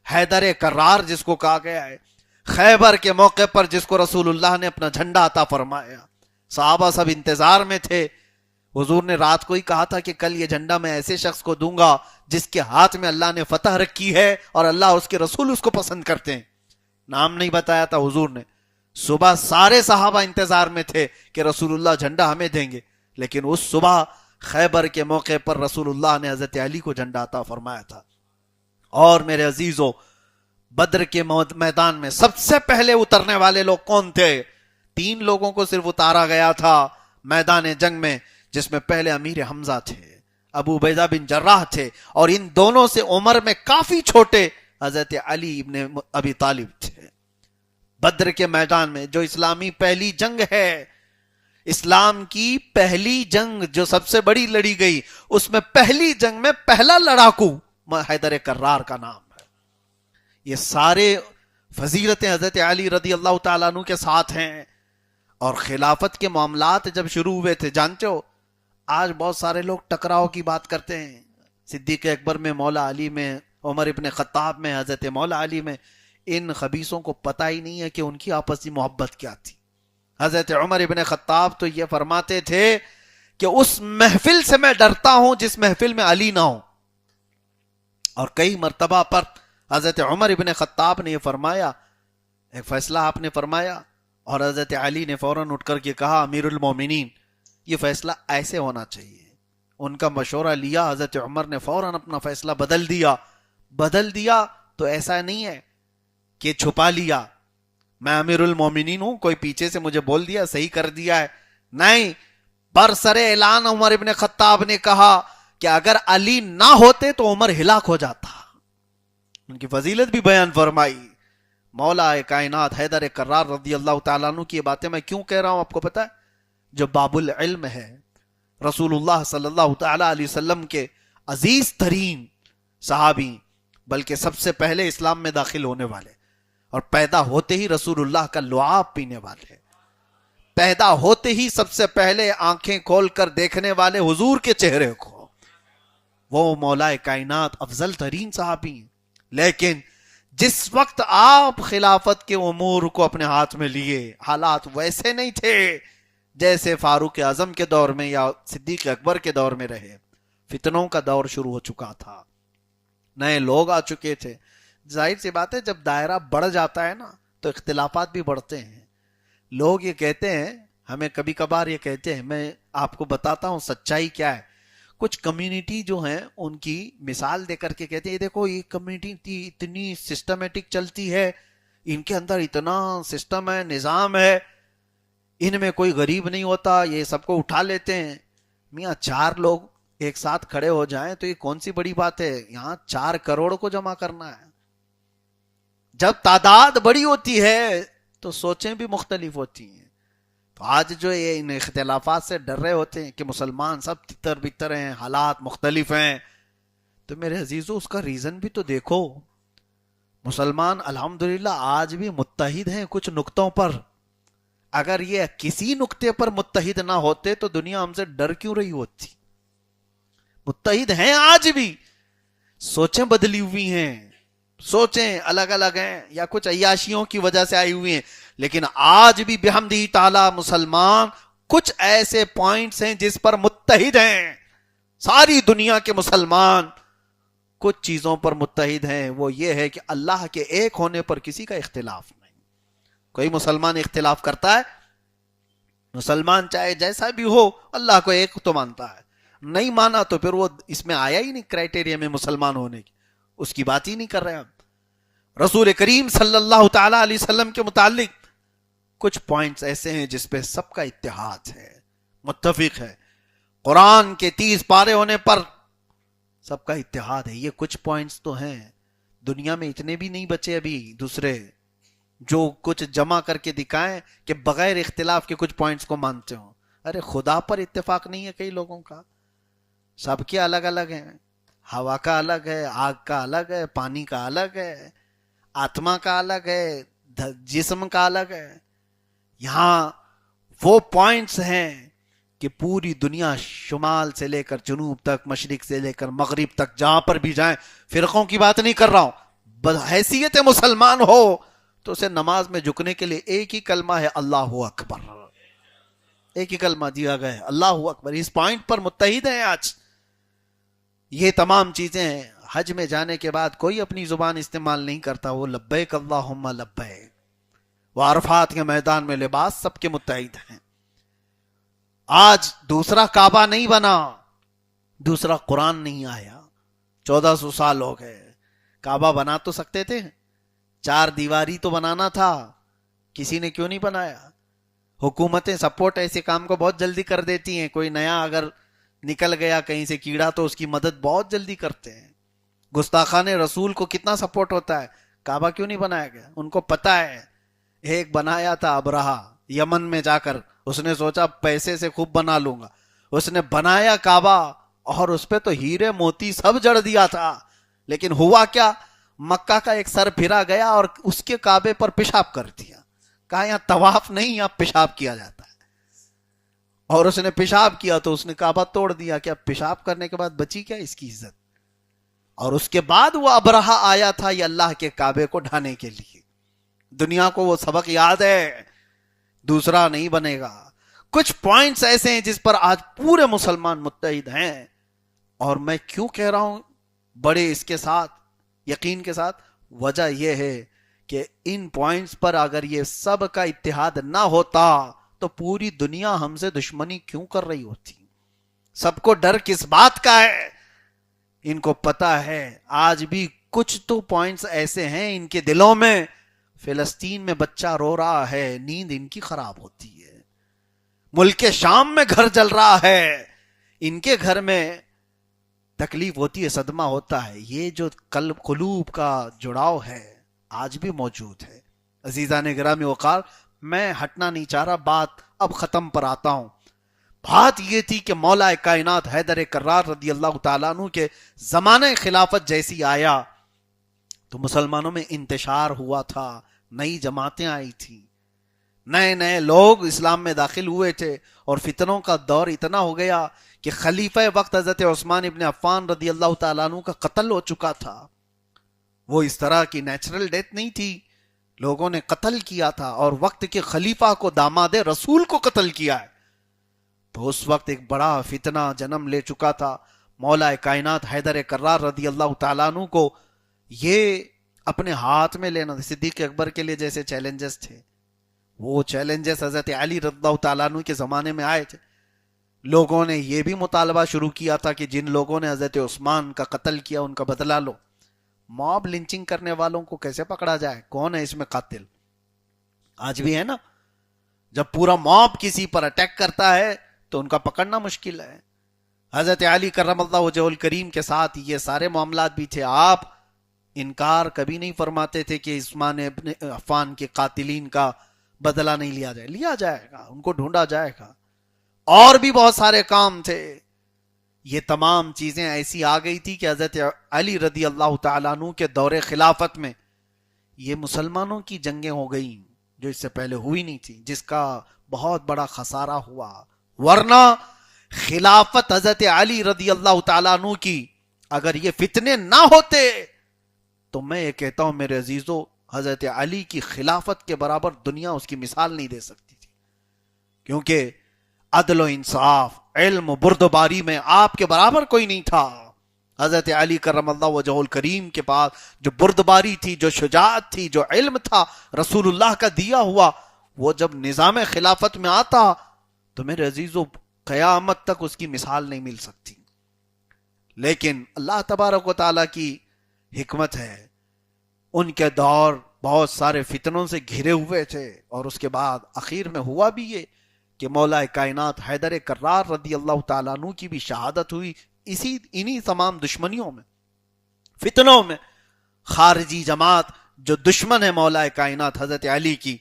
حیدر کرار جس کو کہا گیا ہے، خیبر کے موقع پر جس کو رسول اللہ نے اپنا جھنڈا عطا فرمایا، صحابہ سب انتظار میں تھے. حضور نے رات کو ہی کہا تھا کہ کل یہ جھنڈا میں ایسے شخص کو دوں گا جس کے ہاتھ میں اللہ نے فتح رکھی ہے اور اللہ اور اس کے رسول اس کو پسند کرتے ہیں. نام نہیں بتایا تھا حضور نے. صبح سارے صحابہ انتظار میں تھے کہ رسول اللہ جھنڈا ہمیں دیں گے، لیکن اس صبح خیبر کے موقع پر رسول اللہ نے حضرت علی کو جھنڈا عطا فرمایا تھا. اور میرے عزیزو، بدر کے میدان میں سب سے پہلے اترنے والے لوگ کون تھے؟ 3 لوگوں کو صرف اتارا گیا تھا میدان جنگ میں، جس میں پہلے امیر حمزہ تھے، ابو عبیدہ بن جراح تھے، اور ان دونوں سے عمر میں کافی چھوٹے حضرت علی ابن ابی طالب تھے. بدر کے میدان میں جو اسلامی پہلی جنگ ہے، اسلام کی پہلی جنگ جو سب سے بڑی لڑی گئی، اس میں پہلی جنگ میں پہلا لڑاکو حیدر کرار کا نام ہے. یہ سارے فضیلتیں حضرت علی رضی اللہ تعالیٰ عنہ کے ساتھ ہیں. اور خلافت کے معاملات جب شروع ہوئے تھے، جانتے ہو آج بہت سارے لوگ ٹکراؤ کی بات کرتے ہیں، صدیق اکبر میں، مولا علی میں، عمر ابن خطاب میں، حضرت مولا علی میں. ان خبیثوں کو پتہ ہی نہیں ہے کہ ان کی آپسی محبت کیا تھی. حضرت عمر ابن خطاب تو یہ فرماتے تھے کہ اس محفل سے میں ڈرتا ہوں جس محفل میں علی نہ ہو. اور کئی مرتبہ پر حضرت عمر ابن خطاب نے یہ فرمایا، ایک فیصلہ آپ نے فرمایا اور حضرت علی نے فوراً اٹھ کر کے کہا امیر المومنین یہ فیصلہ ایسے ہونا چاہیے. ان کا مشورہ لیا، حضرت عمر نے فوراً اپنا فیصلہ بدل دیا. تو ایسا نہیں ہے کہ چھپا لیا میں امیر المومنین ہوں، کوئی پیچھے سے مجھے بول دیا صحیح کر دیا ہے، نہیں. برسر اعلان عمر ابن خطاب نے کہا کہ اگر علی نہ ہوتے تو عمر ہلاک ہو جاتا. ان کی فضیلت بھی بیان فرمائی. مولا کائنات حیدر کرار رضی اللہ تعالیٰ عنہ کی یہ باتیں میں کیوں کہہ رہا ہوں آپ کو پتا ہے؟ جو باب العلم ہے، رسول اللہ صلی اللہ تعالیٰ علیہ وسلم کے عزیز ترین صحابی، بلکہ سب سے پہلے اسلام میں داخل ہونے والے، اور پیدا ہوتے ہی رسول اللہ کا لعاب پینے والے، پیدا ہوتے ہی سب سے پہلے آنکھیں کھول کر دیکھنے والے حضور کے چہرے کو، وہ مولا کائنات افضل ترین صحابی ہیں۔ لیکن جس وقت آپ خلافت کے امور کو اپنے ہاتھ میں لیے، حالات ویسے نہیں تھے جیسے فاروق اعظم کے دور میں یا صدیق اکبر کے دور میں رہے۔ فتنوں کا دور شروع ہو چکا تھا، نئے لوگ آ چکے تھے۔ ظاہر سی بات ہے جب دائرہ بڑھ جاتا ہے نا تو اختلافات بھی بڑھتے ہیں۔ لوگ یہ کہتے ہیں، ہمیں کبھی کبھار یہ کہتے ہیں، میں آپ کو بتاتا ہوں سچائی کیا ہے۔ کچھ کمیونٹی جو ہیں ان کی مثال دے کر کے کہتے ہیں دیکھو یہ کمیونٹی اتنی سسٹمیٹک چلتی ہے، ان کے اندر اتنا سسٹم ہے، نظام ہے، ان میں کوئی غریب نہیں ہوتا، یہ سب کو اٹھا لیتے ہیں۔ میاں 4 لوگ ایک ساتھ کھڑے ہو جائیں تو یہ کون سی بڑی بات ہے؟ یہاں 4 کروڑ کو جمع کرنا ہے۔ جب تعداد بڑی ہوتی ہے تو سوچیں بھی مختلف ہوتی ہیں۔ تو آج جو یہ ان اختلافات سے ڈر رہے ہوتے ہیں کہ مسلمان سب تتر بتر ہیں، حالات مختلف ہیں، تو میرے عزیزو اس کا ریزن بھی تو دیکھو۔ مسلمان الحمدللہ آج بھی متحد ہیں کچھ نقطوں پر۔ اگر یہ کسی نقطے پر متحد نہ ہوتے تو دنیا ہم سے ڈر کیوں رہی ہوتی؟ متحد ہیں آج بھی، سوچیں بدلی ہوئی ہیں، سوچیں الگ الگ ہیں یا کچھ عیاشیوں کی وجہ سے آئی ہوئی ہیں، لیکن آج بھی بحمدہ تعالی مسلمان کچھ ایسے پوائنٹس ہیں جس پر متحد ہیں۔ ساری دنیا کے مسلمان کچھ چیزوں پر متحد ہیں، وہ یہ ہے کہ اللہ کے ایک ہونے پر کسی کا اختلاف نہیں۔ کوئی مسلمان اختلاف کرتا ہے؟ مسلمان چاہے جیسا بھی ہو اللہ کو ایک تو مانتا ہے، نہیں مانا تو پھر وہ اس میں آیا ہی نہیں کرائٹیریا میں مسلمان ہونے کی، اس کی بات ہی نہیں کر رہے ہم۔ رسول کریم صلی اللہ تعالی علیہ وسلم کے متعلق کچھ پوائنٹس ایسے ہیں جس پہ سب کا اتحاد ہے، متفق ہے۔ قرآن کے 30 پارے ہونے پر سب کا اتحاد ہے۔ یہ کچھ پوائنٹس تو ہیں، دنیا میں اتنے بھی نہیں بچے ابھی دوسرے جو کچھ جمع کر کے دکھائیں کہ بغیر اختلاف کے کچھ پوائنٹس کو مانتے ہوں۔ ارے خدا پر اتفاق نہیں ہے کئی لوگوں کا، سب کے الگ الگ ہیں۔ ہوا کا الگ ہے، آگ کا الگ ہے، پانی کا الگ ہے، آتما کا الگ ہے، جسم کا الگ ہے۔ یہاں وہ پوائنٹس ہیں کہ پوری دنیا شمال سے لے کر جنوب تک، مشرق سے لے کر مغرب تک، جہاں پر بھی جائیں، فرقوں کی بات نہیں کر رہا ہوں، بحیثیت مسلمان ہو تو اسے نماز میں جھکنے کے لیے ایک ہی کلمہ ہے، اللہ اکبر، ایک ہی کلمہ دیا گیا ہے، اللہ اکبر۔ اس پوائنٹ پر متحد ہیں آج۔ یہ تمام چیزیں ہیں۔ حج میں جانے کے بعد کوئی اپنی زبان استعمال نہیں کرتا، وہ لبیک اللہم لبیک۔ وہ عرفات کے میدان میں لباس سب کے متحد ہیں۔ آج دوسرا کعبہ نہیں بنا، دوسرا قرآن نہیں آیا، 1400 سال ہو گئے۔ کعبہ بنا تو سکتے تھے، 4 دیواری تو بنانا تھا، کسی نے کیوں نہیں بنایا؟ حکومتیں سپورٹ ایسے کام کو بہت جلدی کر دیتی ہیں، کوئی نیا اگر نکل گیا کہیں سے کیڑا تو اس کی مدد بہت جلدی کرتے ہیں۔ گستاخان رسول کو کتنا سپورٹ ہوتا ہے، کعبہ کیوں نہیں بنایا گیا؟ ان کو پتا ہے، ایک بنایا تھا ابرہا یمن میں جا کر، اس نے سوچا پیسے سے خوب بنا لوں گا، اس نے بنایا کعبہ اور اس پہ تو ہیرے موتی سب جڑ دیا تھا، لیکن ہوا کیا؟ مکہ کا ایک سر پھرا گیا اور اس کے کعبے پر پیشاب کر دیا، کہا یہاں طواف نہیں، یہاں پیشاب کیا جاتا ہے، اور اس نے پیشاب کیا تو اس نے کعبہ توڑ دیا۔ کیا پیشاب کرنے کے بعد بچی کیا اس کی عزت؟ اور اس کے بعد وہ ابرہا آیا تھا یہ اللہ کے کعبے کو ڈھانے کے لیے۔ دنیا کو وہ سبق یاد ہے، دوسرا نہیں بنے گا۔ کچھ پوائنٹس ایسے ہیں جس پر آج پورے مسلمان متحد ہیں، اور میں کیوں کہہ رہا ہوں بڑے اس کے ساتھ یقین کے ساتھ؟ وجہ یہ ہے کہ ان پوائنٹس پر اگر یہ سب کا اتحاد نہ ہوتا تو پوری دنیا ہم سے دشمنی کیوں کر رہی ہوتی؟ سب کو ڈر کس بات کا ہے؟ ان کو پتا ہے آج بھی کچھ تو پوائنٹس ایسے ہیں ان کے دلوں میں، فلسطین میں بچہ رو رہا ہے، نیند ان کی خراب ہوتی ہے، ملک شام میں گھر جل رہا ہے، ان کے گھر میں تکلیف ہوتی ہے، صدمہ ہوتا ہے۔ یہ جو قلب قلوب کا جڑاؤ ہے آج بھی موجود ہے۔ عزیزان گرامی وقار، میں ہٹنا نہیں چاہ رہا، بات اب ختم پر آتا ہوں۔ بات یہ تھی کہ مولا کائنات حیدر کرار رضی اللہ تعالیٰ عنہ کے زمانہ خلافت جیسی آیا تو مسلمانوں میں انتشار ہوا تھا، نئی جماعتیں آئی تھیں، نئے نئے لوگ اسلام میں داخل ہوئے تھے، اور فتنوں کا دور اتنا ہو گیا کہ خلیفہ وقت حضرت عثمان ابن عفان رضی اللہ تعالیٰ عنہ کا قتل ہو چکا تھا۔ وہ اس طرح کی نیچرل ڈیتھ نہیں تھی، لوگوں نے قتل کیا تھا، اور وقت کے خلیفہ کو، داماد رسول کو قتل کیا ہے۔ تو اس وقت ایک بڑا فتنہ جنم لے چکا تھا۔ مولا کائنات حیدر کرار رضی اللہ تعالیٰ عنہ کو یہ اپنے ہاتھ میں لینا، صدیق اکبر کے لیے جیسے چیلنجز تھے، وہ چیلنجز حضرت علی رضی اللہ تعالیٰ عنہ کے زمانے میں آئے تھے۔ لوگوں نے یہ بھی مطالبہ شروع کیا تھا کہ جن لوگوں نے حضرت عثمان کا قتل کیا ان کا بدلہ لو۔ موب لنچنگ کرنے والوں کو کیسے پکڑا جائے؟ کون ہے اس میں قاتل؟ آج بھی ہے نا، جب پورا موب کسی پر اٹیک کرتا ہے تو ان کا پکڑنا مشکل ہے۔ حضرت علی کرم اللہ وجہ الکریم کے ساتھ یہ سارے معاملات بھی تھے۔ آپ انکار کبھی نہیں فرماتے تھے کہ عثمان ابن عفان کے قاتلین کا بدلہ نہیں لیا جائے، لیا جائے گا، ان کو ڈھونڈا جائے گا۔ اور بھی بہت سارے کام تھے۔ یہ تمام چیزیں ایسی آ گئی تھی کہ حضرت علی رضی اللہ تعالیٰ عنہ کے دور خلافت میں یہ مسلمانوں کی جنگیں ہو گئیں جو اس سے پہلے ہوئی نہیں تھی، جس کا بہت بڑا خسارہ ہوا۔ ورنہ خلافت حضرت علی رضی اللہ تعالیٰ عنہ کی اگر یہ فتنے نہ ہوتے تو میں یہ کہتا ہوں میرے عزیزو، حضرت علی کی خلافت کے برابر دنیا اس کی مثال نہیں دے سکتی تھی، کیونکہ عدل و انصاف، علم و بردباری میں آپ کے برابر کوئی نہیں تھا۔ حضرت علی کرم اللہ وجہ الکریم کے پاس جو بردباری تھی، جو شجاعت تھی، جو علم تھا رسول اللہ کا دیا ہوا، وہ جب نظام خلافت میں آتا تو میرے عزیزو قیامت تک اس کی مثال نہیں مل سکتی۔ لیکن اللہ تبارک و تعالیٰ کی حکمت ہے، ان کے دور بہت سارے فتنوں سے گھرے ہوئے تھے، اور اس کے بعد اخیر میں ہوا بھی یہ کہ مولا کائنات حیدر کرار رضی اللہ تعالیٰ عنہ کی بھی شہادت ہوئی انہی تمام دشمنیوں میں، فتنوں میں۔ خارجی جماعت جو دشمن ہے مولا کائنات حضرت علی کی،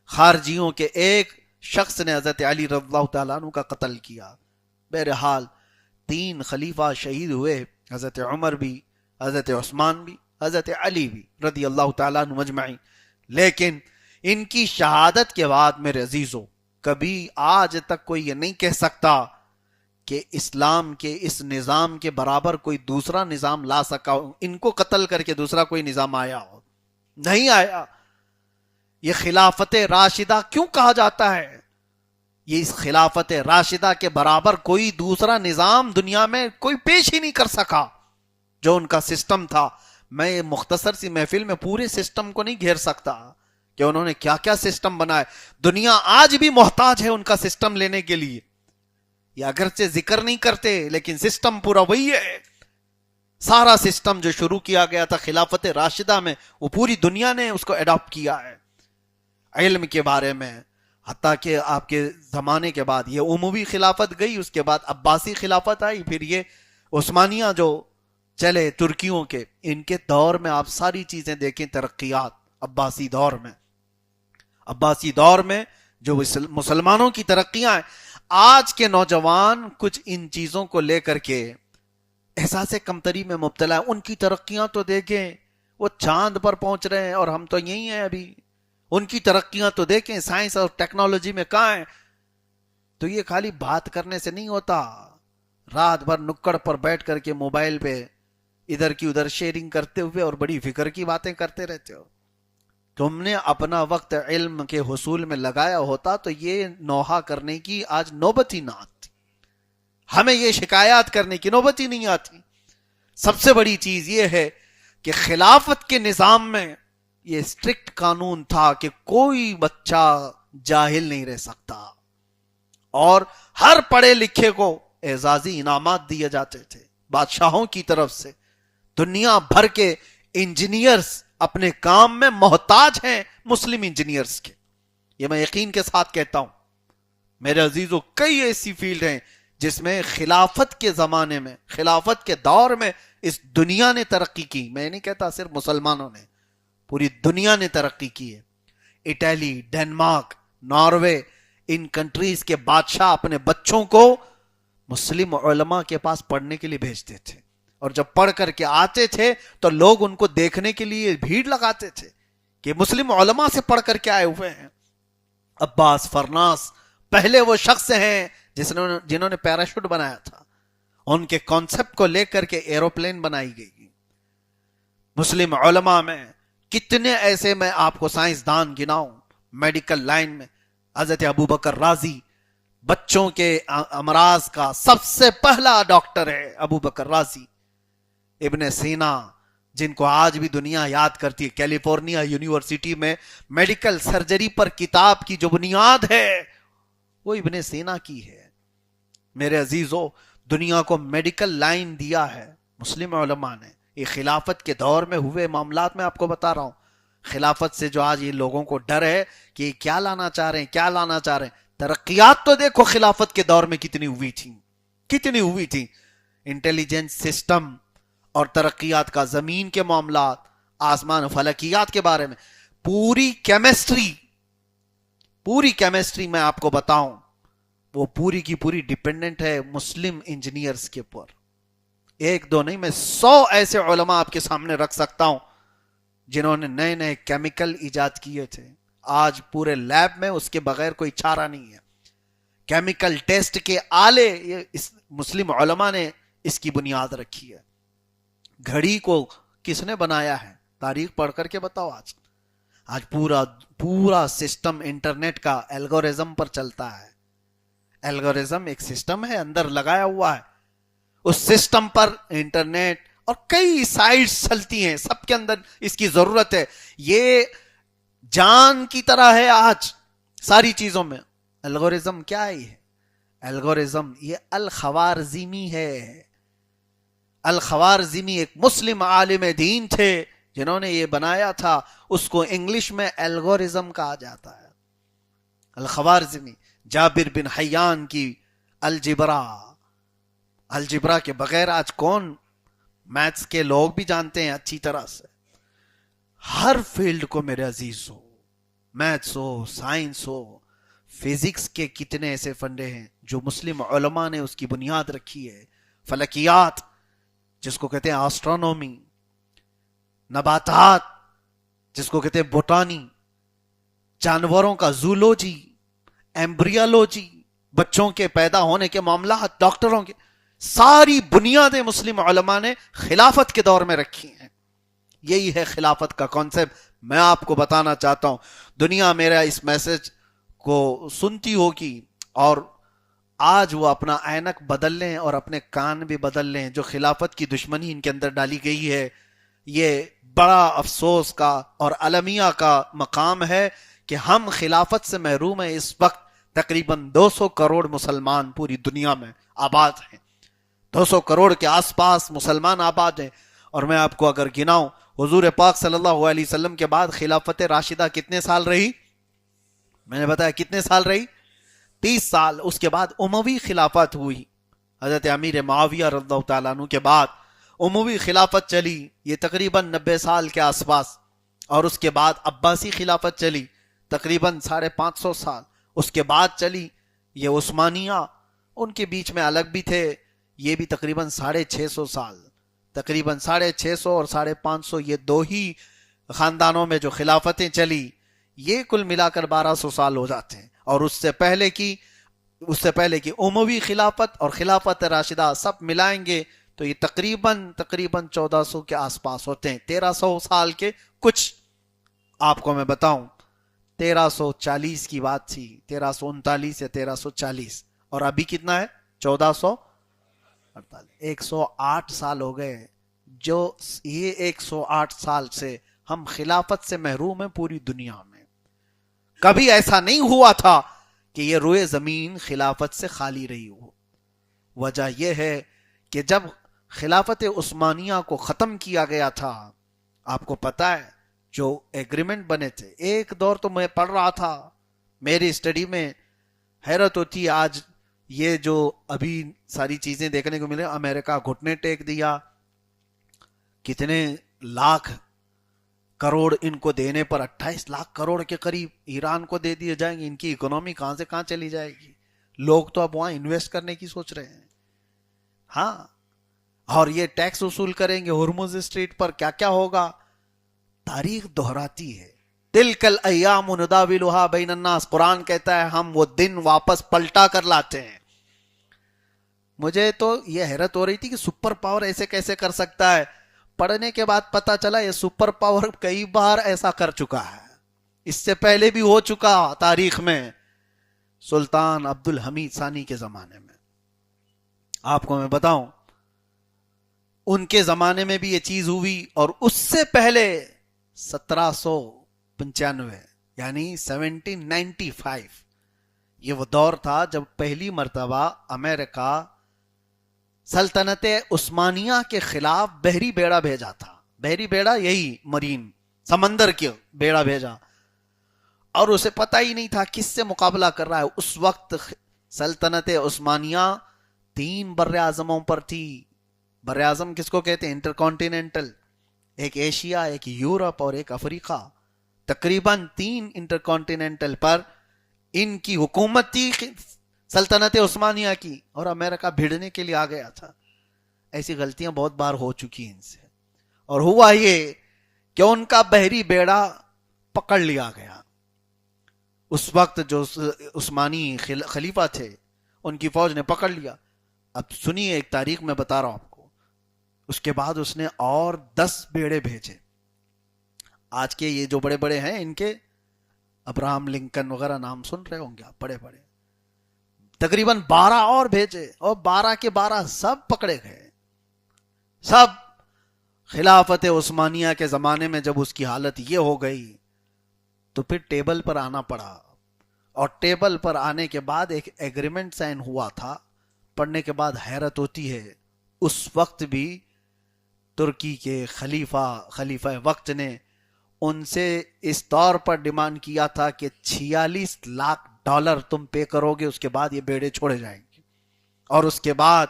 خارجیوں کے ایک شخص نے حضرت علی رضی اللہ تعالیٰ عنہ کا قتل کیا۔ بہرحال 3 خلیفہ شہید ہوئے، حضرت عمر بھی، حضرت عثمان بھی، حضرت علی بھی رضی اللہ تعالیٰ عنہ مجمعین۔ لیکن ان کی شہادت کے بعد میرے عزیزوں کبھی آج تک کوئی یہ نہیں کہہ سکتا کہ اسلام کے اس نظام کے برابر کوئی دوسرا نظام لا سکا ہو، ان کو قتل کر کے دوسرا کوئی نظام آیا ہو، نہیں آیا۔ یہ خلافت راشدہ کیوں کہا جاتا ہے؟ یہ اس خلافت راشدہ کے برابر کوئی دوسرا نظام دنیا میں کوئی پیش ہی نہیں کر سکا جو ان کا سسٹم تھا۔ میں مختصر سی محفل میں پورے سسٹم کو نہیں گھیر سکتا کہ انہوں نے کیا کیا سسٹم بنائے۔ دنیا آج بھی محتاج ہے ان کا سسٹم لینے کے لیے، یہ اگرچہ ذکر نہیں کرتے لیکن سسٹم پورا وہی ہے۔ سارا سسٹم جو شروع کیا گیا تھا خلافت راشدہ میں، وہ پوری دنیا نے اس کو اڈاپٹ کیا ہے۔ علم کے بارے میں، حتیٰ کہ آپ کے زمانے کے بعد یہ اموی خلافت گئی، اس کے بعد عباسی خلافت آئی، پھر یہ عثمانیہ جو چلے ترکیوں کے، ان کے دور میں آپ ساری چیزیں دیکھیں ترقیات۔ عباسی دور میں جو مسلمانوں کی ترقیاں ہیں، آج کے نوجوان کچھ ان چیزوں کو لے کر کے احساس کمتری میں مبتلا ہے۔ ان کی ترقیاں تو دیکھیں، وہ چاند پر پہنچ رہے ہیں اور ہم تو یہی ہیں ابھی۔ ان کی ترقیاں تو دیکھیں، سائنس اور ٹیکنالوجی میں کہاں ہیں۔ تو یہ خالی بات کرنے سے نہیں ہوتا، رات بھر نکڑ پر بیٹھ کر کے موبائل پہ ادھر کی ادھر شیئرنگ کرتے ہوئے اور بڑی فکر کی باتیں کرتے رہتے ہو۔ تم نے اپنا وقت علم کے حصول میں لگایا ہوتا تو یہ نوحہ کرنے کی آج نوبت ہی نہ آتی، ہمیں یہ شکایات کرنے کی نوبت ہی نہیں آتی۔ سب سے بڑی چیز یہ ہے کہ خلافت کے نظام میں یہ اسٹرکٹ قانون تھا کہ کوئی بچہ جاہل نہیں رہ سکتا، اور ہر پڑھے لکھے کو اعزازی انعامات دیے جاتے تھے بادشاہوں کی طرف سے۔ دنیا بھر کے انجینئرز اپنے کام میں محتاج ہیں مسلم انجینئرز کے، یہ میں یقین کے ساتھ کہتا ہوں۔ میرے عزیزو کئی ایسی فیلڈ ہیں جس میں خلافت کے زمانے میں، خلافت کے دور میں اس دنیا نے ترقی کی۔ میں نہیں کہتا صرف مسلمانوں نے، پوری دنیا نے ترقی کی ہے۔ اٹلی، ڈنمارک، ناروے، ان کنٹریز کے بادشاہ اپنے بچوں کو مسلم علماء کے پاس پڑھنے کے لیے بھیجتے تھے، اور جب پڑھ کر کے آتے تھے تو لوگ ان کو دیکھنے کے لیے بھیڑ لگاتے تھے کہ مسلم علماء سے پڑھ کر کے آئے ہوئے ہیں. عباس فرناس پہلے وہ شخص ہیں جنہوں نے پیراشوٹ بنایا تھا. ان کے کانسیپٹ کو لے کر کے ایروپلین بنائی گئی. مسلم علماء میں کتنے ایسے میں آپ کو سائنسدان گناؤں. میڈیکل لائن میں حضرت ابو بکر رازی بچوں کے امراض کا سب سے پہلا ڈاکٹر ہے. ابو بکر رازی. ابن سینا جن کو آج بھی دنیا یاد کرتی ہے, کیلیفورنیا یونیورسٹی میں میڈیکل سرجری پر کتاب کی جو بنیاد ہے وہ ابن سینا کی ہے. میرے عزیزو, دنیا کو میڈیکل لائن دیا ہے مسلم علماء نے. یہ خلافت کے دور میں ہوئے معاملات میں آپ کو بتا رہا ہوں. خلافت سے جو آج یہ لوگوں کو ڈر ہے کہ یہ کیا لانا چاہ رہے ہیں, کیا لانا چاہ رہے ہیں. ترقیات تو دیکھو خلافت کے دور میں کتنی ہوئی تھی. انٹیلیجنس سسٹم اور ترقیات کا, زمین کے معاملات, آسمان و فلکیات کے بارے میں, پوری کیمسٹری میں آپ کو بتاؤں وہ پوری کی پوری ڈیپینڈنٹ ہے مسلم انجینئرز کے اوپر. ایک دو نہیں, میں 100 ایسے علماء آپ کے سامنے رکھ سکتا ہوں جنہوں نے نئے نئے کیمیکل ایجاد کیے تھے. آج پورے لیب میں اس کے بغیر کوئی چارہ نہیں ہے. کیمیکل ٹیسٹ کے آلے اس مسلم علماء نے اس کی بنیاد رکھی ہے. گھڑی کو کس نے بنایا ہے, تاریخ پڑھ کر کے بتاؤ. آج پورا سسٹم انٹرنیٹ کا الگورزم پر چلتا ہے. الگورزم ایک سسٹم ہے اندر لگایا ہوا ہے. اس سسٹم پر انٹرنیٹ اور کئی سائٹس چلتی ہیں, سب کے اندر اس کی ضرورت ہے. یہ جان کی طرح ہے آج ساری چیزوں میں. الگورزم کیا ہے؟ الگورزم یہ الخوارزمی ہے. الخوارزمی ایک مسلم عالم دین تھے جنہوں نے یہ بنایا تھا. اس کو انگلش میں الگورزم کہا جاتا ہے. الخوارزمی. جابر بن حیان کی الجبرا کے بغیر آج کون, میتھس کے لوگ بھی جانتے ہیں اچھی طرح سے. ہر فیلڈ کو میرے عزیز ہو, میتھس ہو, سائنس ہو, فزکس کے کتنے ایسے فنڈے ہیں جو مسلم علماء نے اس کی بنیاد رکھی ہے. فلکیات جس کو کہتے ہیں آسٹرونومی, نباتات جس کو کہتے ہیں بوٹانی, جانوروں کا زولوجی, ایمبریالوجی, بچوں کے پیدا ہونے کے معاملات, ڈاکٹروں کے, ساری بنیادیں مسلم علماء نے خلافت کے دور میں رکھی ہیں. یہی ہے خلافت کا کانسیپٹ. میں آپ کو بتانا چاہتا ہوں, دنیا میرا اس میسج کو سنتی ہوگی اور آج وہ اپنا اینک بدل لیں اور اپنے کان بھی بدل لیں. جو خلافت کی دشمنی ان کے اندر ڈالی گئی ہے, یہ بڑا افسوس کا اور المیہ کا مقام ہے کہ ہم خلافت سے محروم ہیں. اس وقت تقریباً 200 کروڑ مسلمان پوری دنیا میں آباد ہیں. 200 کروڑ کے آس پاس مسلمان آباد ہیں. اور میں آپ کو اگر گناؤں, حضور پاک صلی اللہ علیہ وسلم کے بعد خلافت راشدہ کتنے سال رہی؟ میں نے بتایا کتنے سال رہی؟ 30 سال. اس کے بعد اموی خلافت ہوئی. حضرت امیر معاویہ رضی اللہ تعالیٰ عنہ کے بعد اموی خلافت چلی, یہ تقریباً 90 سال کے آس پاس. اور اس کے بعد عباسی خلافت چلی تقریباً 550 سال. اس کے بعد چلی یہ عثمانیہ, ان کے بیچ میں الگ بھی تھے, یہ بھی تقریباً 650 سال. تقریباً 650 اور 550 یہ دو ہی خاندانوں میں جو خلافتیں چلی, یہ کل ملا کر 1200 سال ہو جاتے ہیں. اور اس سے پہلے کی اموی خلافت اور خلافت راشدہ سب ملائیں گے تو یہ تقریباً 1400 کے آس پاس ہوتے ہیں. 1300 سال کے کچھ آپ کو میں بتاؤں, 1340 کی بات تھی, 1339 یا 1340, اور ابھی کتنا ہے 1448. 108 سال ہو گئے. جو یہ 108 سال سے ہم خلافت سے محروم ہیں پوری دنیا میں. کبھی ایسا نہیں ہوا تھا کہ یہ روئے زمین خلافت سے خالی رہی ہو. وجہ یہ ہے کہ جب خلافت عثمانیہ کو ختم کیا گیا تھا, آپ کو پتا ہے جو ایگریمنٹ بنے تھے, ایک دور تو میں پڑھ رہا تھا, میری اسٹڈی میں حیرت ہوتی. آج یہ جو ابھی ساری چیزیں دیکھنے کو ملے, امریکہ گھٹنے ٹیک دیا, کتنے لاکھ کروڑ ان کو دینے پر 28 لاکھ کروڑ کے قریب ایران کو دے دیے جائیں گے. ان کی اکنومی کہاں سے کہاں چلی جائے گی. لوگ تو اب وہاں انویسٹ کرنے کی سوچ رہے ہیں. ہاں, اور یہ ٹیکس وصول کریں گے ہرمز اسٹریٹ پر, کیا کیا ہوگا. تاریخ دہراتی ہے. تلک الایام نداولھا بین الناس، قرآن کہتا ہے ہم وہ دن واپس پلٹا کر لاتے ہیں. مجھے تو یہ حیرت ہو رہی تھی کہ سپر پاور ایسے کیسے کر سکتا ہے. پڑھنے کے بعد پتا چلا یہ سپر پاور کئی بار ایسا کر چکا ہے، اس سے پہلے بھی ہو چکا تاریخ میں. سلطان عبد الحمید ثانی کے زمانے میں، آپ کو میں بتاؤں، ان کے زمانے میں بھی یہ چیز ہوئی. اور اس سے پہلے 1795 یعنی 1795 یہ وہ دور تھا جب پہلی مرتبہ امریکہ سلطنت عثمانیہ کے خلاف بحری بیڑا بھیجا تھا. بحری بیڑا یہی مرین سمندر کے بیڑا بھیجا، اور اسے پتہ ہی نہیں تھا کس سے مقابلہ کر رہا ہے. اس وقت سلطنت عثمانیہ 3 بر اعظموں پر تھی. بر اعظم کس کو کہتے ہیں؟ انٹر کانٹیننٹل، ایک ایشیا، ایک یورپ اور ایک افریقہ. تقریباً 3 انٹر کانٹیننٹل پر ان کی حکومت تھی سلطنت عثمانیہ کی، اور امریکہ بھیڑنے کے لیے آ گیا تھا. ایسی غلطیاں بہت بار ہو چکی ہیں ان سے. اور ہوا یہ کہ ان کا بحری بیڑا پکڑ لیا گیا. اس وقت جو عثمانی خلیفہ تھے ان کی فوج نے پکڑ لیا. اب سنیے، ایک تاریخ میں بتا رہا ہوں آپ کو. اس کے بعد اس نے اور 10 بیڑے بھیجے. آج کے یہ جو بڑے بڑے ہیں ان کے ابراہم لنکن وغیرہ نام سن رہے ہوں گے آپ، بڑے بڑے. تقریباً 12 اور بھیجے، اور 12 کے 12 سب پکڑے گئے. سب. خلافت عثمانیہ کے زمانے میں جب اس کی حالت یہ ہو گئی تو پھر ٹیبل پر آنا پڑا. اور ٹیبل پر آنے کے بعد ایک ایگریمنٹ سائن ہوا تھا. پڑھنے کے بعد حیرت ہوتی ہے، اس وقت بھی ترکی کے خلیفہ وقت نے ان سے اس طور پر ڈیمانڈ کیا تھا کہ $46 لاکھ تم پے کرو گے، اس کے بعد یہ بیڑے چھوڑے جائیں گے. اور اس کے بعد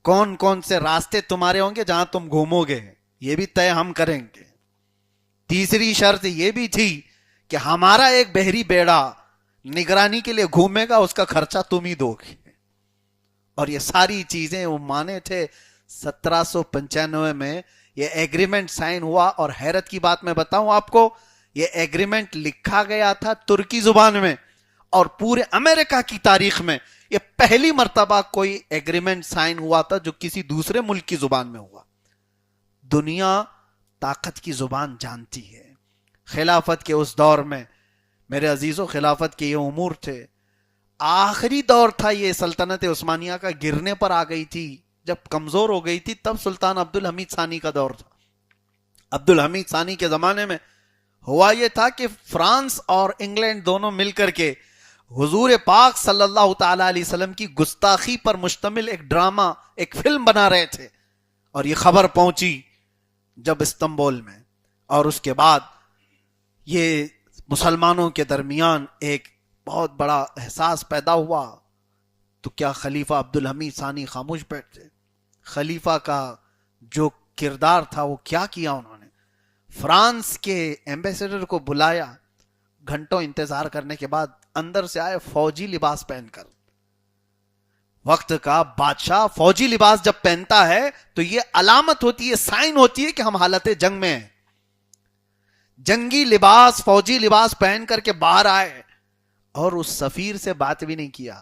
کون کون سے راستے تمہارے ہوں گے جہاں تم گھومو گے یہ بھی طے ہم کریں گے. تیسری شرط یہ بھی تھی کہ ہمارا ایک بحری بیڑا نگرانی کے لیے گھومے گا، اس کا خرچہ تم ہی دو گے. اور یہ ساری چیزیں وہ مانے تھے. 1795 میں یہ ایگریمنٹ سائن ہوا. اور حیرت کی بات میں بتاؤں آپ کو، یہ ایگریمنٹ لکھا گیا تھا ترکی زبان میں. اور پورے امریکہ کی تاریخ میں یہ پہلی مرتبہ کوئی ایگریمنٹ سائن ہوا تھا جو کسی دوسرے ملک کی زبان میں ہوا. دنیا طاقت کی زبان جانتی ہے. خلافت کے اس دور میں میرے عزیزوں، خلافت کے یہ امور تھے. آخری دور تھا یہ سلطنت عثمانیہ کا، گرنے پر آ گئی تھی. جب کمزور ہو گئی تھی تب سلطان عبد الحمید ثانی کا دور تھا. عبد الحمید ثانی کے زمانے میں ہوا یہ تھا کہ فرانس اور انگلینڈ دونوں مل کر کے حضور پاک صلی اللہ تعالی علیہ وسلم کی گستاخی پر مشتمل ایک ڈرامہ، ایک فلم بنا رہے تھے. اور یہ خبر پہنچی جب استنبول میں، اور اس کے بعد یہ مسلمانوں کے درمیان ایک بہت بڑا احساس پیدا ہوا. تو کیا خلیفہ عبد الحمید ثانی خاموش بیٹھتے؟ خلیفہ کا جو کردار تھا وہ کیا کیا انہوں نے. فرانس کے ایمبیسڈر کو بلایا، گھنٹوں انتظار کرنے کے بعد اندر سے آئے فوجی لباس پہن کر. وقت کا بادشاہ فوجی لباس جب پہنتا ہے تو یہ علامت ہوتی ہے، سائن ہوتی ہے کہ ہم حالت جنگ میں ہیں. جنگی لباس، فوجی لباس پہن کر کے باہر آئے، اور اس سفیر سے بات بھی نہیں کیا.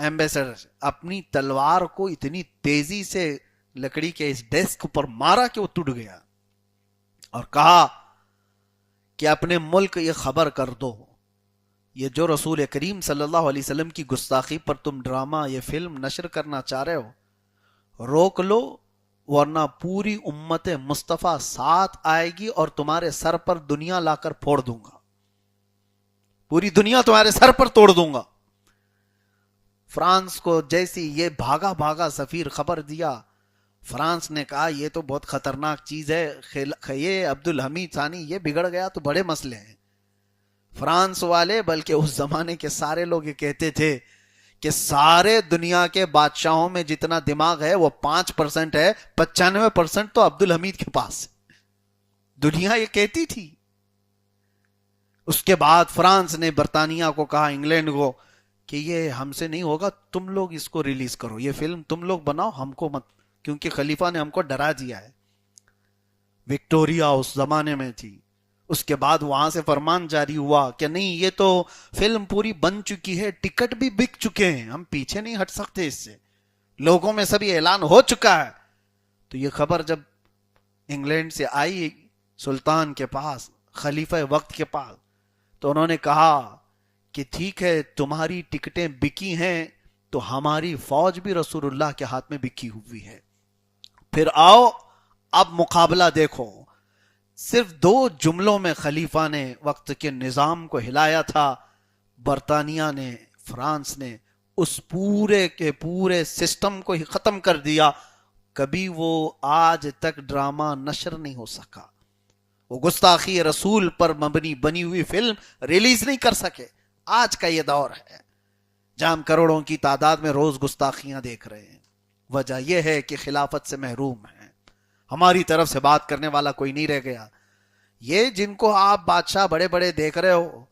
ایمبیسڈر اپنی تلوار کو اتنی تیزی سے لکڑی کے اس ڈیسک پر مارا کہ وہ ٹوٹ گیا، اور کہا کہ اپنے ملک یہ خبر کر دو، یہ جو رسول کریم صلی اللہ علیہ وسلم کی گستاخی پر تم ڈرامہ، یہ فلم نشر کرنا چاہ رہے ہو، روک لو، ورنہ پوری امت مصطفیٰ ساتھ آئے گی اور تمہارے سر پر دنیا لا کر پھوڑ دوں گا. پوری دنیا تمہارے سر پر توڑ دوں گا. فرانس کو جیسی یہ بھاگا سفیر خبر دیا، فرانس نے کہا یہ تو بہت خطرناک چیز ہے، یہ عبد الحمید ثانی یہ بگڑ گیا تو بڑے مسئلے ہیں. فرانس والے بلکہ اس زمانے کے سارے لوگ یہ کہتے تھے کہ سارے دنیا کے بادشاہوں میں جتنا دماغ ہے وہ 5% ہے، 95% تو عبد الحمید کے پاس ہے. دنیا یہ کہتی تھی. اس کے بعد فرانس نے برطانیہ کو کہا، انگلینڈ کو، کہ یہ ہم سے نہیں ہوگا، تم لوگ اس کو ریلیز کرو، یہ فلم تم لوگ بناؤ، ہم کو مت، کیونکہ خلیفہ نے ہم کو ڈرا دیا ہے. وکٹوریا اس زمانے میں تھی، اس کے بعد وہاں سے فرمان جاری ہوا کہ نہیں یہ تو فلم پوری بن چکی ہے، ٹکٹ بھی بک چکے ہیں، ہم پیچھے نہیں ہٹ سکتے اس سے، لوگوں میں سب یہ اعلان ہو چکا ہے۔ تو یہ خبر جب انگلینڈ سے آئی سلطان کے پاس، خلیفہ وقت کے پاس، تو انہوں نے کہا کہ ٹھیک ہے تمہاری ٹکٹیں بکی ہیں تو ہماری فوج بھی رسول اللہ کے ہاتھ میں بکی ہوئی ہے، پھر آؤ اب مقابلہ دیکھو۔ صرف 2 جملوں میں خلیفہ نے وقت کے نظام کو ہلایا تھا، برطانیہ نے، فرانس نے اس پورے کے پورے سسٹم کو ہی ختم کر دیا۔ کبھی وہ آج تک ڈرامہ نشر نہیں ہو سکا، وہ گستاخی رسول پر مبنی بنی ہوئی فلم ریلیز نہیں کر سکے۔ آج کا یہ دور ہے جہاں ہم کروڑوں کی تعداد میں روز گستاخیاں دیکھ رہے ہیں، وجہ یہ ہے کہ خلافت سے محروم ہیں، ہماری طرف سے بات کرنے والا کوئی نہیں رہ گیا۔ یہ جن کو آپ بادشاہ بڑے بڑے دیکھ رہے ہو،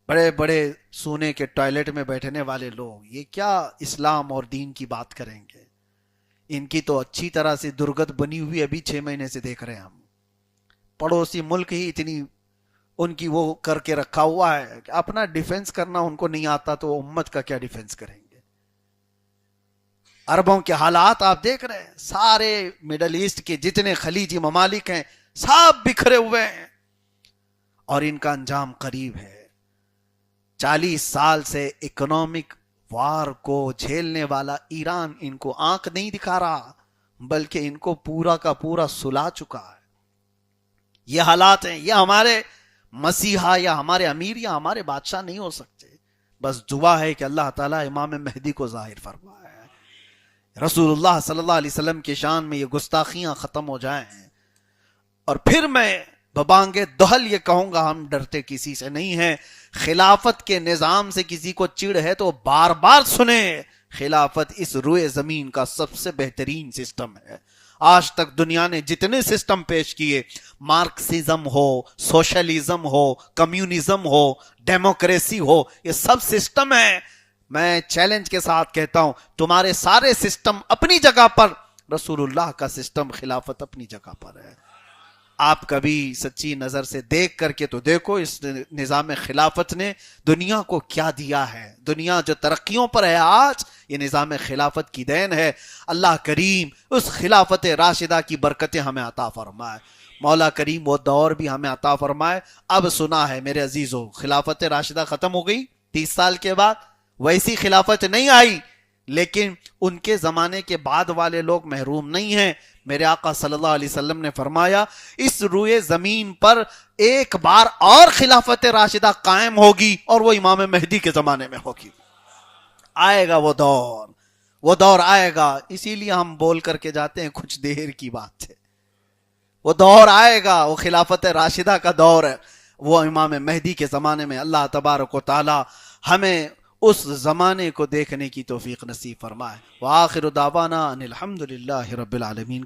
بڑے بڑے سونے کے ٹوائلٹ میں بیٹھنے والے لوگ، یہ کیا اسلام اور دین کی بات کریں گے؟ ان کی تو اچھی طرح سے درگت بنی ہوئی ابھی 6 مہینے سے دیکھ رہے ہیں ہم۔ پڑوسی ملک ہی اتنی ان کی وہ کر کے رکھا ہوا ہے کہ اپنا ڈیفنس کرنا ان کو نہیں آتا تو امت کا کیا ڈیفنس کریں گے؟ عربوں کے حالات آپ دیکھ رہے ہیں، سارے مڈل ایسٹ کے جتنے خلیجی ممالک ہیں سب بکھرے ہوئے ہیں اور ان کا انجام قریب ہے۔ 40 سال سے اکنامک وار کو جھیلنے والا ایران ان کو آنکھ نہیں دکھا رہا، بلکہ ان کو پورا کا پورا سلا چکا ہے۔ یہ حالات ہیں، یہ ہمارے مسیحا یا ہمارے امیر یا ہمارے بادشاہ نہیں ہو سکتے۔ بس دعا ہے کہ اللہ تعالیٰ امام مہدی کو ظاہر فرمائے، رسول اللہ صلی اللہ علیہ وسلم کی شان میں یہ گستاخیاں ختم ہو جائیں، اور پھر میں ببانگے دہل یہ کہوں گا ہم ڈرتے کسی سے نہیں ہیں۔ خلافت کے نظام سے کسی کو چڑ ہے تو بار بار سنیں، خلافت اس روئے زمین کا سب سے بہترین سسٹم ہے۔ آج تک دنیا نے جتنے سسٹم پیش کیے، مارکسزم ہو، سوشلزم ہو، کمیونزم ہو، ڈیموکریسی ہو، یہ سب سسٹم ہیں۔ میں چیلنج کے ساتھ کہتا ہوں تمہارے سارے سسٹم اپنی جگہ پر، رسول اللہ کا سسٹم خلافت اپنی جگہ پر ہے۔ آپ کبھی سچی نظر سے دیکھ کر کے تو دیکھو اس نظام خلافت نے دنیا کو کیا دیا ہے۔ دنیا جو ترقیوں پر ہے آج، یہ نظام خلافت کی دین ہے۔ اللہ کریم اس خلافت راشدہ کی برکتیں ہمیں عطا فرمائے، مولا کریم وہ دور بھی ہمیں عطا فرمائے۔ اب سنا ہے میرے عزیزو، خلافت راشدہ ختم ہو گئی 30 سال کے بعد، ویسی خلافت نہیں آئی، لیکن ان کے زمانے کے بعد والے لوگ محروم نہیں ہیں۔ میرے آقا صلی اللہ علیہ وسلم نے فرمایا اس روئے زمین پر ایک بار اور خلافت راشدہ قائم ہوگی، اور وہ امام مہدی کے زمانے میں ہوگی۔ آئے گا وہ دور آئے گا، اسی لیے ہم بول کر کے جاتے ہیں کچھ دیر کی بات ہے۔ وہ دور آئے گا، وہ خلافت راشدہ کا دور ہے، وہ امام مہدی کے زمانے میں۔ اللہ تبارک و تعالی ہمیں اس زمانے کو دیکھنے کی توفیق نصیب فرمائے۔ وآخر دعوانا ان الحمد للہ رب العالمین۔